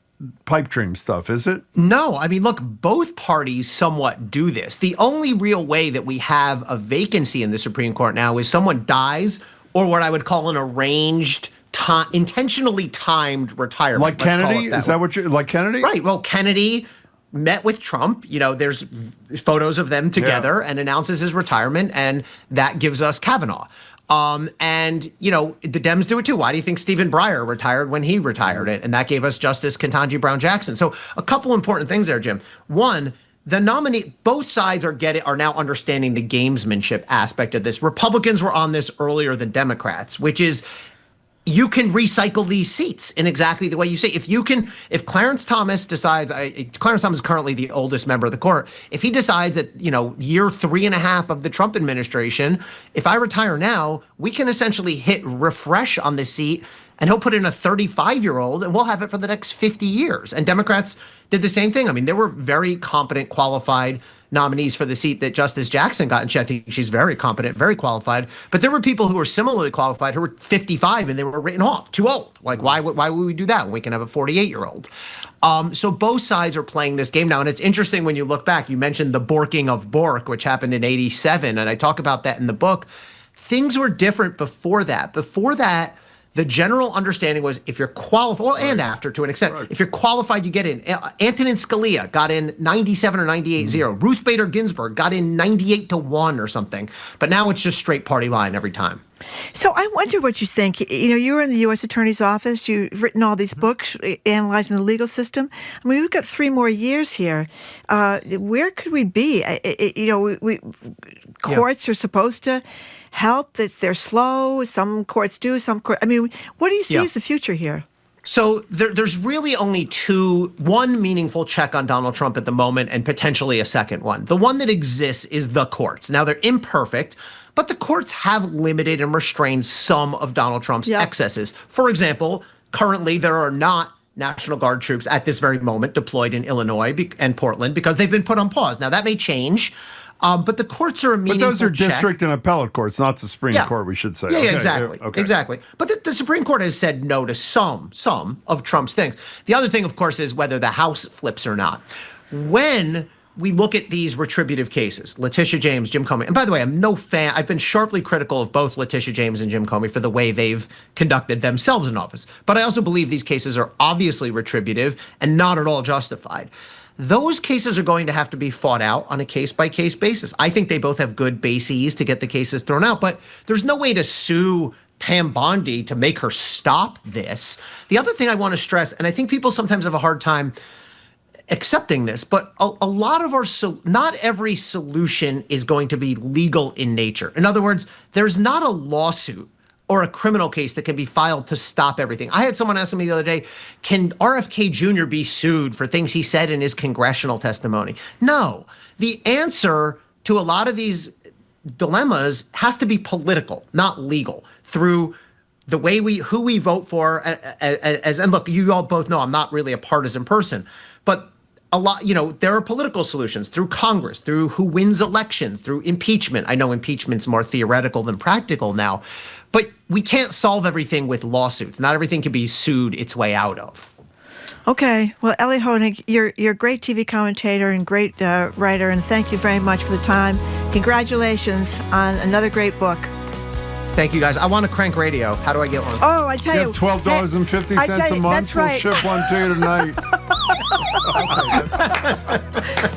[SPEAKER 1] pipe dream stuff, is it?
[SPEAKER 6] No. I mean, look, both parties somewhat do this. The only real way that we have a vacancy in the Supreme Court now is someone dies, or what I would call an arranged, intentionally timed retirement.
[SPEAKER 1] Like Kennedy? Is that what you're, like Kennedy?
[SPEAKER 6] Right. Well, Kennedy met with Trump. There's photos of them together and announces his retirement, and that gives us Kavanaugh. And the Dems do it too. Why do you think Stephen Breyer retired when he retired it? And that gave us Justice Ketanji Brown Jackson. So a couple important things there, Jim. One, the nominee, both sides are now understanding the gamesmanship aspect of this. Republicans were on this earlier than Democrats, which is, you can recycle these seats in exactly the way you say. If Clarence Thomas decides, Clarence Thomas is currently the oldest member of the court. If he decides at, year 3.5 of the Trump administration, if I retire now, we can essentially hit refresh on the seat and he'll put in a 35-year-old, and we'll have it for the next 50 years. And Democrats did the same thing. I mean, there were very competent, qualified nominees for the seat that Justice Jackson got, and I think she's very competent, very qualified. But there were people who were similarly qualified who were 55 and they were written off, too old. Like, why would we do that when we can have a 48-year-old? So both sides are playing this game now. And it's interesting when you look back. You mentioned the borking of Bork, which happened in 87. And I talk about that in the book. Things were different before that. Before that, the general understanding was if you're qualified, well, and after to an extent, if you're qualified, you get in. Antonin Scalia got in 97 or 98-0. Ruth Bader Ginsburg got in 98-1 or something. But now it's just straight party line every time.
[SPEAKER 2] So I wonder what you think. You know, you were in the U.S. Attorney's Office. You've written all these books analyzing the legal system. I mean, we've got 3 more years here. Where could we be? Courts are supposed to help. They're slow. Some courts do. I mean, what do you see as the future here?
[SPEAKER 6] So there's really only one meaningful check on Donald Trump at the moment and potentially a second one. The one that exists is the courts. Now, they're imperfect, but the courts have limited and restrained some of Donald Trump's excesses. For example, currently there are not National Guard troops at this very moment deployed in Illinois and Portland because they've been put on pause. Now, that may change. But the courts are a meaningful
[SPEAKER 1] But those are
[SPEAKER 6] check.
[SPEAKER 1] district and appellate courts, not the Supreme Court, we should say.
[SPEAKER 6] Yeah, exactly. Exactly. But the Supreme Court has said no to some of Trump's things. The other thing, of course, is whether the House flips or not. When we look at these retributive cases, Letitia James, Jim Comey, and by the way, I'm no fan. I've been sharply critical of both Letitia James and Jim Comey for the way they've conducted themselves in office. But I also believe these cases are obviously retributive and not at all justified. Those cases are going to have to be fought out on a case-by-case basis. I think they both have good bases to get the cases thrown out, but there's no way to sue Pam Bondi to make her stop this. The other thing I want to stress, and I think people sometimes have a hard time accepting this, but a lot of not every solution is going to be legal in nature. In other words, there's not a lawsuit or a criminal case that can be filed to stop everything. I had someone ask me the other day, can RFK Jr. be sued for things he said in his congressional testimony? No. The answer to a lot of these dilemmas has to be political, not legal, through the way who we vote for. And look, you all both know I'm not really a partisan person, but there are political solutions through Congress, through who wins elections, through impeachment. I know impeachment's more theoretical than practical now, but we can't solve everything with lawsuits. Not everything can be sued its way out of.
[SPEAKER 2] Okay. Well, Elie Honig, you're a great TV commentator and great writer, and thank you very much for the time. Congratulations on another great book.
[SPEAKER 6] Thank you, guys. I want to crank radio. How do I get one?
[SPEAKER 2] Oh, I tell you.
[SPEAKER 1] You have $12.50 a month.
[SPEAKER 2] That's right.
[SPEAKER 1] We'll ship one to you tonight.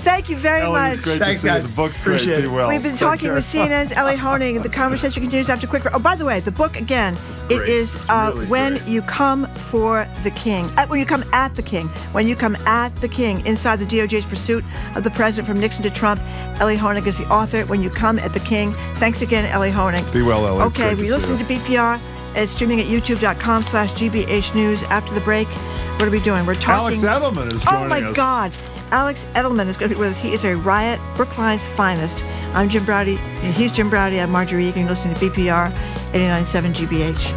[SPEAKER 2] Thank you very much.
[SPEAKER 1] It's great to see you. The book's great. Be well.
[SPEAKER 2] We've been talking with CNN's Elie Honig. The conversation continues after a quick break. Oh, by the way, the book, again, it is really When You Come for the King. When you come at the King. When you come at the King. Inside the DOJ's pursuit of the president from Nixon to Trump. Elie Honig is the author. When You Come at the King. Thanks again, Elie Honig.
[SPEAKER 1] Be well, Elie.
[SPEAKER 2] Okay, we're listening to BPR. It's streaming at youtube.com/GBH News. After the break, what are we doing? We're talking.
[SPEAKER 1] Alex Edelman is joining us.
[SPEAKER 2] Oh, my God. Alex Edelman is going to be with us. He is a riot, Brookline's finest. I'm Jim Browdy. He's Jim Browdy. I'm Marjorie Egan. You're listening to BPR 89.7 GBH.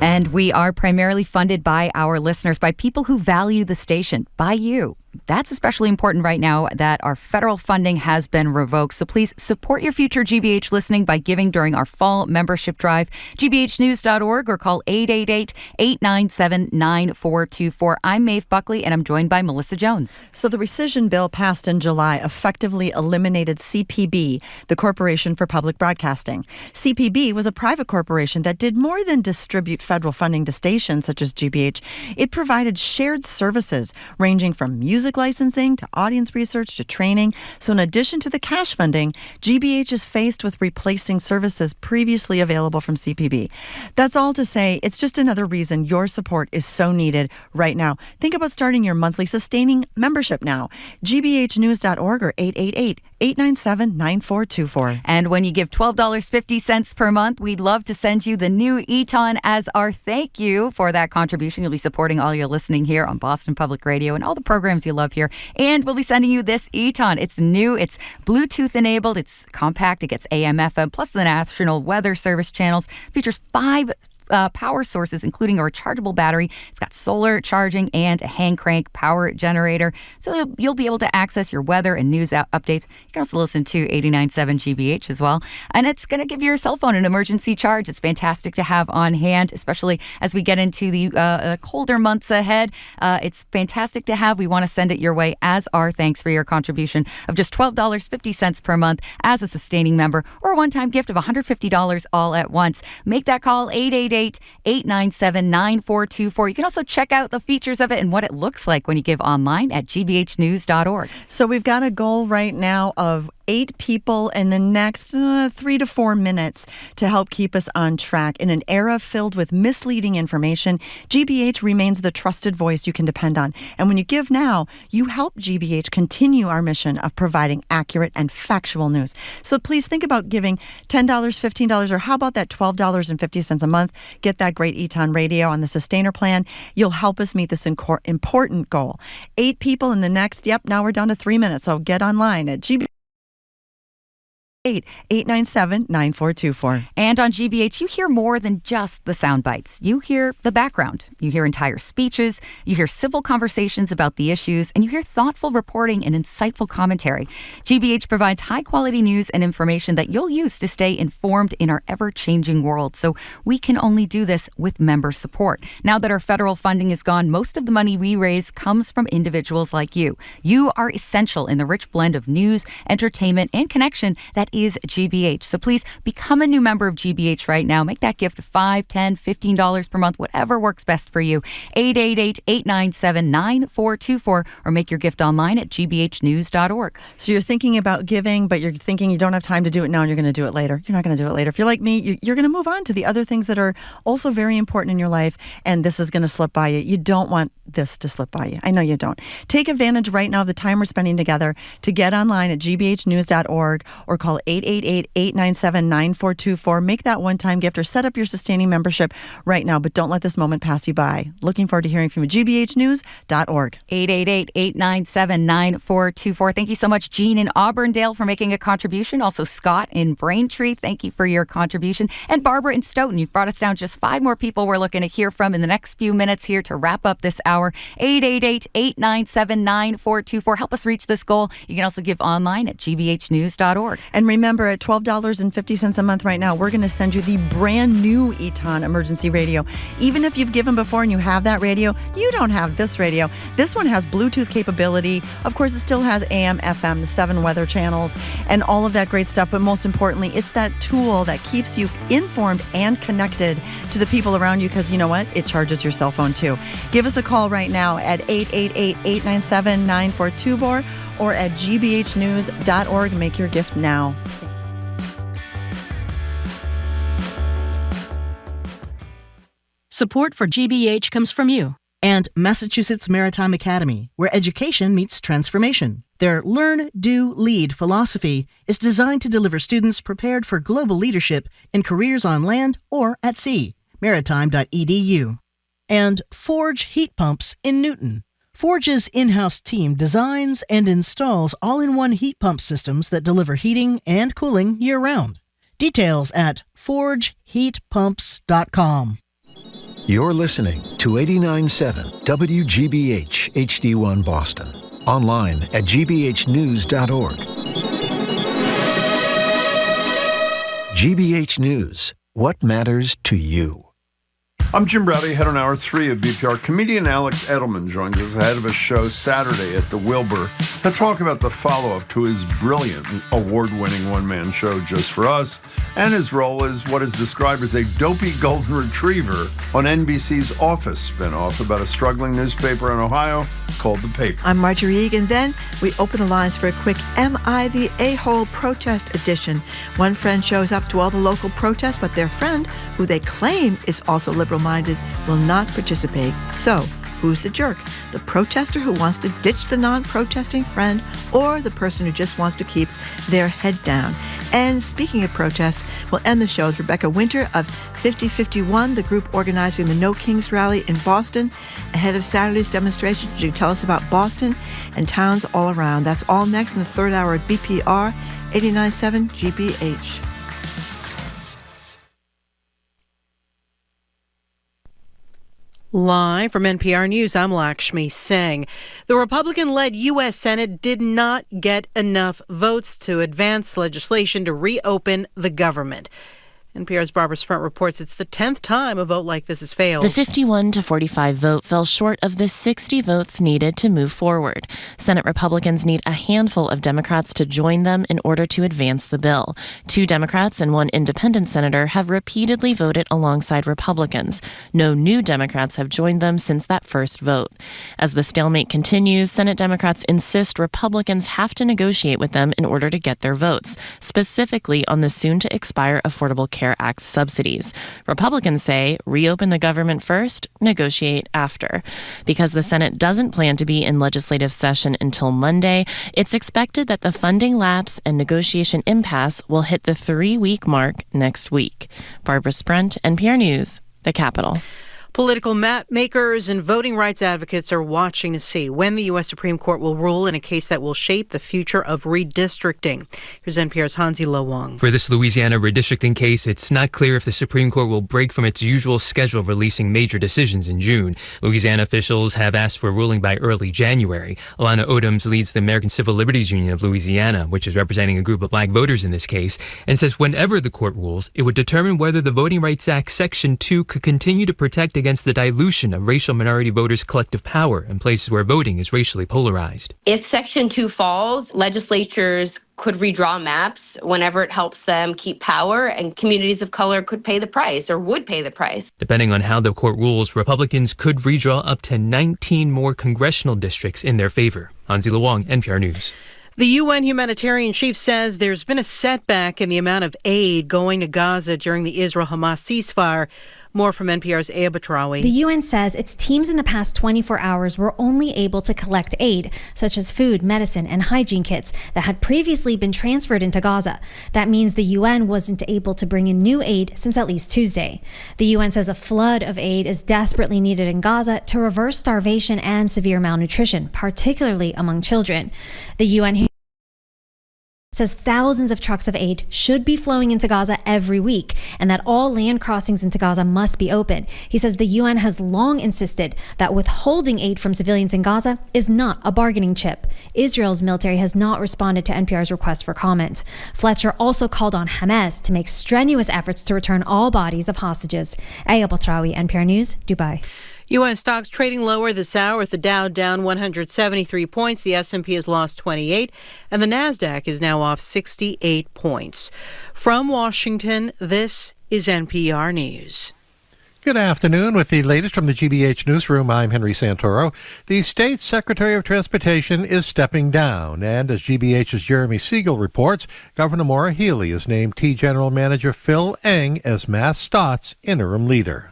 [SPEAKER 16] And we are primarily funded by our listeners, by people who value the station, by you. That's especially important right now that our federal funding has been revoked. So please support your future GBH listening by giving during our fall membership drive. GBHnews.org or call 888-897-9424. I'm Maeve Buckley, and I'm joined by Melissa Jones.
[SPEAKER 9] So the rescission bill passed in July effectively eliminated CPB, the Corporation for Public Broadcasting. CPB was a private corporation that did more than distribute federal funding to stations such as GBH. It provided shared services ranging from music licensing to audience research to training. So in addition to the cash funding, GBH is faced with replacing services previously available from CPB. That's all to say, it's just another reason your support is so needed right now. Think about starting your monthly sustaining membership now. GBHnews.org or 888-897-9424.
[SPEAKER 16] And when you give $12.50 per month, we'd love to send you the new Eton as our thank you for that contribution. You'll be supporting all your listening here on Boston Public Radio and all the programs you love here. And we'll be sending you this Eton. It's new. It's Bluetooth enabled. It's compact. It gets AM, FM, plus the National Weather Service channels. Features 5 power sources, including a rechargeable battery. It's got solar charging and a hand crank power generator. So you'll be able to access your weather and news updates. You can also listen to 89.7 GBH as well. And it's going to give your cell phone an emergency charge. It's fantastic to have on hand, especially as we get into the colder months ahead. It's fantastic to have. We want to send it your way as our thanks for your contribution of just $12.50 per month as a sustaining member, or a one-time gift of $150 all at once. Make that call, 888-897-9424. You can also check out the features of it and what it looks like when you give online at gbhnews.org.
[SPEAKER 2] So we've got a goal right now of 8 people in the next 3 to 4 minutes to help keep us on track. In an era filled with misleading information, GBH remains the trusted voice you can depend on. And when you give now, you help GBH continue our mission of providing accurate and factual news. So please think about giving $10, $15, or how about that $12.50 a month? Get that great Eton radio on the Sustainer plan. You'll help us meet this important goal. 8 people in the next, now we're down to 3 minutes. So get online at GBH. 897-9424.
[SPEAKER 16] And on GBH, you hear more than just the sound bites. You hear the background. You hear entire speeches. You hear civil conversations about the issues. And you hear thoughtful reporting and insightful commentary. GBH provides high-quality news and information that you'll use to stay informed in our ever-changing world. So we can only do this with member support. Now that our federal funding is gone, most of the money we raise comes from individuals like you. You are essential in the rich blend of news, entertainment, and connection that is GBH. So please become a new member of GBH right now. Make that gift of $5, $10, $15 per month, whatever works best for you. 888-897-9424, or make your gift online at gbhnews.org.
[SPEAKER 2] So you're thinking about giving, but you're thinking you don't have time to do it now and you're going to do it later. You're not going to do it later. If you're like me, you're going to move on to the other things that are also very important in your life, and this is going to slip by you. You don't want this to slip by you. I know you don't. Take advantage right now of the time we're spending together to get online at gbhnews.org or call 888-897-9424. Make that one-time gift or set up your sustaining membership right now, but don't let this moment pass you by. Looking forward to hearing from you. gbhnews.org.
[SPEAKER 16] 888-897-9424. Thank you so much, Jean in Auburndale, for making a contribution. Also, Scott in Braintree, thank you for your contribution. And Barbara in Stoughton, you've brought us down just 5 more people we're looking to hear from in the next few minutes here to wrap up this hour. 888-897-9424. Help us reach this goal. You can also give online at gbhnews.org.
[SPEAKER 2] And remember, at $12.50 a month right now, we're going to send you the brand new Eton emergency radio. Even if you've given before and you have that radio, you don't have this radio. This one has Bluetooth capability. Of course, it still has AM, FM, the 7 weather channels, and all of that great stuff. But most importantly, it's that tool that keeps you informed and connected to the people around you, because you know what? It charges your cell phone too. Give us a call right now at 888-897-9424 or at gbhnews.org. Make your gift now.
[SPEAKER 9] Support for GBH comes from you and Massachusetts Maritime Academy, where education meets transformation. Their Learn, Do, Lead philosophy is designed to deliver students prepared for global leadership in careers on land or at sea. Maritime.edu. And Forge Heat Pumps in Newton. Forge's in-house team designs and installs all-in-one heat pump systems that deliver heating and cooling year-round. Details at forgeheatpumps.com.
[SPEAKER 17] You're listening to 89.7 WGBH HD1 Boston. Online at gbhnews.org. GBH News. What matters to you?
[SPEAKER 1] I'm Jim Browdy, head on Hour 3 of BPR. Comedian Alex Edelman joins us ahead of a show Saturday at the Wilbur to talk about the follow-up to his brilliant award-winning one-man show Just For Us and his role as what is described as a dopey golden retriever on NBC's Office spinoff about a struggling newspaper in Ohio. It's called The Paper.
[SPEAKER 2] I'm Marjorie Egan. Then we open the lines for a quick Am I the A-Hole protest edition. One friend shows up to all the local protests, but their friend, who they claim is also liberal-minded, will not participate. So, who's the jerk? The protester who wants to ditch the non-protesting friend, or the person who just wants to keep their head down? And speaking of protests, we'll end the show with Rebecca Winter of 5051, the group organizing the No Kings rally in Boston. Ahead of Saturday's demonstration, she can tell us about Boston and towns all around. That's all next in the third hour at BPR 89.7 GBH.
[SPEAKER 21] Live from NPR News, I'm Lakshmi Singh. The Republican-led U.S. Senate did not get enough votes to advance legislation to reopen the government. NPR's Barbara Sprint reports it's the 10th time a vote like this has failed.
[SPEAKER 10] The 51 to 45 vote fell short of the 60 votes needed to move forward. Senate Republicans need a handful of Democrats to join them in order to advance the bill. 2 Democrats and 1 independent senator have repeatedly voted alongside Republicans. No new Democrats have joined them since that first vote. As the stalemate continues, Senate Democrats insist Republicans have to negotiate with them in order to get their votes, specifically on the soon-to-expire Affordable Care Act subsidies. Republicans say reopen the government first, negotiate after. Because the Senate doesn't plan to be in legislative session until Monday, it's expected that the funding lapse and negotiation impasse will hit the 3-week mark next week. Barbara Sprint, NPR News, the Capitol.
[SPEAKER 21] Political map makers and voting rights advocates are watching to see when the U.S. Supreme Court will rule in a case that will shape the future of redistricting. Here's NPR's Hansi Lo-Wong.
[SPEAKER 11] For this Louisiana redistricting case, it's not clear if the Supreme Court will break from its usual schedule of releasing major decisions in June. Louisiana officials have asked for a ruling by early January. Alana Odoms leads the American Civil Liberties Union of Louisiana, which is representing a group of black voters in this case, and says whenever the court rules, it would determine whether the Voting Rights Act Section 2 could continue to protect against the dilution of racial minority voters' collective power in places where voting is racially polarized.
[SPEAKER 12] If Section 2 falls, legislatures could redraw maps whenever it helps them keep power, and communities of color could pay the price or would pay the price.
[SPEAKER 11] Depending on how the court rules, Republicans could redraw up to 19 more congressional districts in their favor. Hansi Lo-Wong, NPR News.
[SPEAKER 21] The UN humanitarian chief says there's been a setback in the amount of aid going to Gaza during the Israel-Hamas ceasefire. More from NPR's Aya Batrawi.
[SPEAKER 13] The UN says its teams in the past 24 hours were only able to collect aid, such as food, medicine, and hygiene kits that had previously been transferred into Gaza. That means the UN wasn't able to bring in new aid since at least Tuesday. The UN says a flood of aid is desperately needed in Gaza to reverse starvation and severe malnutrition, particularly among children. The UN says thousands of trucks of aid should be flowing into Gaza every week and that all land crossings into Gaza must be open. He says the UN has long insisted that withholding aid from civilians in Gaza is not a bargaining chip. Israel's military has not responded to NPR's request for comment. Fletcher also called on Hamas to make strenuous efforts to return all bodies of hostages. Aya Batrawi, NPR News, Dubai.
[SPEAKER 21] U.S. stocks trading lower this hour, with the Dow down 173 points, the S&P has lost 28, and the Nasdaq is now off 68 points. From Washington, this is NPR News.
[SPEAKER 24] Good afternoon. With the latest from the GBH Newsroom, I'm Henry Santoro. The state secretary of transportation is stepping down, and as GBH's Jeremy Siegel reports, Governor Maura Healey has named T General Manager Phil Eng as MassDOT's interim leader.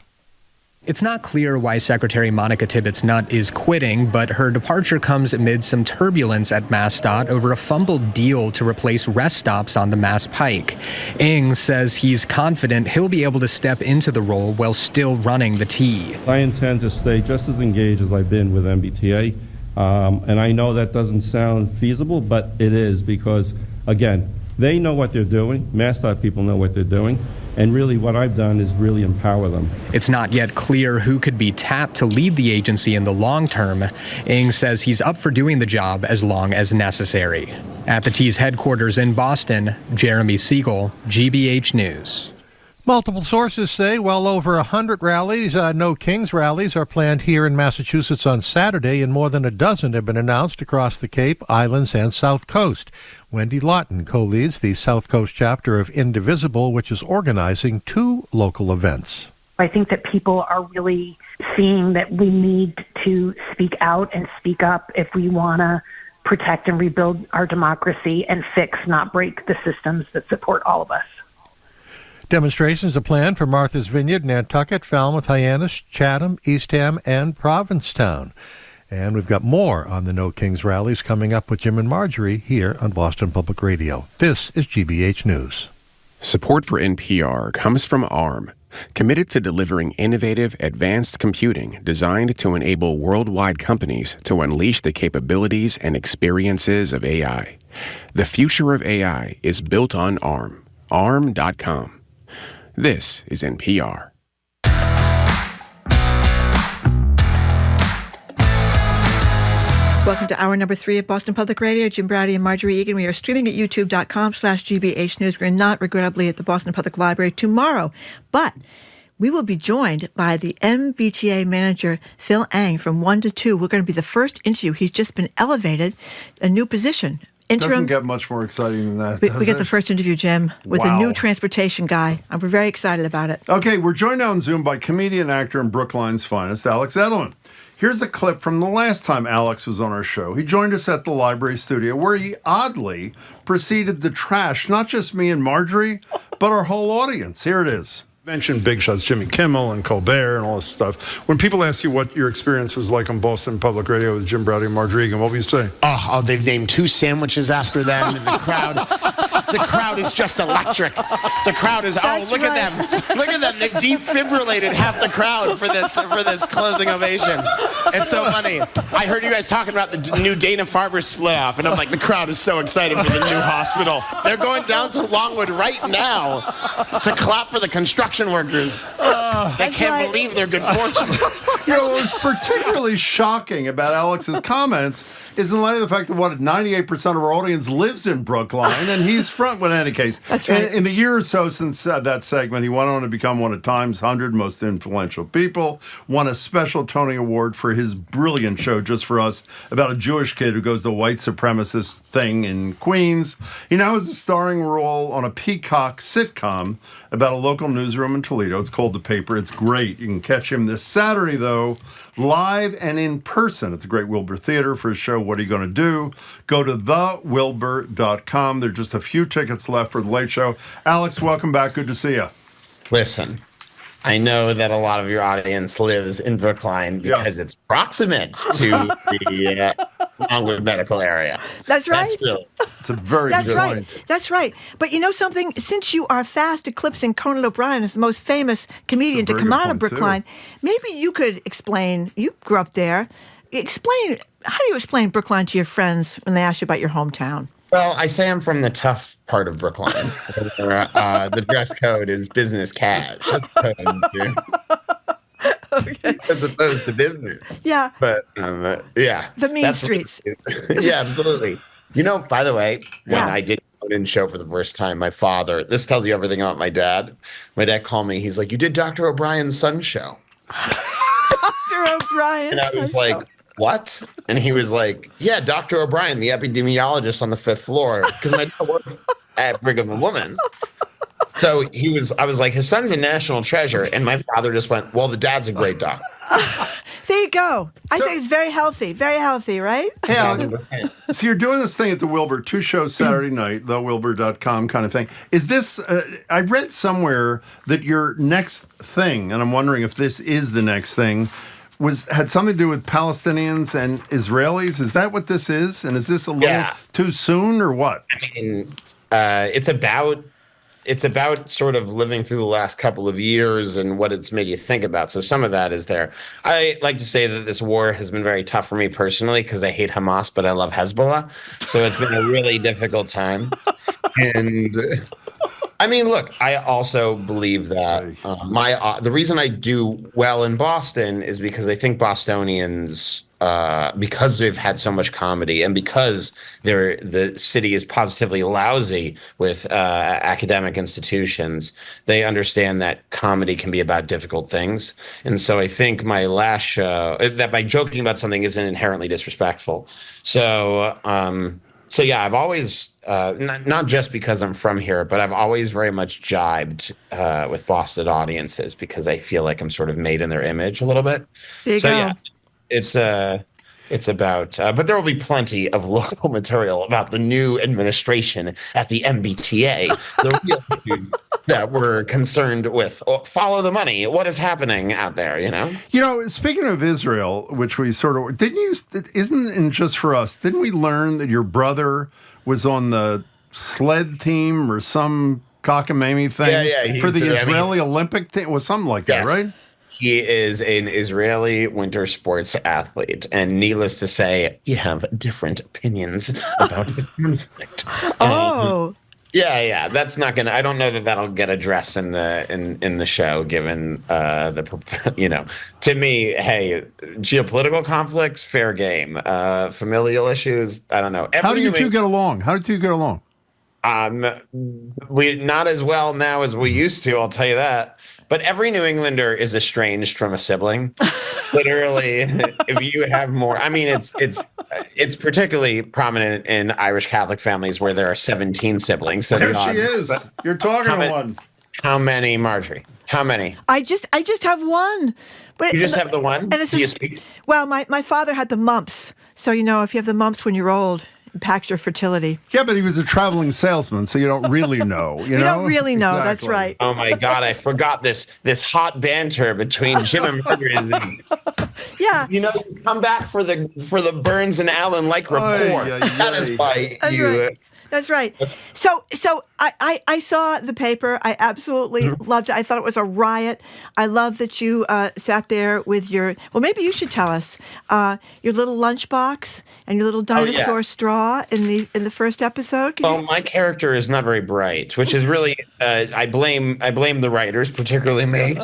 [SPEAKER 14] It's not clear why Secretary Monica Tibbetts-Nutt is quitting, but her departure comes amid some turbulence at MassDOT over a fumbled deal to replace rest stops on the Mass Pike. Eng says he's confident he'll be able to step into the role while still running the T.
[SPEAKER 15] I intend to stay just as engaged as I've been with MBTA, and I know that doesn't sound feasible, but it is because, again, they know what they're doing. MassDOT people know what they're doing. And really what I've done is really empower them.
[SPEAKER 14] It's not yet clear who could be tapped to lead the agency in the long term. Eng says he's up for doing the job as long as necessary. At the T's headquarters in Boston, Jeremy Siegel, GBH News.
[SPEAKER 24] Multiple sources say well over 100 rallies, No Kings rallies, are planned here in Massachusetts on Saturday, and more than a dozen have been announced across the Cape, Islands, and South Coast. Wendy Lawton co-leads the South Coast chapter of Indivisible, which is organizing 2 local events.
[SPEAKER 27] I think that people are really seeing that we need to speak out and speak up if we want to protect and rebuild our democracy and fix, not break, the systems that support all of us.
[SPEAKER 24] Demonstrations are planned for Martha's Vineyard, Nantucket, Falmouth, Hyannis, Chatham, Eastham, and Provincetown. And we've got more on the No Kings rallies coming up with Jim and Marjorie here on Boston Public Radio. This is GBH News.
[SPEAKER 25] Support for NPR comes from ARM, committed to delivering innovative, advanced computing designed to enable worldwide companies to unleash the capabilities and experiences of AI. The future of AI is built on ARM. ARM.com. This is NPR.
[SPEAKER 2] Welcome to hour number 3 of Boston Public Radio. Jim Braude and Marjorie Egan. We are streaming at youtube.com/GBH News. We're not, regrettably, at the Boston Public Library tomorrow, but we will be joined by the MBTA manager, Phil Eng, from 1 to 2. We're going to be the first interview. He's just been elevated, a new position. Interim.
[SPEAKER 1] Doesn't get much more exciting than that,
[SPEAKER 2] We get the first interview, Jim, with a new transportation guy. We're very excited about it.
[SPEAKER 1] Okay, we're joined now on Zoom by comedian, actor, and Brookline's finest, Alex Edelman. Here's a clip from the last time Alex was on our show. He joined us at the library studio where he oddly proceeded to trash not just me and Marjorie, but our whole audience. Here it is. Mentioned big shots, Jimmy Kimmel and Colbert and all this stuff. When people ask you what your experience was like on Boston Public Radio with Jim Braude and Marjorie Egan, what would you say?
[SPEAKER 3] Oh, they've named 2 sandwiches after them, and the crowd is just electric. The crowd is, look at them. Look at them. They've defibrillated half the crowd for this closing ovation. It's so funny. I heard you guys talking about the new Dana-Farber split off, and I'm like, the crowd is so excited for the new hospital. They're going down to Longwood right now to clap for the construction workers. They can't believe their good fortune.
[SPEAKER 1] What was particularly shocking about Alex's comments is in light of the fact that 98% of our audience lives in Brookline, and he's front. But in any case,
[SPEAKER 2] that's right.
[SPEAKER 1] In the year or so since that segment, he went on to become one of Time's 100 most influential people, won a special Tony Award for his brilliant show, Just for Us, about a Jewish kid who goes to white supremacist thing in Queens. He now has a starring role on a Peacock sitcom about a local newsroom in Toledo. It's called The Paper. It's great. You can catch him this Saturday, though, live and in person at the Great Wilbur Theater for his show, What Are You Going to Do? Go to thewilbur.com. There are just a few tickets left for the late show. Alex, welcome back. Good to see you.
[SPEAKER 3] Listen, I know that a lot of your audience lives in Brookline because it's proximate to the Longwood medical area.
[SPEAKER 2] That's right.
[SPEAKER 1] It's a very good point.
[SPEAKER 2] That's right. But you know something? Since you are fast eclipsing Conan O'Brien as the most famous comedian to come out of Brookline, maybe you could explain, you grew up there, how do you explain Brookline to your friends when they ask you about your hometown?
[SPEAKER 3] Well, I say I'm from the tough part of Brookline, where the dress code is business cash as opposed to business.
[SPEAKER 2] Yeah.
[SPEAKER 3] But, yeah.
[SPEAKER 2] The mean streets.
[SPEAKER 3] Yeah, absolutely. You know, by the way, when I did Conan show for the first time, my father, this tells you everything about my dad. My dad called me. He's like, you did Dr. O'Brien's son show.
[SPEAKER 2] Dr. O'Brien.
[SPEAKER 3] And I was like, what? And he was like, yeah, Dr. O'Brien, the epidemiologist on the 5th floor. Because my dad worked at Brigham and Women's. So I was like, his son's a national treasure. And my father just went, well, the dad's a great doctor.
[SPEAKER 2] There you go. I think it's very healthy, right?
[SPEAKER 1] Yeah. So you're doing this thing at the Wilbur, 2 shows Saturday night, thewilbur.com kind of thing. Is this, I read somewhere that your next thing, and I'm wondering if this is the next thing, had something to do with Palestinians and Israelis. Is that what this is? And is this a little too soon or what?
[SPEAKER 3] I mean, it's about sort of living through the last couple of years and what it's made you think about. So some of that is there. I like to say that this war has been very tough for me personally because I hate Hamas, but I love Hezbollah. So it's been a really difficult time. And I mean, look, I also believe that the reason I do well in Boston is because I think Bostonians, because they've had so much comedy and because the city is positively lousy with academic institutions, they understand that comedy can be about difficult things. And so I think my last show, that by joking about something isn't inherently disrespectful. So yeah, I've always, not just because I'm from here, but I've always very much jibed with Boston audiences because I feel like I'm sort of made in their image a little bit.
[SPEAKER 2] There you go.
[SPEAKER 3] Yeah, it's about, but there will be plenty of local material about the new administration at the MBTA, the real issues that we're concerned with. Follow the money. What is happening out there, you know?
[SPEAKER 1] You know, speaking of Israel, which we sort of, isn't in Just for Us, didn't we learn that your brother was on the sled team or some cockamamie thing for the Israeli Olympic team? It was something like that, right?
[SPEAKER 3] He is an Israeli winter sports athlete, and needless to say, you have different opinions about the conflict. Yeah. That's not gonna. I don't know that that'll get addressed in the show, given To me, hey, geopolitical conflicts, fair game. Familial issues, I don't know.
[SPEAKER 1] How do you two get along?
[SPEAKER 3] We not as well now as we used to. I'll tell you that. But every New Englander is estranged from a sibling. Literally, if you have more, I mean, it's particularly prominent in Irish Catholic families where there are 17 siblings. So
[SPEAKER 1] there she is. You're talking to one.
[SPEAKER 3] How many, Marjorie? How many?
[SPEAKER 2] I just have one. But
[SPEAKER 3] you just have the one?
[SPEAKER 2] And well, my father had the mumps. So, if you have the mumps when you're old, it impacts your fertility.
[SPEAKER 1] Yeah, but he was a traveling salesman, so you don't really know. You
[SPEAKER 2] don't really know.
[SPEAKER 1] Exactly.
[SPEAKER 2] That's right.
[SPEAKER 3] Oh, my God. I forgot this hot banter between Jim and Marjorie.
[SPEAKER 2] Yeah.
[SPEAKER 3] You come back for the Burns and Allen report. That is why
[SPEAKER 2] That's right. So I saw the paper. I absolutely loved it. I thought it was a riot. I love that you sat there with maybe you should tell us your little lunchbox and your little dinosaur straw in the first episode.
[SPEAKER 3] My character is not very bright, which is really I blame the writers, particularly me.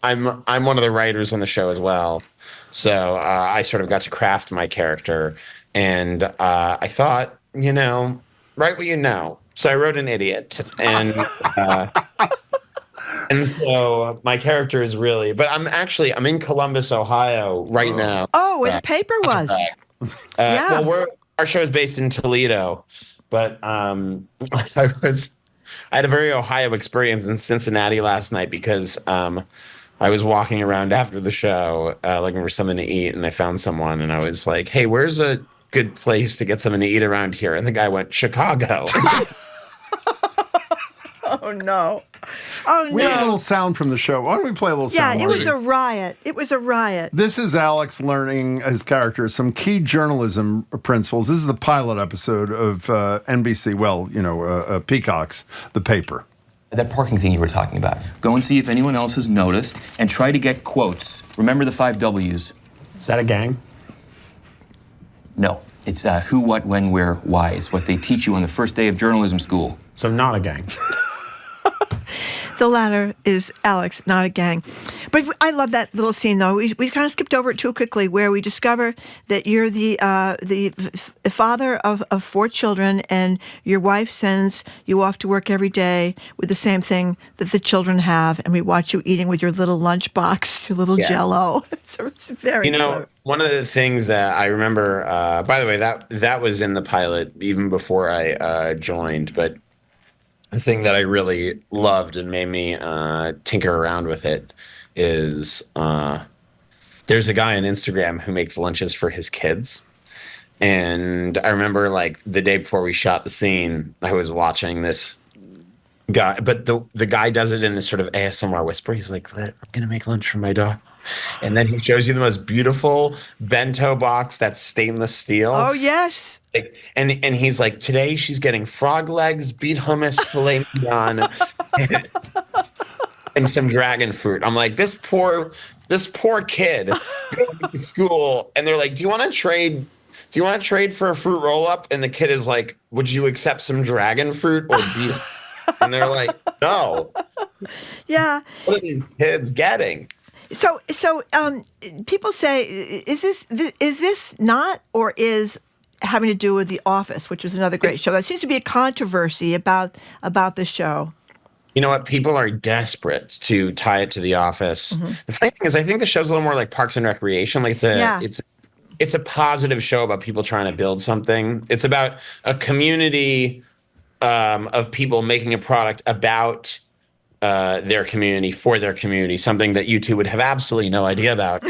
[SPEAKER 3] I'm one of the writers on the show as well, so I sort of got to craft my character, and I thought. Write what you know. So I wrote an idiot, and so my character is really. But I'm in Columbus, Ohio, right now.
[SPEAKER 2] Oh, where the paper was.
[SPEAKER 3] Yeah. Well, our show is based in Toledo, but I had a very Ohio experience in Cincinnati last night because I was walking around after the show looking for something to eat, and I found someone, and I was like, "Hey, where's a good place to get something to eat around here?" And the guy went, "Chicago."
[SPEAKER 2] Oh no!
[SPEAKER 1] We have a little sound from the show. Why don't we play a little sound?
[SPEAKER 2] Yeah, it was a riot. It was a riot.
[SPEAKER 1] This is Alex learning his character some key journalism principles. This is the pilot episode of NBC. Peacock's The Paper.
[SPEAKER 4] That parking thing you were talking about. Go and see if anyone else has noticed, and try to get quotes. Remember the 5 W's.
[SPEAKER 5] Is that a gang?
[SPEAKER 4] No, it's who, what, when, where, why is what they teach you on the first day of journalism school.
[SPEAKER 5] So not a gang.
[SPEAKER 2] The latter is Alex, not a gang. But I love that little scene, though. We kind of skipped over it too quickly, where we discover that you're the father of 4 children, and your wife sends you off to work every day with the same thing that the children have, and we watch you eating with your little lunchbox, your little Jell-O. It's very clever.
[SPEAKER 3] One of the things that I remember, by the way, that was in the pilot even before I joined, but the thing that I really loved and made me tinker around with it is there's a guy on Instagram who makes lunches for his kids. And I remember the day before we shot the scene, I was watching this guy, but the guy does it in a sort of ASMR whisper. He's like, "I'm going to make lunch for my daughter." And then he shows you the most beautiful bento box that's stainless steel.
[SPEAKER 2] Oh, yes.
[SPEAKER 3] And he's like, "Today she's getting frog legs, beet hummus, filet mignon, and some dragon fruit." I'm like, this poor kid goes to school, and they're like, "Do you want to trade for a fruit roll up?" And the kid is like, "Would you accept some dragon fruit or beet?" And they're like, "No."
[SPEAKER 2] Yeah.
[SPEAKER 3] What are these kids getting?
[SPEAKER 2] So people say, is this not, or is having to do with The Office, which was another great show? That seems to be a controversy about the show.
[SPEAKER 3] You know what? People are desperate to tie it to The Office. Mm-hmm. The funny thing is, I think the show's a little more like Parks and Recreation. It's a positive show about people trying to build something. It's about a community of people making a product about their community, for their community, something that you two would have absolutely no idea about.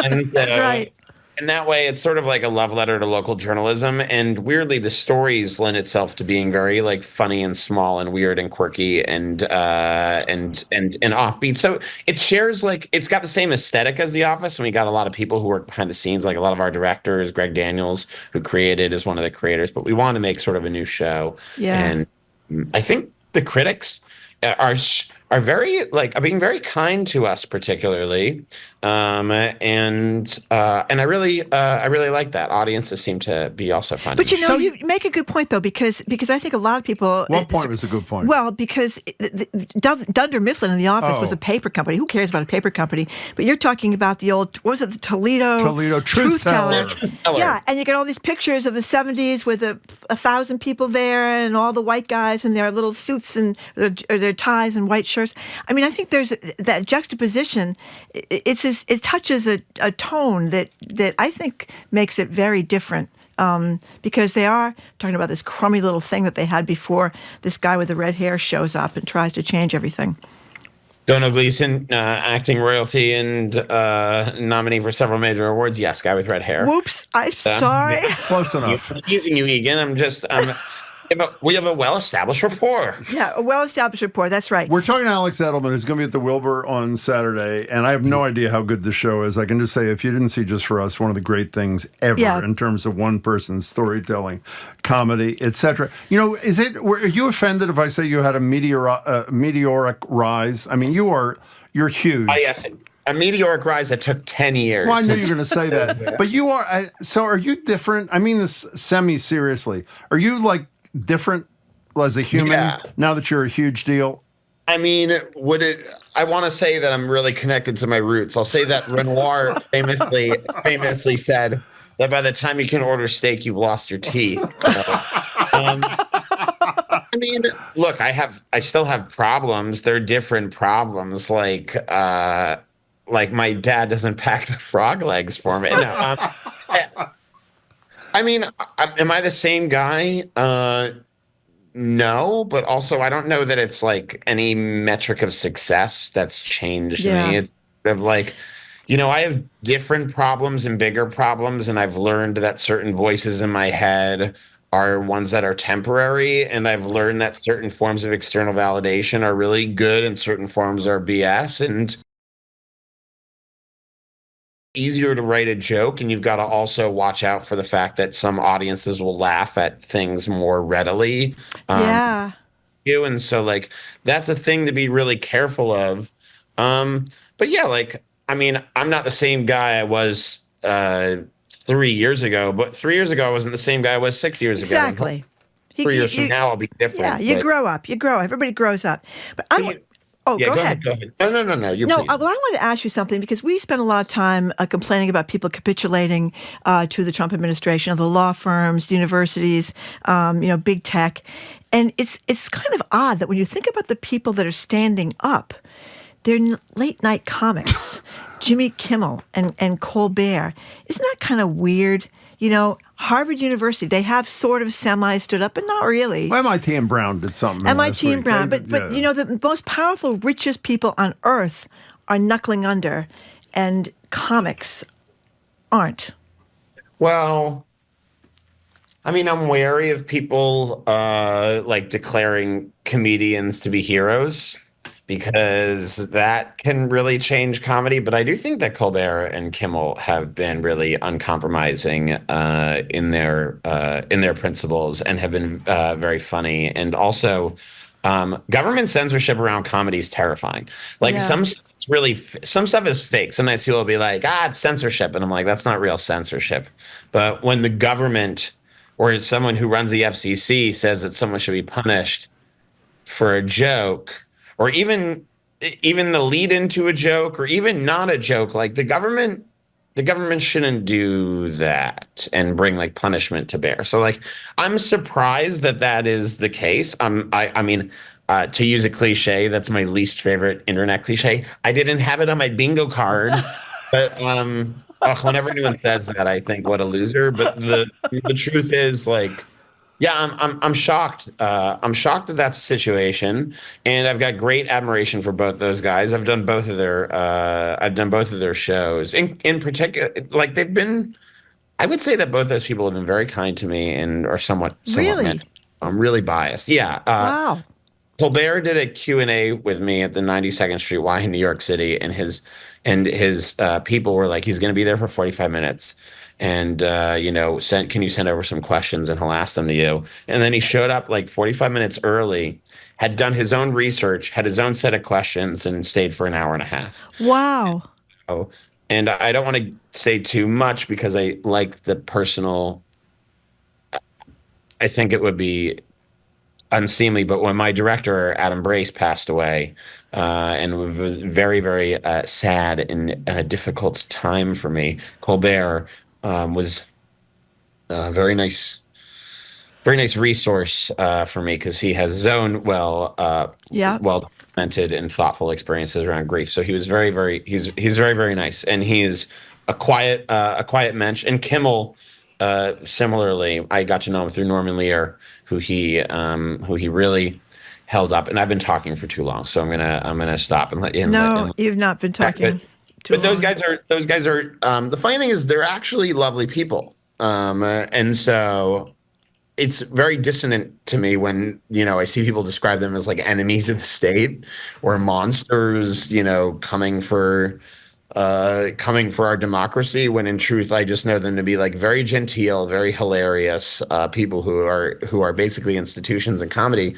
[SPEAKER 3] And,
[SPEAKER 2] That's right.
[SPEAKER 3] And that way, it's sort of like a love letter to local journalism. And weirdly, the stories lend itself to being very funny and small and weird and quirky and offbeat. So it shares it's got the same aesthetic as The Office. And we got a lot of people who work behind the scenes, like a lot of our directors. Greg Daniels, who created, is one of the creators. But we want to make sort of a new show.
[SPEAKER 2] Yeah.
[SPEAKER 3] And I think the critics are are are being very kind to us, particularly, and I really like that. Audiences seem to be also finding.
[SPEAKER 2] But you make a good point though, because I think a lot of people.
[SPEAKER 1] What point was a good point?
[SPEAKER 2] Well, because Dunder Mifflin in The Office was a paper company. Who cares about a paper company? But you're talking about the old, what was it, the Toledo Truth Teller? Yeah, and you get all these pictures of the 70s with 1,000 people there and all the white guys in their little suits and their ties and white shirts. I mean, I think there's that juxtaposition. It touches a tone that I think makes it very different. Because they are talking about this crummy little thing that they had before this guy with the red hair shows up and tries to change everything.
[SPEAKER 3] Donald Gleason, acting royalty and nominee for several major awards. Yes, guy with red hair.
[SPEAKER 2] Whoops, I'm sorry.
[SPEAKER 1] It's close enough.
[SPEAKER 3] I'm teasing you, Egan. We have a well-established rapport.
[SPEAKER 2] Yeah, a well-established rapport. That's right.
[SPEAKER 1] We're talking to Alex Edelman, who's going to be at the Wilbur on Saturday, and I have no idea how good the show is. I can just say, if you didn't see Just For Us, one of the great things ever in terms of one person's storytelling, comedy, etc. Are you offended if I say you had a meteoric rise? I mean, you're huge.
[SPEAKER 3] Yes. A meteoric rise that took 10 years.
[SPEAKER 1] Well, I knew you were going to say that. But you are, so are you different? I mean this semi-seriously. Are you different as a human now that you're a huge deal?
[SPEAKER 3] I mean, I want to say that I'm really connected to my roots. I'll say that Renoir famously said that by the time you can order steak, you've lost your teeth. I mean, look, I still have problems. They're different problems. Like my dad doesn't pack the frog legs for me. No, I mean, am I the same guy? No, but also I don't know that it's any metric of success that's changed me. It's I have different problems and bigger problems, and I've learned that certain voices in my head are ones that are temporary, and I've learned that certain forms of external validation are really good and certain forms are BS, and easier to write a joke, and you've got to also watch out for the fact that some audiences will laugh at things more readily. And so that's a thing to be really careful of. But yeah, I mean, I'm not the same guy I was 3 years ago, but 3 years ago I wasn't the same guy I was 6 years ago.
[SPEAKER 2] Exactly.
[SPEAKER 3] 3 years from now I'll be different.
[SPEAKER 2] Yeah, you grow up. Everybody grows up. But go ahead.
[SPEAKER 3] Go ahead. No. Please.
[SPEAKER 2] Well, I wanted to ask you something because we spent a lot of time complaining about people capitulating to the Trump administration, of the law firms, universities, big tech. And it's kind of odd that when you think about the people that are standing up, they're late night comics, Jimmy Kimmel and Colbert. Isn't that kind of weird? Harvard University, they have sort of semi-stood up, but not really.
[SPEAKER 1] Well, MIT and Brown did something.
[SPEAKER 2] MIT and Brown. But the most powerful, richest people on earth are knuckling under, and comics aren't.
[SPEAKER 3] Well, I mean, I'm wary of people declaring comedians to be heroes, because that can really change comedy. But I do think that Colbert and Kimmel have been really uncompromising in their principles and have been very funny. And also, government censorship around comedy is terrifying. Some stuff is fake. Sometimes people will be like, it's censorship. And I'm like, that's not real censorship. But when the government or someone who runs the FCC says that someone should be punished for a joke, or even the lead into a joke, or even not a joke, the government shouldn't do that and bring punishment to bear. So I'm surprised that is the case. I mean, to use a cliche, that's my least favorite internet cliche. I didn't have it on my bingo card, but whenever anyone says that, I think what a loser. But the truth is I'm shocked. I'm shocked that that's the situation, and I've got great admiration for both those guys. I've done both of their shows. In particular, they've been. I would say that both those people have been very kind to me and are somewhat.
[SPEAKER 2] Really?
[SPEAKER 3] I'm really biased. Yeah.
[SPEAKER 2] Wow.
[SPEAKER 3] Colbert did a Q&A with me at the 92nd Street Y in New York City, and his people were like, he's going to be there for 45 minutes. And, can you send over some questions and he'll ask them to you. And then he showed up like 45 minutes early, had done his own research, had his own set of questions, and stayed for an hour and a half.
[SPEAKER 2] Wow.
[SPEAKER 3] And I don't want to say too much because I like the personal. I think it would be unseemly, but when my director, Adam Brace, passed away, and it was very, very sad and difficult time for me, Colbert was a very nice resource for me because he has his own well documented and thoughtful experiences around grief. So he was very, very he's very, very nice, and he is a quiet mensch. And Kimmel, similarly, I got to know him through Norman Lear, who he really held up. And I've been talking for too long, so I'm gonna stop and let him.
[SPEAKER 2] No, you've not been talking.
[SPEAKER 3] But those guys are. The funny thing is, they're actually lovely people, and so it's very dissonant to me when I see people describe them as like enemies of the state or monsters, coming for our democracy, when in truth I just know them to be like very genteel, very hilarious people who are basically institutions in comedy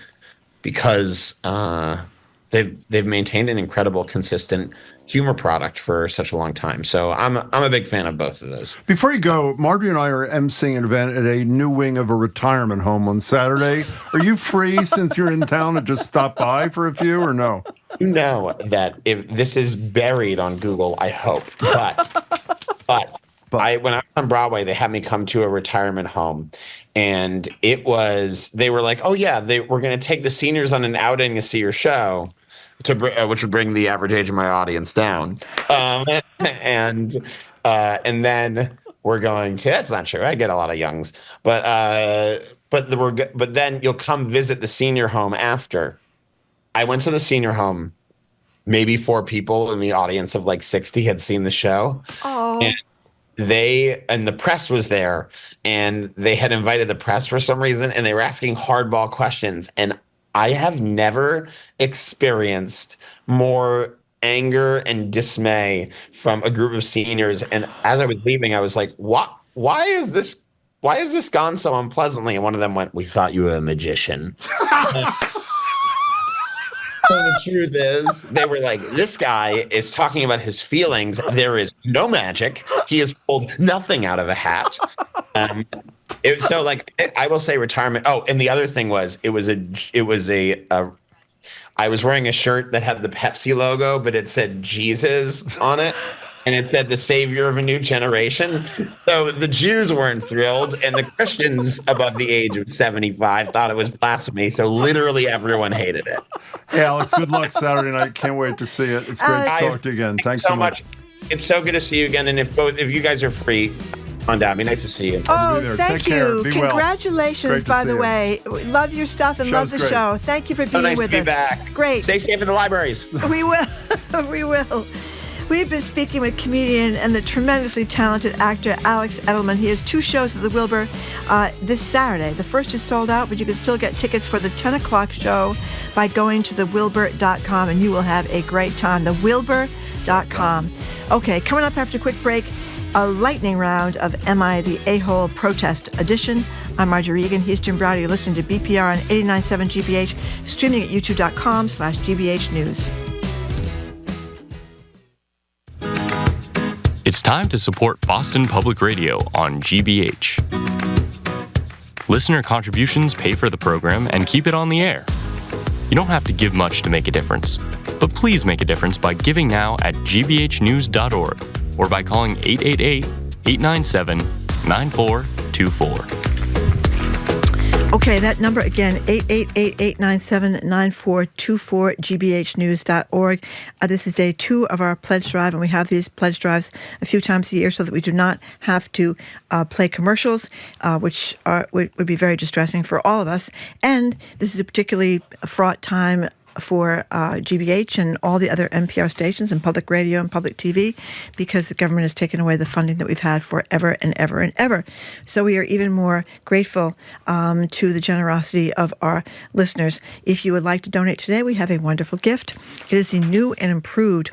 [SPEAKER 3] because they've maintained an incredible, consistent humor product for such a long time. So I'm a big fan of both of those.
[SPEAKER 1] Before you go, Marty and I are emceeing an event at a new wing of a retirement home on Saturday. Are you free since you're in town to just stop by for a few or no?
[SPEAKER 3] You know that if this is buried on Google, I hope. But when I was on Broadway, they had me come to a retirement home, and they were like, oh yeah, we're going to take the seniors on an outing to see your show, which would bring the average age of my audience down. And then we're going to, that's not true. I get a lot of youngs, but then you'll come visit the senior home after. I went to the senior home. Maybe 4 people in the audience of like 60 had seen the show.
[SPEAKER 2] Oh.
[SPEAKER 3] And the press was there, and they had invited the press for some reason, and they were asking hardball questions. And I have never experienced more anger and dismay from a group of seniors. And as I was leaving, I was like, why is this gone so unpleasantly? And one of them went, we thought you were a magician. So the truth is, they were like, this guy is talking about his feelings. There is no magic. He has pulled nothing out of a hat. I will say retirement. Oh, and the other thing was, I was wearing a shirt that had the Pepsi logo, but it said Jesus on it. And it said the savior of a new generation. So the Jews weren't thrilled, and the Christians above the age of 75 thought it was blasphemy. So literally everyone hated it.
[SPEAKER 1] Hey, Alex, good luck Saturday night. Can't wait to see it. It's great to talk to you again. Thanks so much.
[SPEAKER 3] It's so good to see you again. And if you guys are free, on down. It'd be nice to see you.
[SPEAKER 2] Oh, thank you. Congratulations, by the way. We love your stuff and love the show. Thank you for being with us.
[SPEAKER 3] Nice to be back.
[SPEAKER 2] Great.
[SPEAKER 3] Stay safe in the libraries.
[SPEAKER 2] We will. We will. We've been speaking with comedian and the tremendously talented actor Alex Edelman. He has 2 shows at the Wilbur this Saturday. The first is sold out, but you can still get tickets for the 10 o'clock show by going to thewilbur.com, and you will have a great time. Thewilbur.com. Okay, coming up after a quick break, a lightning round of Am I the A-Hole Protest Edition. I'm Marjorie Egan. He's Jim Browder. You're listening to BPR on 89.7 GBH, streaming at youtube.com/GBH News.
[SPEAKER 7] It's time to support Boston Public Radio on GBH. Listener contributions pay for the program and keep it on the air. You don't have to give much to make a difference, but please make a difference by giving now at gbhnews.org or by calling 888-897-9424.
[SPEAKER 2] Okay, that number again, 888-897-9424, gbhnews.org. This is day 2 of our pledge drive, and we have these pledge drives a few times a year so that we do not have to play commercials, which would be very distressing for all of us. And this is a particularly fraught time for GBH and all the other NPR stations and public radio and public TV, because the government has taken away the funding that we've had forever and ever and ever. So we are even more grateful to the generosity of our listeners. If you would like to donate today, we have a wonderful gift. It is the new and improved,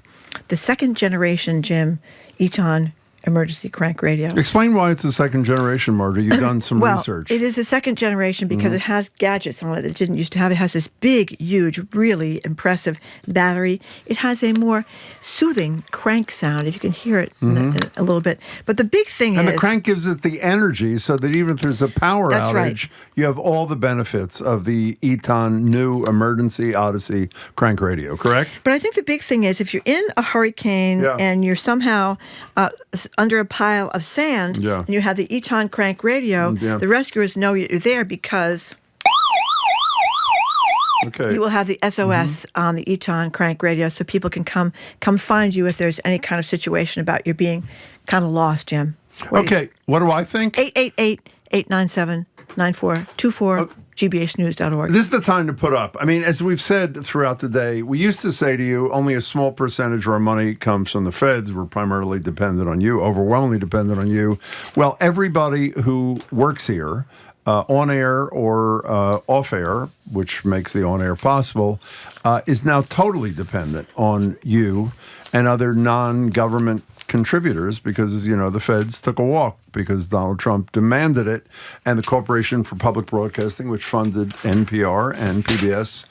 [SPEAKER 2] the second generation, Jim, Eton emergency crank radio.
[SPEAKER 1] Explain why it's a second generation, Marty. You've done some research.
[SPEAKER 2] It is a second generation because it has gadgets on it that it didn't used to have. It has this big, huge, really impressive battery. It has a more soothing crank sound, if you can hear it in a little bit. But the big thing is...
[SPEAKER 1] And the crank gives it the energy so that even if there's a power outage,
[SPEAKER 2] right.
[SPEAKER 1] you have all the benefits of the Eton new emergency Odyssey crank radio, correct?
[SPEAKER 2] But I think the big thing is if you're in a hurricane and you're somehow under a pile of sand and you have the Eton crank radio, the rescuers know you're there because you will have the SOS on the Eton crank radio so people can come find you if there's any kind of situation about you being kind of lost, Jim.
[SPEAKER 1] What do I think?
[SPEAKER 2] 888-897-9424. gbhnews.org.
[SPEAKER 1] This is the time to put up. I mean, as we've said throughout the day, we used to say to you, only a small percentage of our money comes from the feds. We're primarily dependent on you, overwhelmingly dependent on you. Well, everybody who works here, on air or off air, which makes the on air possible, is now totally dependent on you and other non-government contributors because, you know, the feds took a walk because Donald Trump demanded it, and the Corporation for Public Broadcasting, which funded NPR and PBS,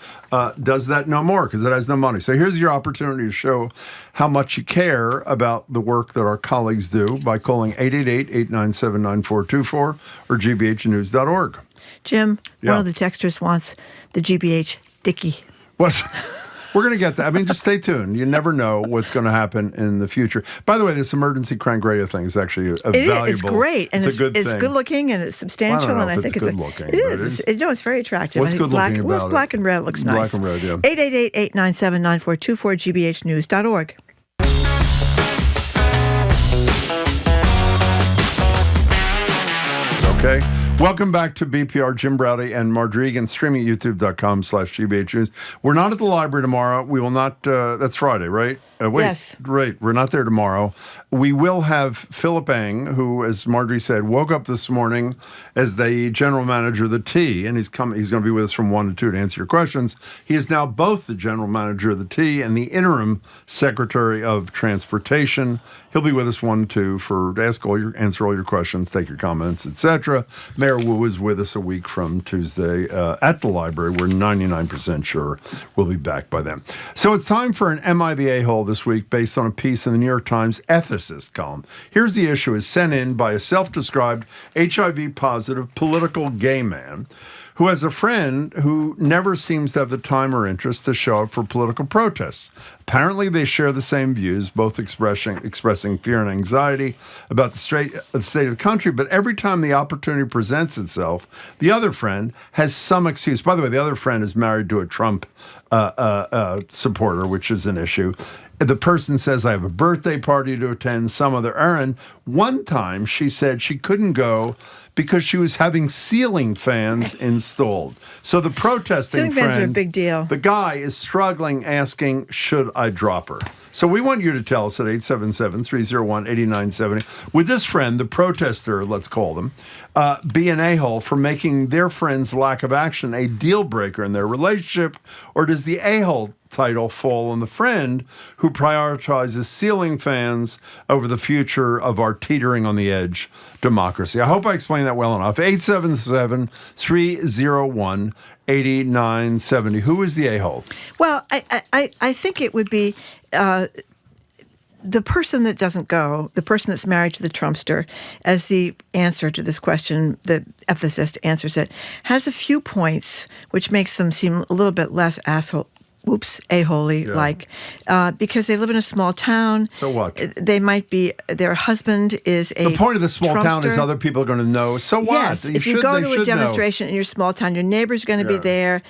[SPEAKER 1] does that no more because it has no money. So here's your opportunity to show how much you care about the work that our colleagues do by calling 888-897-9424 or gbhnews.org.
[SPEAKER 2] Jim, one of the texters wants the GBH Dickie.
[SPEAKER 1] What's... We're going to get that. I mean, just stay tuned. You never know what's going to happen in the future. By the way, this emergency crank radio thing is actually valuable.
[SPEAKER 2] It's great. And
[SPEAKER 1] it's a good thing.
[SPEAKER 2] It's good looking and it's substantial.
[SPEAKER 1] I don't know
[SPEAKER 2] and
[SPEAKER 1] if
[SPEAKER 2] I think
[SPEAKER 1] it's good looking.
[SPEAKER 2] It is. It's very attractive.
[SPEAKER 1] What's good looking about
[SPEAKER 2] it? It's black and red. It looks nice.
[SPEAKER 1] Black and red, yeah.
[SPEAKER 2] 888-897-9424, gbhnews.org.
[SPEAKER 1] Okay. Welcome back to BPR. Jim Browdy and Marjorie Egan, streaming at youtube.com/GBH News. We're not at the library tomorrow. We will not, that's Friday, right? Wait,
[SPEAKER 2] yes.
[SPEAKER 1] Right. We're not there tomorrow. We will have Philip Eng, who, as Marjorie said, woke up this morning as the general manager of the T, and he's going to be with us from 1 to 2 to answer your questions. He is now both the general manager of the T and the interim secretary of transportation. He'll be with us 1 to 2 to answer all your questions, take your comments, etc. Mayor Wu is with us a week from Tuesday at the library. We're 99% sure we'll be back by then. So it's time for an Am I the A-hole this week based on a piece in the New York Times ethicist column. Here's the issue. Is sent in by a self-described HIV-positive political gay man who has a friend who never seems to have the time or interest to show up for political protests. Apparently, they share the same views, both expressing fear and anxiety about the state of the country, but every time the opportunity presents itself, the other friend has some excuse. By the way, the other friend is married to a Trump supporter, which is an issue. The person says, I have a birthday party to attend, some other errand. One time, she said she couldn't go because she was having ceiling fans installed. So the protesting
[SPEAKER 2] ceiling fans are a big deal.
[SPEAKER 1] The guy is struggling, asking, should I drop her? So we want you to tell us at 877-301-8970. Would this friend, the protester, let's call them, be an a-hole for making their friend's lack of action a deal breaker in their relationship? Or does the a-hole title fall on the friend who prioritizes ceiling fans over the future of our teetering on the edge democracy? I hope I explained that well enough. 877-301-8970. Who is the a-hole?
[SPEAKER 2] Well, I think it would be the person that doesn't go, the person that's married to the Trumpster, as the answer to this question, the ethicist answers it, has a few points which makes them seem a little bit less a-holy, because they live in a small town.
[SPEAKER 1] So what?
[SPEAKER 2] They might be, their husband is a
[SPEAKER 1] The point of the small
[SPEAKER 2] Trumpster.
[SPEAKER 1] Town is other people are going to know. So what?
[SPEAKER 2] Yes, if you go to a demonstration in your small town, your neighbor's going to be there.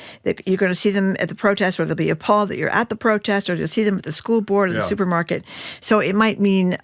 [SPEAKER 2] You're going to see them at the protest, or they'll be appalled that you're at the protest, or you'll see them at the school board or the supermarket. So it might mean,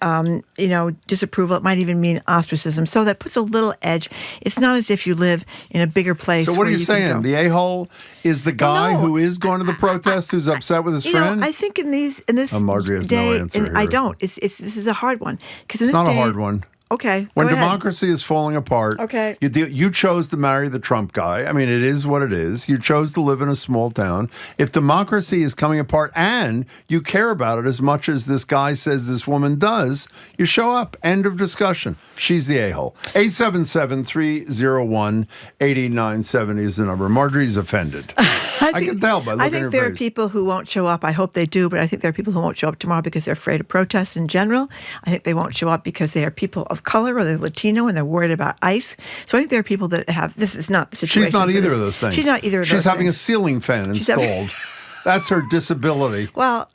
[SPEAKER 2] disapproval. It might even mean ostracism. So that puts a little edge. It's not as if you live in a bigger place.
[SPEAKER 1] So what are you saying? The a-hole is the guy who is going to the protest asked who's upset with his friend?
[SPEAKER 2] I think in this
[SPEAKER 1] Marjorie has
[SPEAKER 2] day,
[SPEAKER 1] no answer
[SPEAKER 2] and I
[SPEAKER 1] here.
[SPEAKER 2] don't. This is a hard one because in
[SPEAKER 1] It's
[SPEAKER 2] this
[SPEAKER 1] not
[SPEAKER 2] day,
[SPEAKER 1] a hard one.
[SPEAKER 2] Okay.
[SPEAKER 1] When
[SPEAKER 2] go ahead.
[SPEAKER 1] democracy is falling apart,
[SPEAKER 2] Okay.
[SPEAKER 1] you chose to marry the Trump guy. I mean, it is what it is. You chose to live in a small town. If democracy is coming apart and you care about it as much as this guy says this woman does, you show up. End of discussion. She's the a-hole. 877-301-8970 is the number. Marjorie's offended. I can tell by looking
[SPEAKER 2] I
[SPEAKER 1] at
[SPEAKER 2] think
[SPEAKER 1] her
[SPEAKER 2] there
[SPEAKER 1] face.
[SPEAKER 2] are people who won't show up. I hope they do, but I think there are people who won't show up tomorrow because they're afraid of protests in general. I think they won't show up because they are people of color or they're Latino and they're worried about ICE. So I think there are people that have, this is not the situation.
[SPEAKER 1] She's not
[SPEAKER 2] for
[SPEAKER 1] either
[SPEAKER 2] this.
[SPEAKER 1] of those things.
[SPEAKER 2] She's not either of those
[SPEAKER 1] She's having
[SPEAKER 2] things.
[SPEAKER 1] a ceiling fan
[SPEAKER 2] She's having-
[SPEAKER 1] installed. That's her disability.
[SPEAKER 2] Well,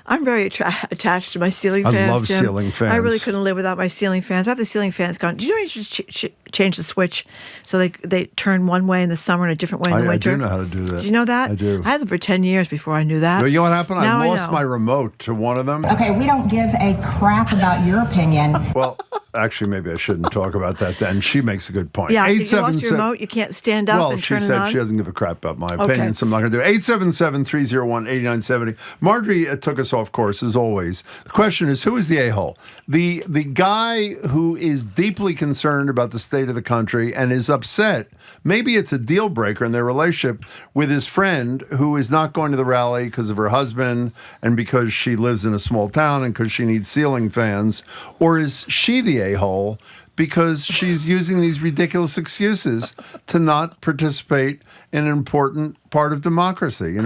[SPEAKER 2] I'm very attached to my ceiling fans.
[SPEAKER 1] I love
[SPEAKER 2] Jim.
[SPEAKER 1] ceiling fans.
[SPEAKER 2] I really couldn't live without my ceiling fans. I have the ceiling fans gone. Do you know you should change the switch so they turn one way in the summer and a different way in the winter?
[SPEAKER 1] I do know how to do that.
[SPEAKER 2] Do you know that?
[SPEAKER 1] I do.
[SPEAKER 2] I had them for 10 years before I knew that.
[SPEAKER 1] But you know what happened?
[SPEAKER 2] Now
[SPEAKER 1] I lost
[SPEAKER 2] know.
[SPEAKER 1] my remote to one of them.
[SPEAKER 8] Okay, we don't give a crap about your opinion.
[SPEAKER 1] Well, actually, maybe I shouldn't talk about that then. She makes a good point.
[SPEAKER 2] Yeah, if you lost your remote, you can't stand up and turn it on.
[SPEAKER 1] Well, she said she doesn't give a crap about my opinion, so I'm not going to do it. 877-301-8970. Marjorie took us off course, as always. The question is, who is the a-hole? The guy who is deeply concerned about the state of the country and is upset, maybe it's a deal breaker in their relationship, with his friend who is not going to the rally because of her husband and because she lives in a small town and because she needs ceiling fans? Or is she the a-hole because she's using these ridiculous excuses to not participate in an important part of democracy,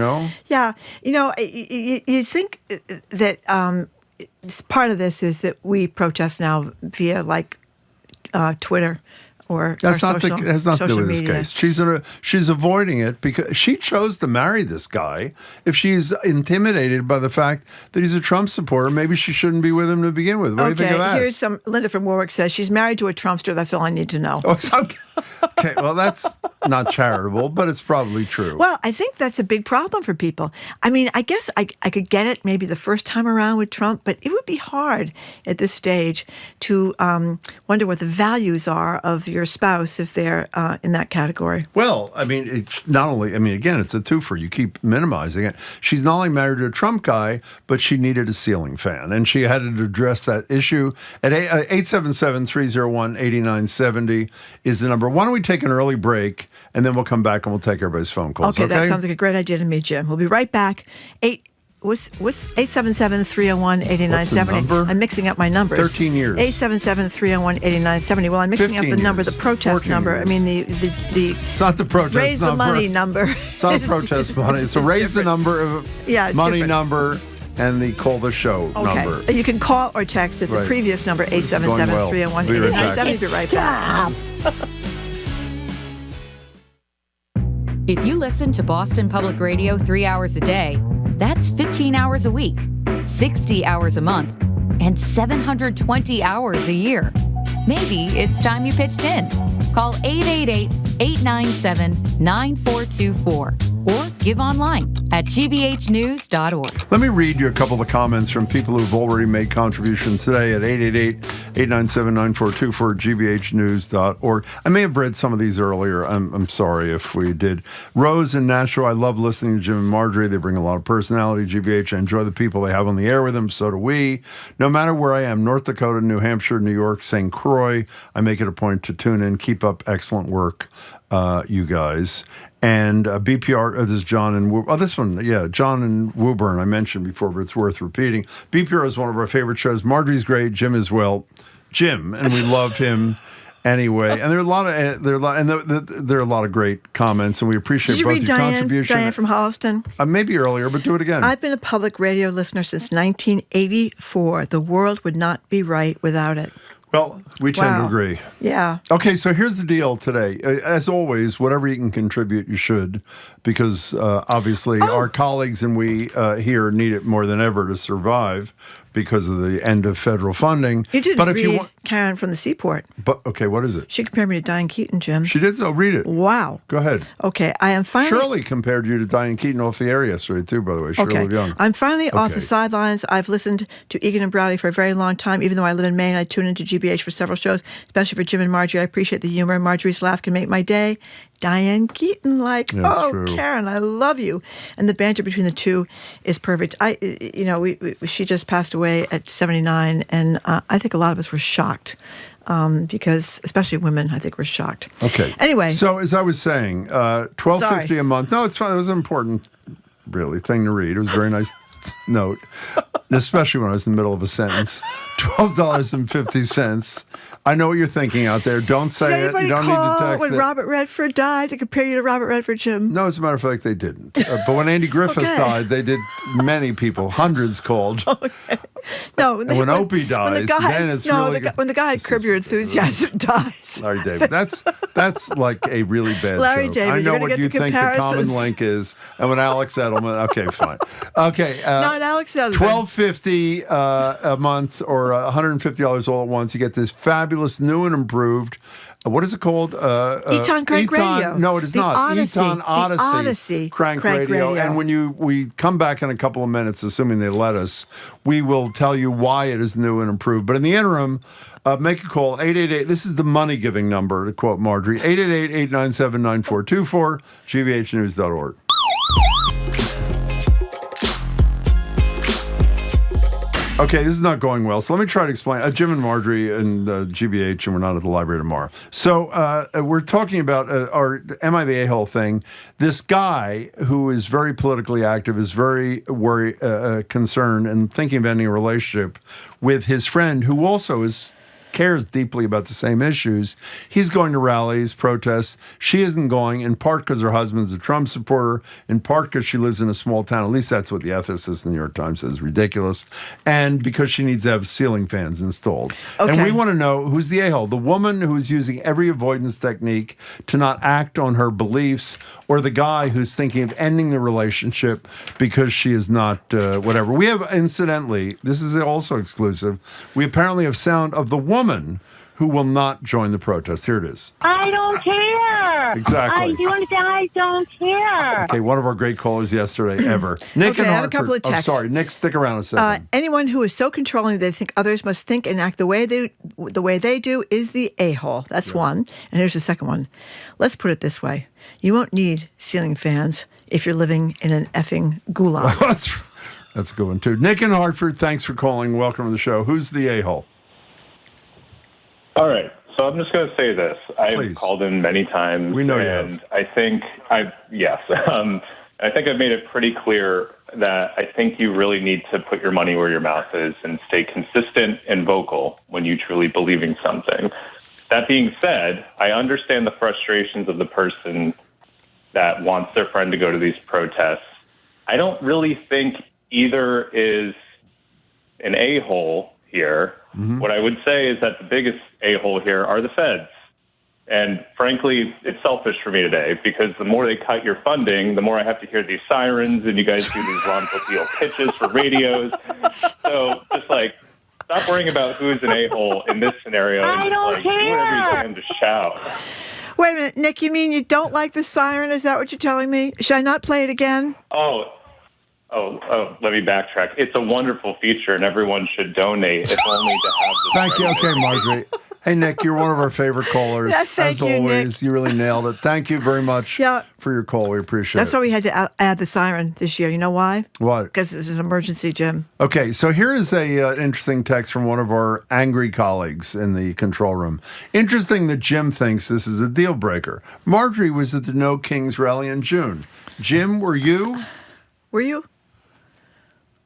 [SPEAKER 2] Yeah. You think that part of this is that we protest now via Twitter or
[SPEAKER 1] that's
[SPEAKER 2] or
[SPEAKER 1] not
[SPEAKER 2] social,
[SPEAKER 1] has not to do
[SPEAKER 2] social
[SPEAKER 1] with this
[SPEAKER 2] media.
[SPEAKER 1] case. She's avoiding it because she chose to marry this guy. If she's intimidated by the fact that he's a Trump supporter, maybe she shouldn't be with him to begin with. What do you think of that?
[SPEAKER 2] Here's Linda from Warwick says she's married to a Trumpster. That's all I need to know.
[SPEAKER 1] Oh, okay, well, that's not charitable, but it's probably true.
[SPEAKER 2] Well, I think that's a big problem for people. I mean, I guess I could get it maybe the first time around with Trump, but it would be hard at this stage to wonder what the values are of your spouse if they're in that category.
[SPEAKER 1] Well, I mean, it's not only, again, it's a twofer. You keep minimizing it. She's not only married to a Trump guy, but she needed a ceiling fan, and she had to address that issue. At 877-301-8970 is the number. Why don't we take an early break, and then we'll come back and we'll take everybody's phone calls.
[SPEAKER 2] Okay, that sounds like a great idea to me, Jim. We'll be right back. What's 877-301-8970? I'm mixing up my numbers.
[SPEAKER 1] 13 years.
[SPEAKER 2] 877-301-8970. Well, I'm mixing up the number, the protest number.
[SPEAKER 1] Years.
[SPEAKER 2] I mean, the
[SPEAKER 1] It's not the protest
[SPEAKER 2] raise
[SPEAKER 1] number.
[SPEAKER 2] the money number.
[SPEAKER 1] It's not protest money. It's a raise the number of money
[SPEAKER 2] different.
[SPEAKER 1] number and the call the show number.
[SPEAKER 2] You can call or text at the previous number, 877-301-8970. Be right back.
[SPEAKER 18] If you listen to Boston Public Radio 3 hours a day, that's 15 hours a week, 60 hours a month, and 720 hours a year. Maybe it's time you pitched in. Call 888-897-9424 or give online at gbhnews.org.
[SPEAKER 1] Let me read you a couple of comments from people who've already made contributions today at 888-897-9424 gbhnews.org. I may have read some of these earlier. I'm sorry if we did. Rose in Nashville, I love listening to Jim and Marjorie. They bring a lot of personality. GBH, I enjoy the people they have on the air with them. So do we. No matter where I am, North Dakota, New Hampshire, New York, St. Croix, I make it a point to tune in. Keep up excellent work, you guys. And BPR, this is John and John and Woburn I mentioned before, but it's worth repeating. BPR is one of our favorite shows. Marjorie's great. Jim is Jim, and we love him anyway. And there are a lot of great comments, and we appreciate both your contribution.
[SPEAKER 2] Diane from Holliston?
[SPEAKER 1] Maybe earlier, but do it again.
[SPEAKER 2] I've been a public radio listener since 1984. The world would not be right without it.
[SPEAKER 1] Well, we tend to agree.
[SPEAKER 2] Yeah.
[SPEAKER 1] Okay, so here's the deal today. As always, whatever you can contribute, you should, because obviously our colleagues and we here need it more than ever to survive because of the end of federal funding.
[SPEAKER 2] You didn't read Karen from the Seaport.
[SPEAKER 1] But okay, what is it?
[SPEAKER 2] She compared me to Diane Keaton, Jim.
[SPEAKER 1] She did? So read it.
[SPEAKER 2] Wow.
[SPEAKER 1] Go ahead.
[SPEAKER 2] Okay, I am finally...
[SPEAKER 1] Shirley compared you to Diane Keaton off the air yesterday, too, by the way. Shirley Young.
[SPEAKER 2] I'm finally off the sidelines. I've listened to Egan and Browdy for a very long time. Even though I live in Maine, I tune into GBH for several shows, especially for Jim and Marjorie. I appreciate the humor. Marjorie's laugh can make my day. Diane Keaton, like,
[SPEAKER 1] true.
[SPEAKER 2] Karen, I love you. And the banter between the two is perfect. She just passed away at 79, and I think a lot of us were shocked because, especially women, I think were shocked.
[SPEAKER 1] Okay.
[SPEAKER 2] Anyway.
[SPEAKER 1] So as I was saying, $12.50 a month. No, it's fine. It was an important, really, thing to read. It was a very nice note, especially when I was in the middle of a sentence. $12.50. I know what you're thinking out there. Don't say it. You don't need to text
[SPEAKER 2] when
[SPEAKER 1] it.
[SPEAKER 2] Robert Redford died to compare you to Robert Redford, Jim?
[SPEAKER 1] No, as a matter of fact, they didn't. But when Andy Griffith died, they did. Many people, hundreds called.
[SPEAKER 2] Okay. No,
[SPEAKER 1] and when Opie dies, then it's really
[SPEAKER 2] when the guy had Curb Your Enthusiasm dies.
[SPEAKER 1] Larry David. That's like a really bad
[SPEAKER 2] Larry
[SPEAKER 1] joke.
[SPEAKER 2] David,
[SPEAKER 1] I know
[SPEAKER 2] you're gonna
[SPEAKER 1] what
[SPEAKER 2] get
[SPEAKER 1] you
[SPEAKER 2] the
[SPEAKER 1] think the common
[SPEAKER 2] comparisons.
[SPEAKER 1] link is. And when Alex Edelman, okay, fine. Okay.
[SPEAKER 2] Not Alex Edelman.
[SPEAKER 1] $12.50 a month or $150 all at once. You get this fabulous new and improved. What is it called?
[SPEAKER 2] Eton Crank Radio.
[SPEAKER 1] No, it is not.
[SPEAKER 2] Odyssey.
[SPEAKER 1] Eton
[SPEAKER 2] The
[SPEAKER 1] Odyssey Crank Radio. And when we come back in a couple of minutes, assuming they let us, we will tell you why it is new and improved. But in the interim, make a call, 888. This is the money-giving number, to quote Marjorie, 888-897-9424, gbhnews.org. Okay, this is not going well, so let me try to explain. Jim and Marjorie and GBH, and we're not at the library tomorrow. So we're talking about our Am I the A-hole thing. This guy who is very politically active is very concerned and thinking of ending a relationship with his friend who also cares deeply about the same issues. He's going to rallies, protests. She isn't going, in part because her husband's a Trump supporter, in part because she lives in a small town. At least that's what the ethicist in the New York Times says, ridiculous. And because she needs to have ceiling fans installed.
[SPEAKER 2] Okay.
[SPEAKER 1] And we want to know who's the a-hole, the woman who's using every avoidance technique to not act on her beliefs, or the guy who's thinking of ending the relationship because she is not whatever. We have, incidentally, this is also exclusive, we apparently have sound of the woman who will not join the protest. Here it is.
[SPEAKER 6] I don't care.
[SPEAKER 1] Exactly.
[SPEAKER 6] I don't care.
[SPEAKER 1] Okay, one of our great callers yesterday ever. Nick
[SPEAKER 2] Okay,
[SPEAKER 1] in
[SPEAKER 2] I have a
[SPEAKER 1] Hartford.
[SPEAKER 2] couple of texts.
[SPEAKER 1] Oh, sorry. Nick, stick around a second.
[SPEAKER 2] Anyone who is so controlling they think others must think and act the way they do is the a-hole. That's one. And here's the second one. Let's put it this way. You won't need ceiling fans if you're living in an effing gulag.
[SPEAKER 1] That's a good one, too. Nick in Hartford, thanks for calling. Welcome to the show. Who's the a-hole?
[SPEAKER 16] All right. So I'm just going to say this. I've called in many times.
[SPEAKER 1] We know you
[SPEAKER 16] and
[SPEAKER 1] have.
[SPEAKER 16] I think I think I've made it pretty clear that I think you really need to put your money where your mouth is and stay consistent and vocal when you truly believe in something. That being said, I understand the frustrations of the person that wants their friend to go to these protests. I don't really think either is an a-hole here.
[SPEAKER 1] Mm-hmm.
[SPEAKER 16] What I would say is that the biggest a-hole here are the feds. And frankly, it's selfish for me today because the more they cut your funding, the more I have to hear these sirens and you guys do these Ron Popeil pitches for radios. So just stop worrying about who's an a-hole in this scenario and
[SPEAKER 6] don't
[SPEAKER 16] do whatever you can to shout.
[SPEAKER 2] Wait a minute, Nick, you mean you don't like the siren? Is that what you're telling me? Should I not play it again?
[SPEAKER 16] Oh, let me backtrack. It's a wonderful feature, and everyone should donate, if only to have this.
[SPEAKER 1] Thank you. Okay, Marjorie. Hey, Nick, you're one of our favorite callers.
[SPEAKER 2] Yes, thank
[SPEAKER 1] as
[SPEAKER 2] you,
[SPEAKER 1] always,
[SPEAKER 2] Nick.
[SPEAKER 1] you really nailed it. Thank you very much for your call. We appreciate
[SPEAKER 2] That's
[SPEAKER 1] it.
[SPEAKER 2] why we had to add the siren this year. You know why?
[SPEAKER 1] What?
[SPEAKER 2] Because it's an emergency, Jim.
[SPEAKER 1] Okay, so here is an interesting text from one of our angry colleagues in the control room. Interesting that Jim thinks this is a deal breaker. Marjorie was at the No Kings rally in June. Jim, were you?
[SPEAKER 2] Were you?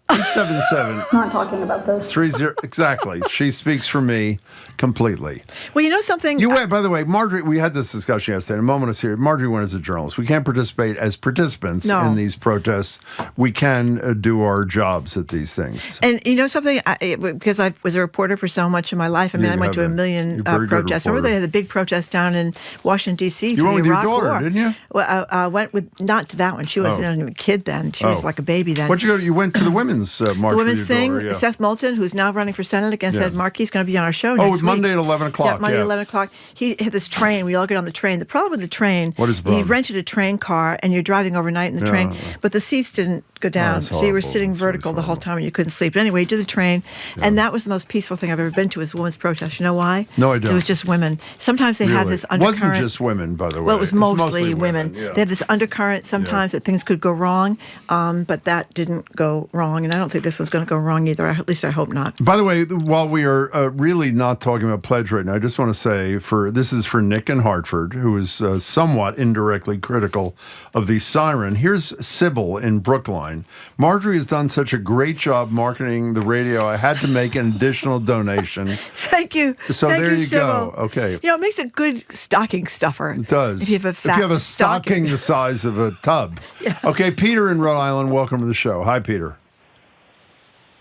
[SPEAKER 1] 877.
[SPEAKER 19] Not talking about this.
[SPEAKER 1] 30. Exactly. She speaks for me completely.
[SPEAKER 2] Well, you know something?
[SPEAKER 1] By the way, Marjorie, we had this discussion yesterday. In a moment is here. Marjorie went as a journalist. We can't participate as participants in these protests. We can do our jobs at these things.
[SPEAKER 2] And you know something? Because I was a reporter for so much of my life. I mean, I went to a million protests. Remember they had the big protest down in Washington, D.C. for the Iraq War.
[SPEAKER 1] You went with your daughter, didn't you?
[SPEAKER 2] Well, I went with, not to that one. She wasn't even a kid then. She was like a baby then.
[SPEAKER 1] Where'd you go? You went to the women's March
[SPEAKER 2] the women's
[SPEAKER 1] for Your
[SPEAKER 2] thing.
[SPEAKER 1] Daughter, yeah.
[SPEAKER 2] Seth Moulton, who's now running for Senate against Ed Markey, is going to be on our show next
[SPEAKER 1] Oh,
[SPEAKER 2] week.
[SPEAKER 1] it's Monday at 11 o'clock.
[SPEAKER 2] Yeah, Monday at 11 o'clock. He had this train. We all get on the train. The problem with the train,
[SPEAKER 1] what is the
[SPEAKER 2] he
[SPEAKER 1] problem?
[SPEAKER 2] rented a train car, and you're driving overnight in the train, but the seats didn't go down. So you were sitting vertical the whole time, and you couldn't sleep. But anyway, he did the train, and that was the most peaceful thing I've ever been to, is women's protest. You know why?
[SPEAKER 1] No, I don't.
[SPEAKER 2] It was just women. Sometimes they have this undercurrent.
[SPEAKER 1] It wasn't just women, by the way.
[SPEAKER 2] Well, it was mostly
[SPEAKER 1] women.
[SPEAKER 2] women. They have this undercurrent sometimes that things could go wrong, but that didn't go wrong, and I don't think this one's going to go wrong either. At least I hope not.
[SPEAKER 1] By the way, while we are really not talking about pledge right now, I just want to say this is for Nick in Hartford, who is somewhat indirectly critical of the siren. Here's Sybil in Brookline. Marjorie has done such a great job marketing the radio. I had to make an additional donation.
[SPEAKER 2] Thank you.
[SPEAKER 1] So
[SPEAKER 2] Thank
[SPEAKER 1] there you
[SPEAKER 2] Sybil.
[SPEAKER 1] go. Okay.
[SPEAKER 2] You know, it makes a good stocking stuffer.
[SPEAKER 1] It does.
[SPEAKER 2] If you have a
[SPEAKER 1] stocking the size of a tub.
[SPEAKER 2] Yeah.
[SPEAKER 1] Okay, Peter in Rhode Island, welcome to the show. Hi, Peter.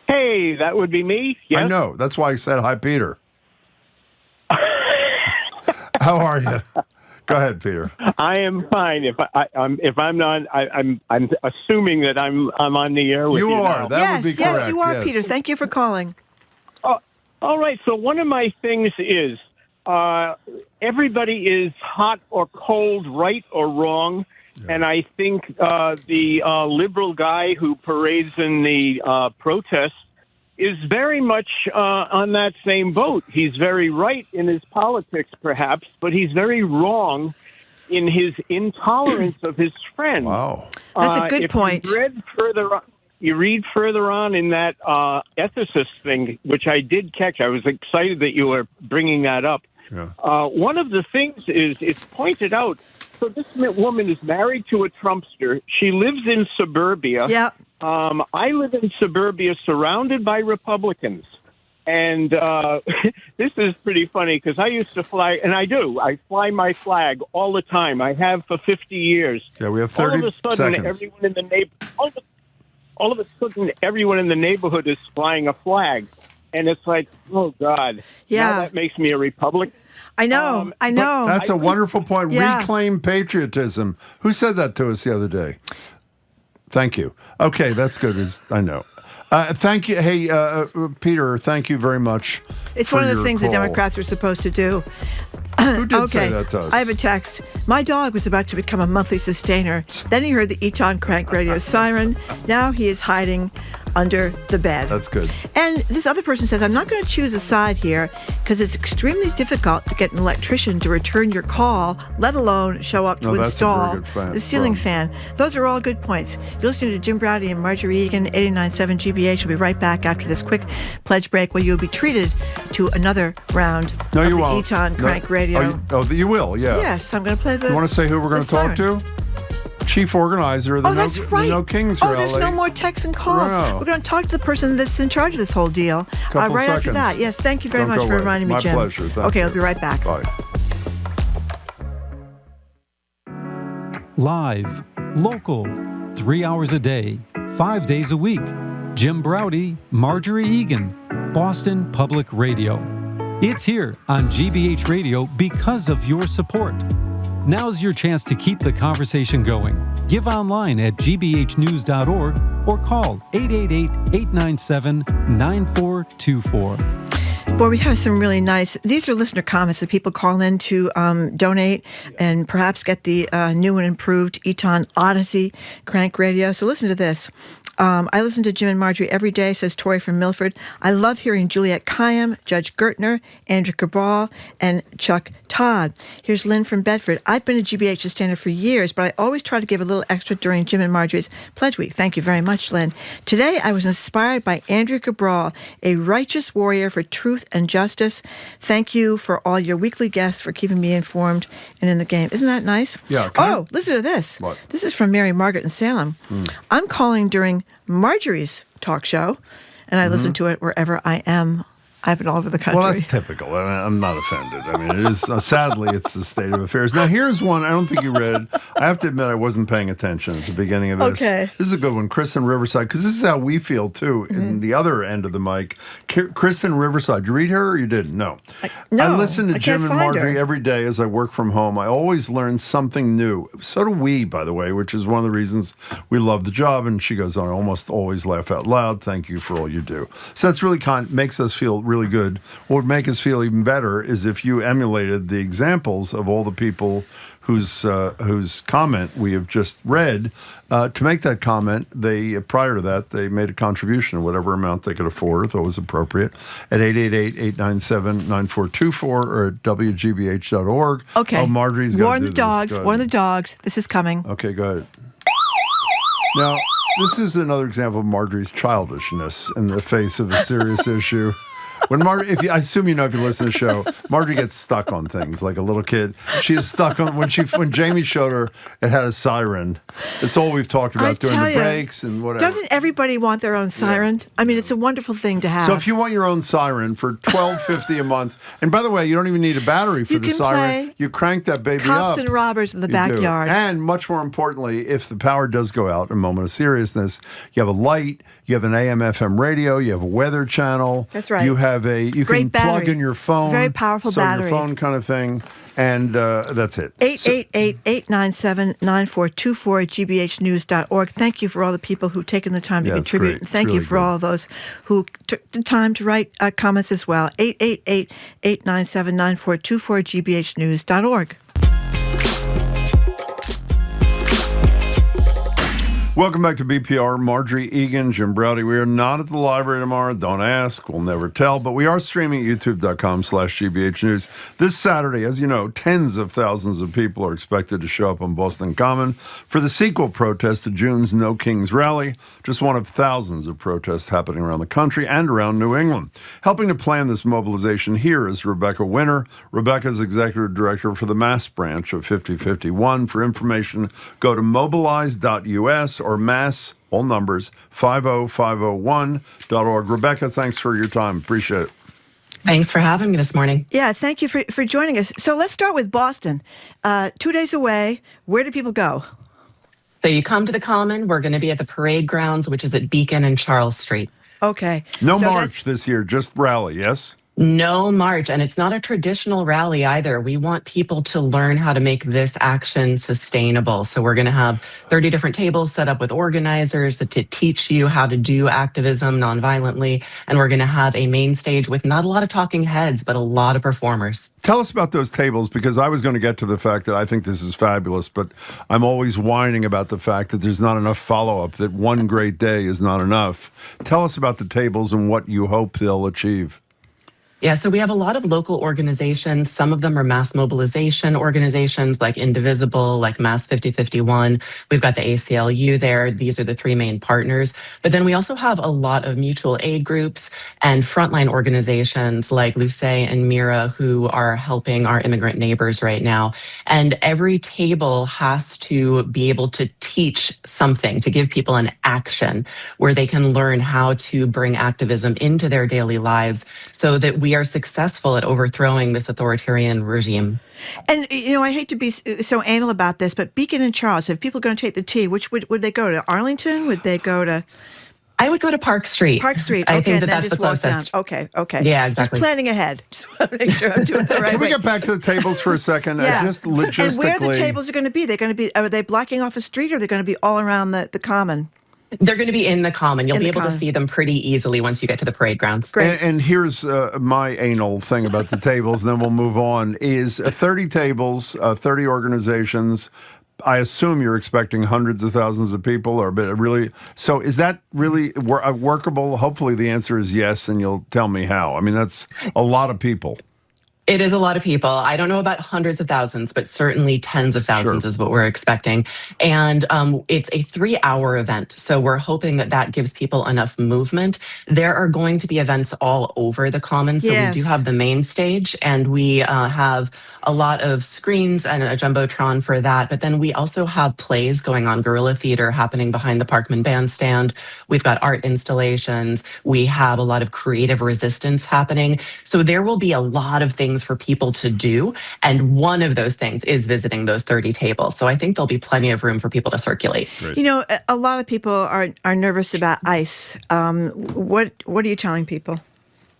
[SPEAKER 9] Hey, that would be me. Yes?
[SPEAKER 1] I know. That's why I said hi, Peter. How are you? Go ahead, Peter.
[SPEAKER 9] I am fine. If I'm not, I'm assuming that I'm on the air with you.
[SPEAKER 1] You are.
[SPEAKER 9] Now.
[SPEAKER 1] That would be correct.
[SPEAKER 2] Yes, you are, Peter. Thank you for calling.
[SPEAKER 9] All right. So one of my things is everybody is hot or cold, right or wrong. Yeah. And I think the liberal guy who parades in the protest is very much on that same boat. He's very right in his politics, perhaps, but he's very wrong in his intolerance of his friends.
[SPEAKER 1] Wow.
[SPEAKER 2] That's a good point.
[SPEAKER 9] You read further on in that ethicist thing, which I did catch. I was excited that you were bringing that up.
[SPEAKER 1] Yeah.
[SPEAKER 9] One of the things is it's pointed out, so this woman is married to a Trumpster. She lives in suburbia.
[SPEAKER 2] Yeah.
[SPEAKER 9] I live in suburbia surrounded by Republicans. And this is pretty funny because I used to fly, and I fly my flag all the time. I have for 50 years.
[SPEAKER 1] Yeah, we have 30
[SPEAKER 9] all of a sudden,
[SPEAKER 1] seconds.
[SPEAKER 9] All of a sudden, everyone in the neighborhood is flying a flag. And it's like, oh, God.
[SPEAKER 2] Yeah.
[SPEAKER 9] Now that makes me a Republican.
[SPEAKER 2] I know. I know.
[SPEAKER 1] That's a wonderful point.
[SPEAKER 2] Yeah.
[SPEAKER 1] Reclaim patriotism. Who said that to us the other day? Thank you. Okay, that's good. I know. Thank you. Hey, Peter, thank you very much.
[SPEAKER 2] It's
[SPEAKER 1] for
[SPEAKER 2] one of the
[SPEAKER 1] your
[SPEAKER 2] things
[SPEAKER 1] call.
[SPEAKER 2] the Democrats are supposed to do.
[SPEAKER 1] Who did say that to us?
[SPEAKER 2] I have a text. My dog was about to become a monthly sustainer. Then he heard the Eton Crank radio siren. Now he is hiding under the bed.
[SPEAKER 1] That's good.
[SPEAKER 2] And this other person says, I'm not going to choose a side here because it's extremely difficult to get an electrician to return your call, let alone show up to install the ceiling fan. Those are all good points. You're listening to Jim Browdy and Marjorie Egan, 89.7 GBH. We'll be right back after this quick pledge break where you'll be treated to another round of
[SPEAKER 1] you
[SPEAKER 2] the
[SPEAKER 1] won't.
[SPEAKER 2] Eton Crank radio.
[SPEAKER 1] You will, yeah.
[SPEAKER 2] Yes, I'm going to play the
[SPEAKER 1] You want to say who we're going to talk to? Chief organizer of the
[SPEAKER 2] that's right.
[SPEAKER 1] No Kings
[SPEAKER 2] Oh,
[SPEAKER 1] rally.
[SPEAKER 2] there's no more texts and calls.
[SPEAKER 1] No.
[SPEAKER 2] We're going to talk to the person that's in charge of this whole deal right after that. Yes, thank you very
[SPEAKER 1] Don't
[SPEAKER 2] much
[SPEAKER 1] go
[SPEAKER 2] for
[SPEAKER 1] away.
[SPEAKER 2] reminding me,
[SPEAKER 1] My
[SPEAKER 2] Jim.
[SPEAKER 1] pleasure. Thank
[SPEAKER 2] Okay,
[SPEAKER 1] you.
[SPEAKER 2] I'll be right back.
[SPEAKER 1] Bye.
[SPEAKER 17] Live, local, 3 hours a day, 5 days a week. Jim Browdy, Marjorie Egan, Boston Public Radio. It's here on GBH Radio because of your support. Now's your chance to keep the conversation going. Give online at gbhnews.org or call 888-897-9424.
[SPEAKER 2] Boy, we have some really nice, these are listener comments that people call in to donate and perhaps get the new and improved Eton Odyssey crank radio. So listen to this. I listen to Jim and Marjorie every day, says Tori from Milford. I love hearing Juliette Kayyem, Judge Gertner, Andrea Cabral, and Chuck Todd. Here's Lynn from Bedford. I've been a GBH sustainer for years, but I always try to give a little extra during Jim and Marjorie's Pledge Week. Thank you very much, Lynn. Today, I was inspired by Andrea Cabral, a righteous warrior for truth and justice. Thank you for all your weekly guests for keeping me informed and in the game. Isn't that nice?
[SPEAKER 1] Yeah.
[SPEAKER 2] Listen to this.
[SPEAKER 1] What?
[SPEAKER 2] This is from Mary Margaret in Salem. I'm calling during Marjorie's talk show, and I listen to it wherever I am I've been all over the country.
[SPEAKER 1] Well, that's typical. I'm not offended. I mean, it is. Sadly, it's the state of affairs. Now, here's one I don't think you read. I have to admit, I wasn't paying attention at the beginning of this.
[SPEAKER 2] Okay.
[SPEAKER 1] This is a good one. Kristen Riverside, because this is how we feel, too, in the other end of the mic. Kristen Riverside, you read her or you didn't? No. I listen to Jim and Marjorie every day as I work from home. I always learn something new. So do we, by the way, which is one of the reasons we love the job. And she goes on, I almost always laugh out loud. Thank you for all you do. So that's really makes us feel really good. What would make us feel even better is if you emulated the examples of all the people whose comment we have just read. To make that comment, prior to that, they made a contribution of whatever amount they could afford, if it was appropriate, at 888-897-9424 or at WGBH.org.
[SPEAKER 2] Okay.
[SPEAKER 1] Oh, Marjorie's got
[SPEAKER 2] Warn
[SPEAKER 1] to
[SPEAKER 2] the
[SPEAKER 1] do
[SPEAKER 2] dogs.
[SPEAKER 1] This.
[SPEAKER 2] Warn the dogs. This is coming.
[SPEAKER 1] Okay, go ahead. Now, this is another example of Marjorie's childishness in the face of a serious issue. When I assume you know if you listen to the show, Marjorie gets stuck on things like a little kid. She is stuck on when Jamie showed her it had a siren. It's all we've talked about during the breaks and whatever.
[SPEAKER 2] Doesn't everybody want their own siren? Yeah. I mean, it's a wonderful thing to have.
[SPEAKER 1] So if you want your own siren for $12.50 a month, and by the way, you don't even need a battery for the siren. You crank that baby up.
[SPEAKER 2] Cops and robbers in the backyard.
[SPEAKER 1] And much more importantly, if the power does go out, a moment of seriousness, you have a light, you have an AM/FM radio, you have a weather channel.
[SPEAKER 2] That's right.
[SPEAKER 1] You can plug in your phone.
[SPEAKER 2] Very powerful battery.
[SPEAKER 1] Your phone kind of thing. And that's it.
[SPEAKER 2] 888-897-9424 at gbhnews.org. Thank you for all the people who've taken the time to contribute. And thank you for all those who took the time to write comments as well. 888-897-9424 at gbhnews.org.
[SPEAKER 1] Welcome back to BPR. Marjorie Egan, Jim Browdy. We are not at the library tomorrow. Don't ask. We'll never tell. But we are streaming at youtube.com/GBH News. This Saturday, as you know, tens of thousands of people are expected to show up on Boston Common for the sequel protest to June's No Kings rally, just one of thousands of protests happening around the country and around New England. Helping to plan this mobilization here is Rebecca Winter. Rebecca's executive director for the Mass branch of 5051. For information, go to mobilize.us or mass, all numbers, 50501.org. Rebecca, thanks for your time. Appreciate it.
[SPEAKER 10] Thanks for having me this morning.
[SPEAKER 2] Yeah, thank you for joining us. So let's start with Boston. 2 days away. Where do people go?
[SPEAKER 10] So you come to the Common. We're going to be at the parade grounds, which is at Beacon and Charles Street.
[SPEAKER 2] Okay.
[SPEAKER 1] No march this year, just rally, yes?
[SPEAKER 10] No march, and it's not a traditional rally either. We want people to learn how to make this action sustainable. So we're going to have 30 different tables set up with organizers to teach you how to do activism nonviolently. And we're going to have a main stage with not a lot of talking heads, but a lot of performers.
[SPEAKER 1] Tell us about those tables, because I was going to get to the fact that I think this is fabulous, but I'm always whining about the fact that there's not enough follow-up, that one great day is not enough. Tell us about the tables and what you hope they'll achieve.
[SPEAKER 10] Yeah, so we have a lot of local organizations. Some of them are mass mobilization organizations like Indivisible, like Mass 5051. We've got the ACLU there. These are the three main partners. But then we also have a lot of mutual aid groups and frontline organizations like Luce and Mira, who are helping our immigrant neighbors right now. And every table has to be able to teach something, to give people an action where they can learn how to bring activism into their daily lives so that we are successful at overthrowing this authoritarian regime.
[SPEAKER 2] And, you know, I hate to be so anal about this, but Beacon and Charles, if people are going to take the T, which would they go to? Arlington? Would they go to?
[SPEAKER 10] I would go to Park Street.
[SPEAKER 2] Park Street. Okay,
[SPEAKER 10] I think
[SPEAKER 2] and
[SPEAKER 10] that's the closest.
[SPEAKER 2] Okay.
[SPEAKER 10] Yeah, exactly.
[SPEAKER 2] Just planning ahead. Just want to make sure I'm doing it the right
[SPEAKER 1] Can we
[SPEAKER 2] way.
[SPEAKER 1] get back to the tables for a second?
[SPEAKER 2] Yeah.
[SPEAKER 1] Just logistically.
[SPEAKER 2] And where the tables are going to be? Are they blocking off a street, or are they going to be all around the Common?
[SPEAKER 10] They're going to be in the Common. You'll be able to see them pretty easily once you get to the parade grounds.
[SPEAKER 2] Great.
[SPEAKER 1] And here's my anal thing about the tables, and then we'll move on, is 30 tables, 30 organizations. I assume you're expecting hundreds of thousands of people, so is that really workable? Hopefully the answer is yes, and you'll tell me how. I mean, that's a lot of people.
[SPEAKER 10] It is a lot of people. I don't know about hundreds of thousands, but certainly tens of thousands is what we're expecting. And it's a 3-hour event. So we're hoping that gives people enough movement. There are going to be events all over the Commons. So we do have the main stage, and we have a lot of screens and a Jumbotron for that. But then we also have plays going on, guerrilla theater happening behind the Parkman Bandstand. We've got art installations. We have a lot of creative resistance happening. So there will be a lot of things for people to do. And one of those things is visiting those 30 tables. So I think there'll be plenty of room for people to circulate.
[SPEAKER 2] You know, a lot of people are nervous about ICE. What are you telling people?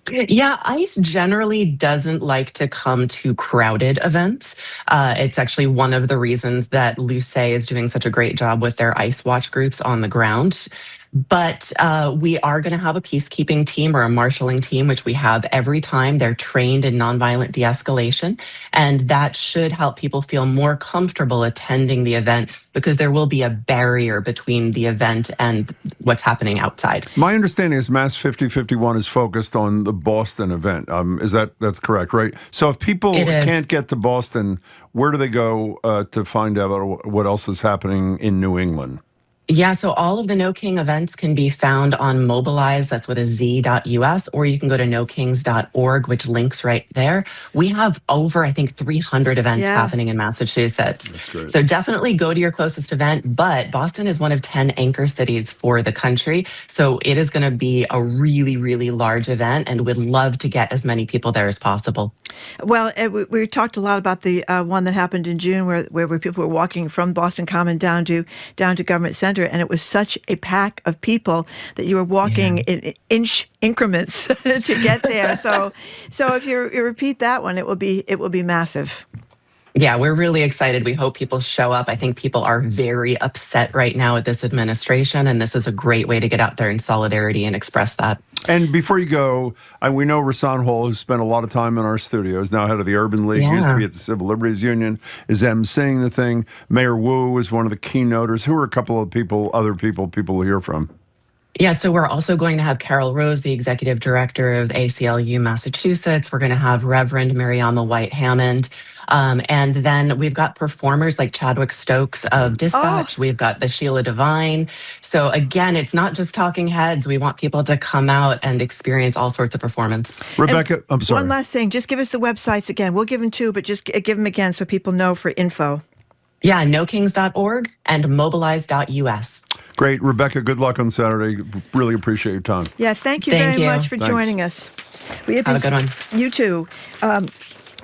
[SPEAKER 10] Yeah, ICE generally doesn't like to come to crowded events. It's actually one of the reasons that Luce is doing such a great job with their ICE watch groups on the ground. But we are going to have a peacekeeping team or a marshalling team, which we have every time. They're trained in nonviolent de-escalation, and that should help people feel more comfortable attending the event because there will be a barrier between the event and what's happening outside.
[SPEAKER 1] My understanding is Mass 5051 is focused on the Boston event. That's correct, right? So if people can't get to Boston, where do they go to find out what else is happening in New England?
[SPEAKER 10] Yeah, so all of the No King events can be found on Mobilize, that's with a Z.us, or you can go to nokings.org, which links right there. We have over, I think, 300 events happening in Massachusetts.
[SPEAKER 1] That's great.
[SPEAKER 10] So definitely go to your closest event, but Boston is one of 10 anchor cities for the country. So it is going to be a really, really large event, and we'd love to get as many people there as possible.
[SPEAKER 2] Well, we talked a lot about the one that happened in June where people were walking from Boston Common down to Government Center, and it was such a pack of people that you were walking in inch increments to get there. So if you repeat that one, it will be massive.
[SPEAKER 10] Yeah, we're really excited. We hope people show up. I think people are very upset right now with this administration, and this is a great way to get out there in solidarity and express that.
[SPEAKER 1] And before you go, we know Rasan Hall, who's spent a lot of time in our studios, now head of the Urban League, used to be at the Civil Liberties Union, is emceeing the thing. Mayor Wu is one of the keynoters. Who are a couple of other people will hear from?
[SPEAKER 10] Yeah, so we're also going to have Carol Rose, the executive director of ACLU Massachusetts. We're going to have Reverend Mariama White Hammond. And then we've got performers like Chadwick Stokes of Dispatch. We've got the Sheila Devine. So again, it's not just talking heads. We want people to come out and experience all sorts of performance.
[SPEAKER 1] Rebecca, I'm sorry.
[SPEAKER 2] One last thing. Just give us the websites again. We'll give them too, but just give them again so people know for info.
[SPEAKER 10] Yeah, nokings.org and mobilize.us.
[SPEAKER 1] Great. Rebecca, good luck on Saturday. Really appreciate your time.
[SPEAKER 2] Yeah, thank you very much for joining us.
[SPEAKER 10] Have a good one.
[SPEAKER 2] You too.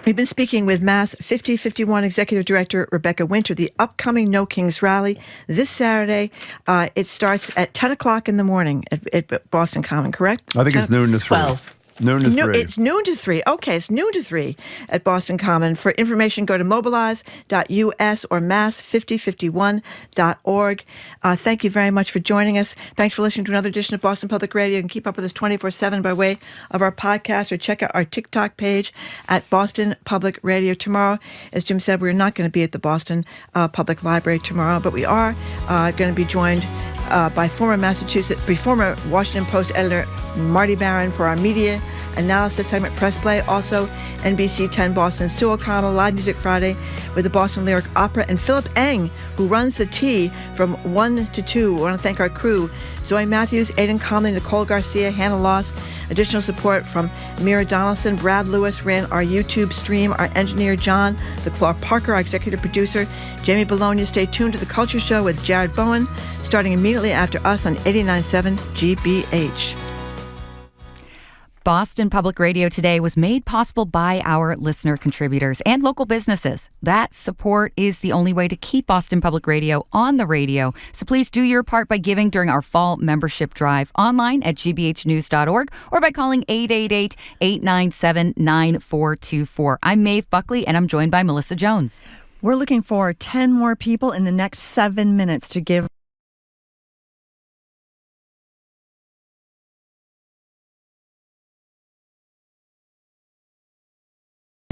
[SPEAKER 2] We've been speaking with Mass 5051 Executive Director Rebecca Winter. The upcoming No Kings rally this Saturday, it starts at 10 o'clock in the morning at Boston Common, correct?
[SPEAKER 1] I think it's noon to 3.
[SPEAKER 10] 12.
[SPEAKER 1] Noon to 3.
[SPEAKER 2] It's noon to 3. Okay, it's noon to 3 at Boston Common. For information, go to mobilize.us or mass5051.org. Thank you very much for joining us. Thanks for listening to another edition of Boston Public Radio. You can keep up with us 24/7 by way of our podcast or check out our TikTok page at Boston Public Radio. Tomorrow, as Jim said, we're not going to be at the Boston Public Library tomorrow, but we are going to be joined by former Washington Post editor Marty Baron for our media analysis segment Press Play. Also, NBC 10 Boston, Sue O'Connell, Live Music Friday with the Boston Lyric Opera, and Philip Eng, who runs the T from 1 to 2. I want to thank our crew, Zoe Matthews, Aidan Conley, Nicole Garcia, Hannah Loss. Additional support from Mira Donaldson. Brad Lewis ran our YouTube stream. Our engineer, John, the Clark Parker, our executive producer, Jamie Bologna. Stay tuned to The Culture Show with Jared Bowen, starting immediately after us on 89.7 GBH.
[SPEAKER 18] Boston Public Radio today was made possible by our listener contributors and local businesses. That support is the only way to keep Boston Public Radio on the radio. So please do your part by giving during our fall membership drive online at gbhnews.org or by calling 888-897-9424. I'm Maeve Buckley, and I'm joined by Melissa Jones.
[SPEAKER 11] We're looking for 10 more people in the next 7 minutes to give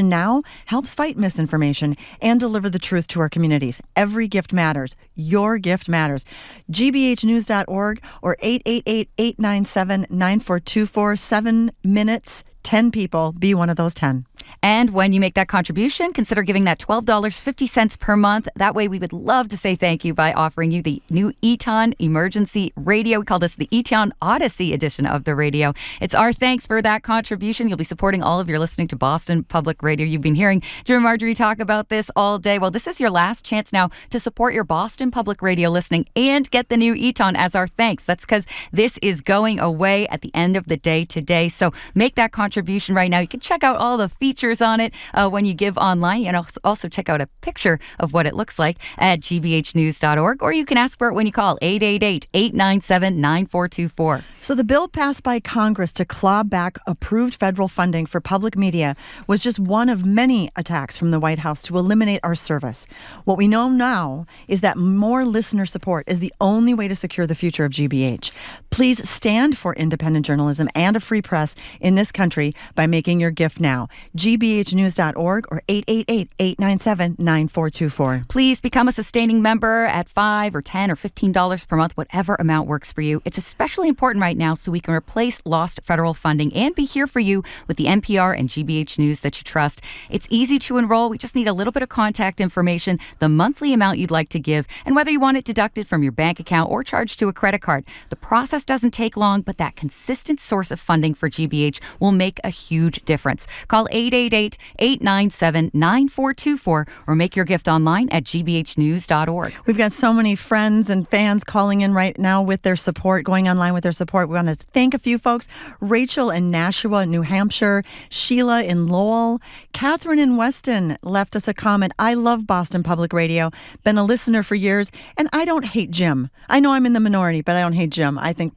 [SPEAKER 11] now helps fight misinformation and deliver the truth to our communities. Every gift matters. Your gift matters. gbhnews.org or 888-897-9424. 7 minutes, 10 people. Be one of those 10.
[SPEAKER 18] And when you make that contribution, consider giving that $12.50 per month. That way, we would love to say thank you by offering you the new Eton Emergency Radio. We call this the Eton Odyssey edition of the radio. It's our thanks for that contribution. You'll be supporting all of your listening to Boston Public Radio. You've been hearing Jim and Marjorie talk about this all day. Well, this is your last chance now to support your Boston Public Radio listening and get the new Eton as our thanks. That's because this is going away at the end of the day today. So make that contribution right now. You can check out all the features on it when you give online, and also check out a picture of what it looks like at gbhnews.org, or you can ask for it when you call 888-897-9424.
[SPEAKER 11] So the bill passed by Congress to claw back approved federal funding for public media was just one of many attacks from the White House to eliminate our service. What we know now is that more listener support is the only way to secure the future of GBH. Please stand for independent journalism and a free press in this country by making your gift now. gbhnews.org or 888-897-9424.
[SPEAKER 18] Please become a sustaining member at $5 or $10 or $15 per month, whatever amount works for you. It's especially important right now so we can replace lost federal funding and be here for you with the NPR and GBH News that you trust. It's easy to enroll. We just need a little bit of contact information, the monthly amount you'd like to give, and whether you want it deducted from your bank account or charged to a credit card. The process doesn't take long, but that consistent source of funding for GBH will make a huge difference. Call 888-897-9424 or make your gift online at gbhnews.org.
[SPEAKER 11] We've got so many friends and fans calling in right now with their support, going online with their support. We want to thank a few folks. Rachel in Nashua, New Hampshire. Sheila in Lowell. Catherine in Weston left us a comment. I love Boston Public Radio. Been a listener for years, and I don't hate Jim. I know I'm in the minority, but I don't hate Jim. I think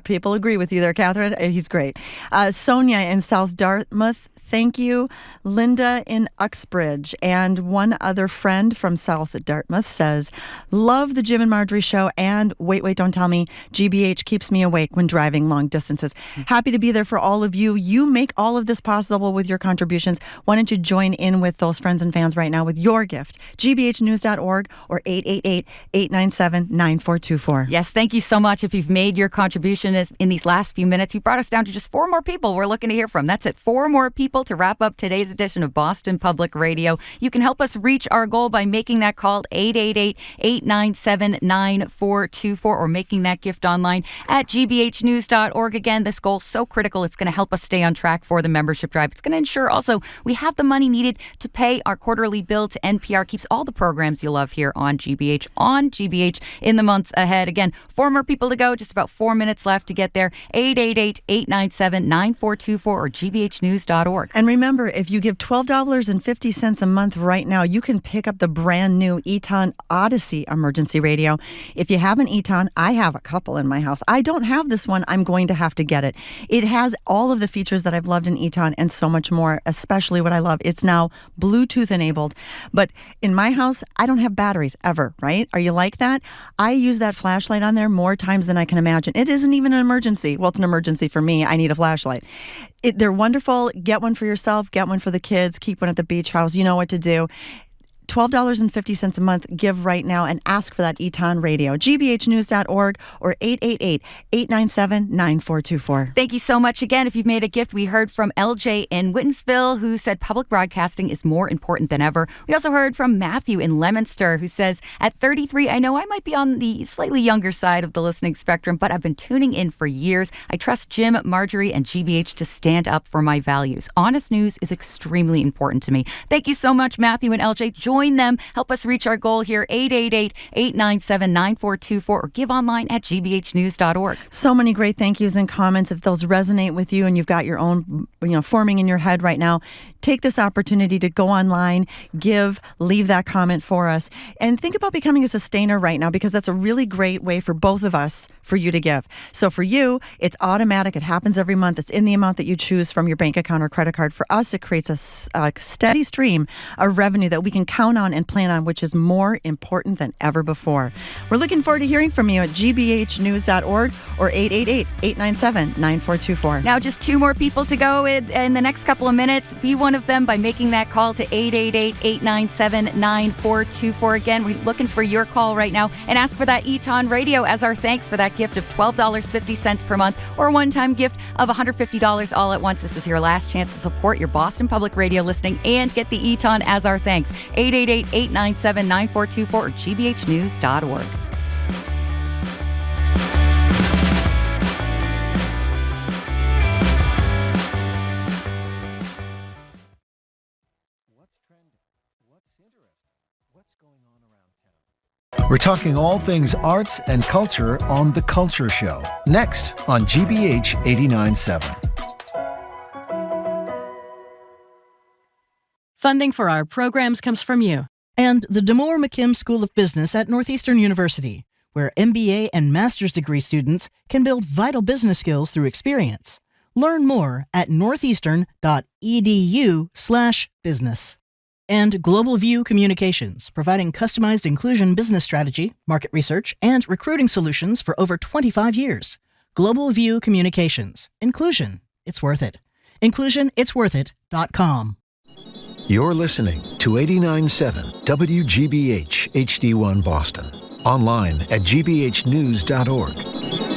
[SPEAKER 11] people agree with you there, Catherine. He's great. Sonia in South Dartmouth. Thank you. Linda in Uxbridge. And one other friend from South Dartmouth says, love the Jim and Marjorie show, and wait, don't tell me, GBH keeps me awake when driving long distances. Happy to be there for all of you. You make all of this possible with your contributions. Why don't you join in with those friends and fans right now with your gift? gbhnews.org or 888-897-9424.
[SPEAKER 18] Yes, thank you so much. If you've made your contribution in these last few minutes, you've brought us down to just 4 more people we're looking to hear from. That's it, 4 more people to wrap up today's edition of Boston Public Radio. You can help us reach our goal by making that call 888-897-9424 or making that gift online at gbhnews.org. Again, this goal is so critical. It's going to help us stay on track for the membership drive. It's going to ensure also we have the money needed to pay our quarterly bill to NPR. Keeps all the programs you love here on GBH in the months ahead. Again, 4 more people to go, just about 4 minutes left to get there. 888-897-9424 or gbhnews.org.
[SPEAKER 11] And remember, if you give $12.50 a month right now, you can pick up the brand new Eton Odyssey emergency radio. If you have an Eton, I have a couple in my house. I don't have this one. I'm going to have to get it. It has all of the features that I've loved in Eton and so much more, especially what I love. It's now Bluetooth enabled. But in my house, I don't have batteries ever, right? Are you like that? I use that flashlight on there more times than I can imagine. It isn't even an emergency. Well, it's an emergency for me. I need a flashlight. They're wonderful. Get one for yourself. Get one for the kids. Keep one at the beach house. You know what to do. $12.50 a month. Give right now and ask for that Eton radio. gbhnews.org or 888-897-9424.
[SPEAKER 18] Thank you so much again. If you've made a gift, we heard from LJ in Whitensville, who said public broadcasting is more important than ever. We also heard from Matthew in Leominster, who says, at 33, I know I might be on the slightly younger side of the listening spectrum, but I've been tuning in for years. I trust Jim, Marjorie, and GBH to stand up for my values. Honest news is extremely important to me. Thank you so much, Matthew and LJ. Join them. Help us reach our goal here, 888-897-9424, or give online at gbhnews.org.
[SPEAKER 11] So many great thank yous and comments. If those resonate with you and you've got your own, forming in your head right now, take this opportunity to go online, leave that comment for us, and think about becoming a sustainer right now, because that's a really great way for both of us for you to give. So for you, it's automatic. It happens every month. It's in the amount that you choose from your bank account or credit card. For us, it creates a steady stream of revenue that we can count count on and plan on, which is more important than ever before. We're looking forward to hearing from you at gbhnews.org or 888-897-9424.
[SPEAKER 12] Now just 2 more people to go in the next couple of minutes. Be one of them by making that call to 888-897-9424. Again, we're looking for your call right now, and ask for that Eton Radio as our thanks for that gift of $12.50 per month, or a one-time gift of $150 all at once. This is your last chance to support your Boston Public Radio listening and get the Eton as our thanks. 888-897-9424 or gbhnews.org.
[SPEAKER 13] We're talking all things arts and culture on The Culture Show, next on GBH 89.7.
[SPEAKER 19] Funding for our programs comes from you and the DeMoore McKim School of Business at Northeastern University, where MBA and master's degree students can build vital business skills through experience. Learn more at northeastern.edu/business. And Global View Communications, providing customized inclusion business strategy, market research, and recruiting solutions for over 25 years. Global View Communications. Inclusion, it's worth it. InclusionIt'sWorthIt.com.
[SPEAKER 13] You're listening to 89.7 WGBH HD1 Boston. Online at gbhnews.org.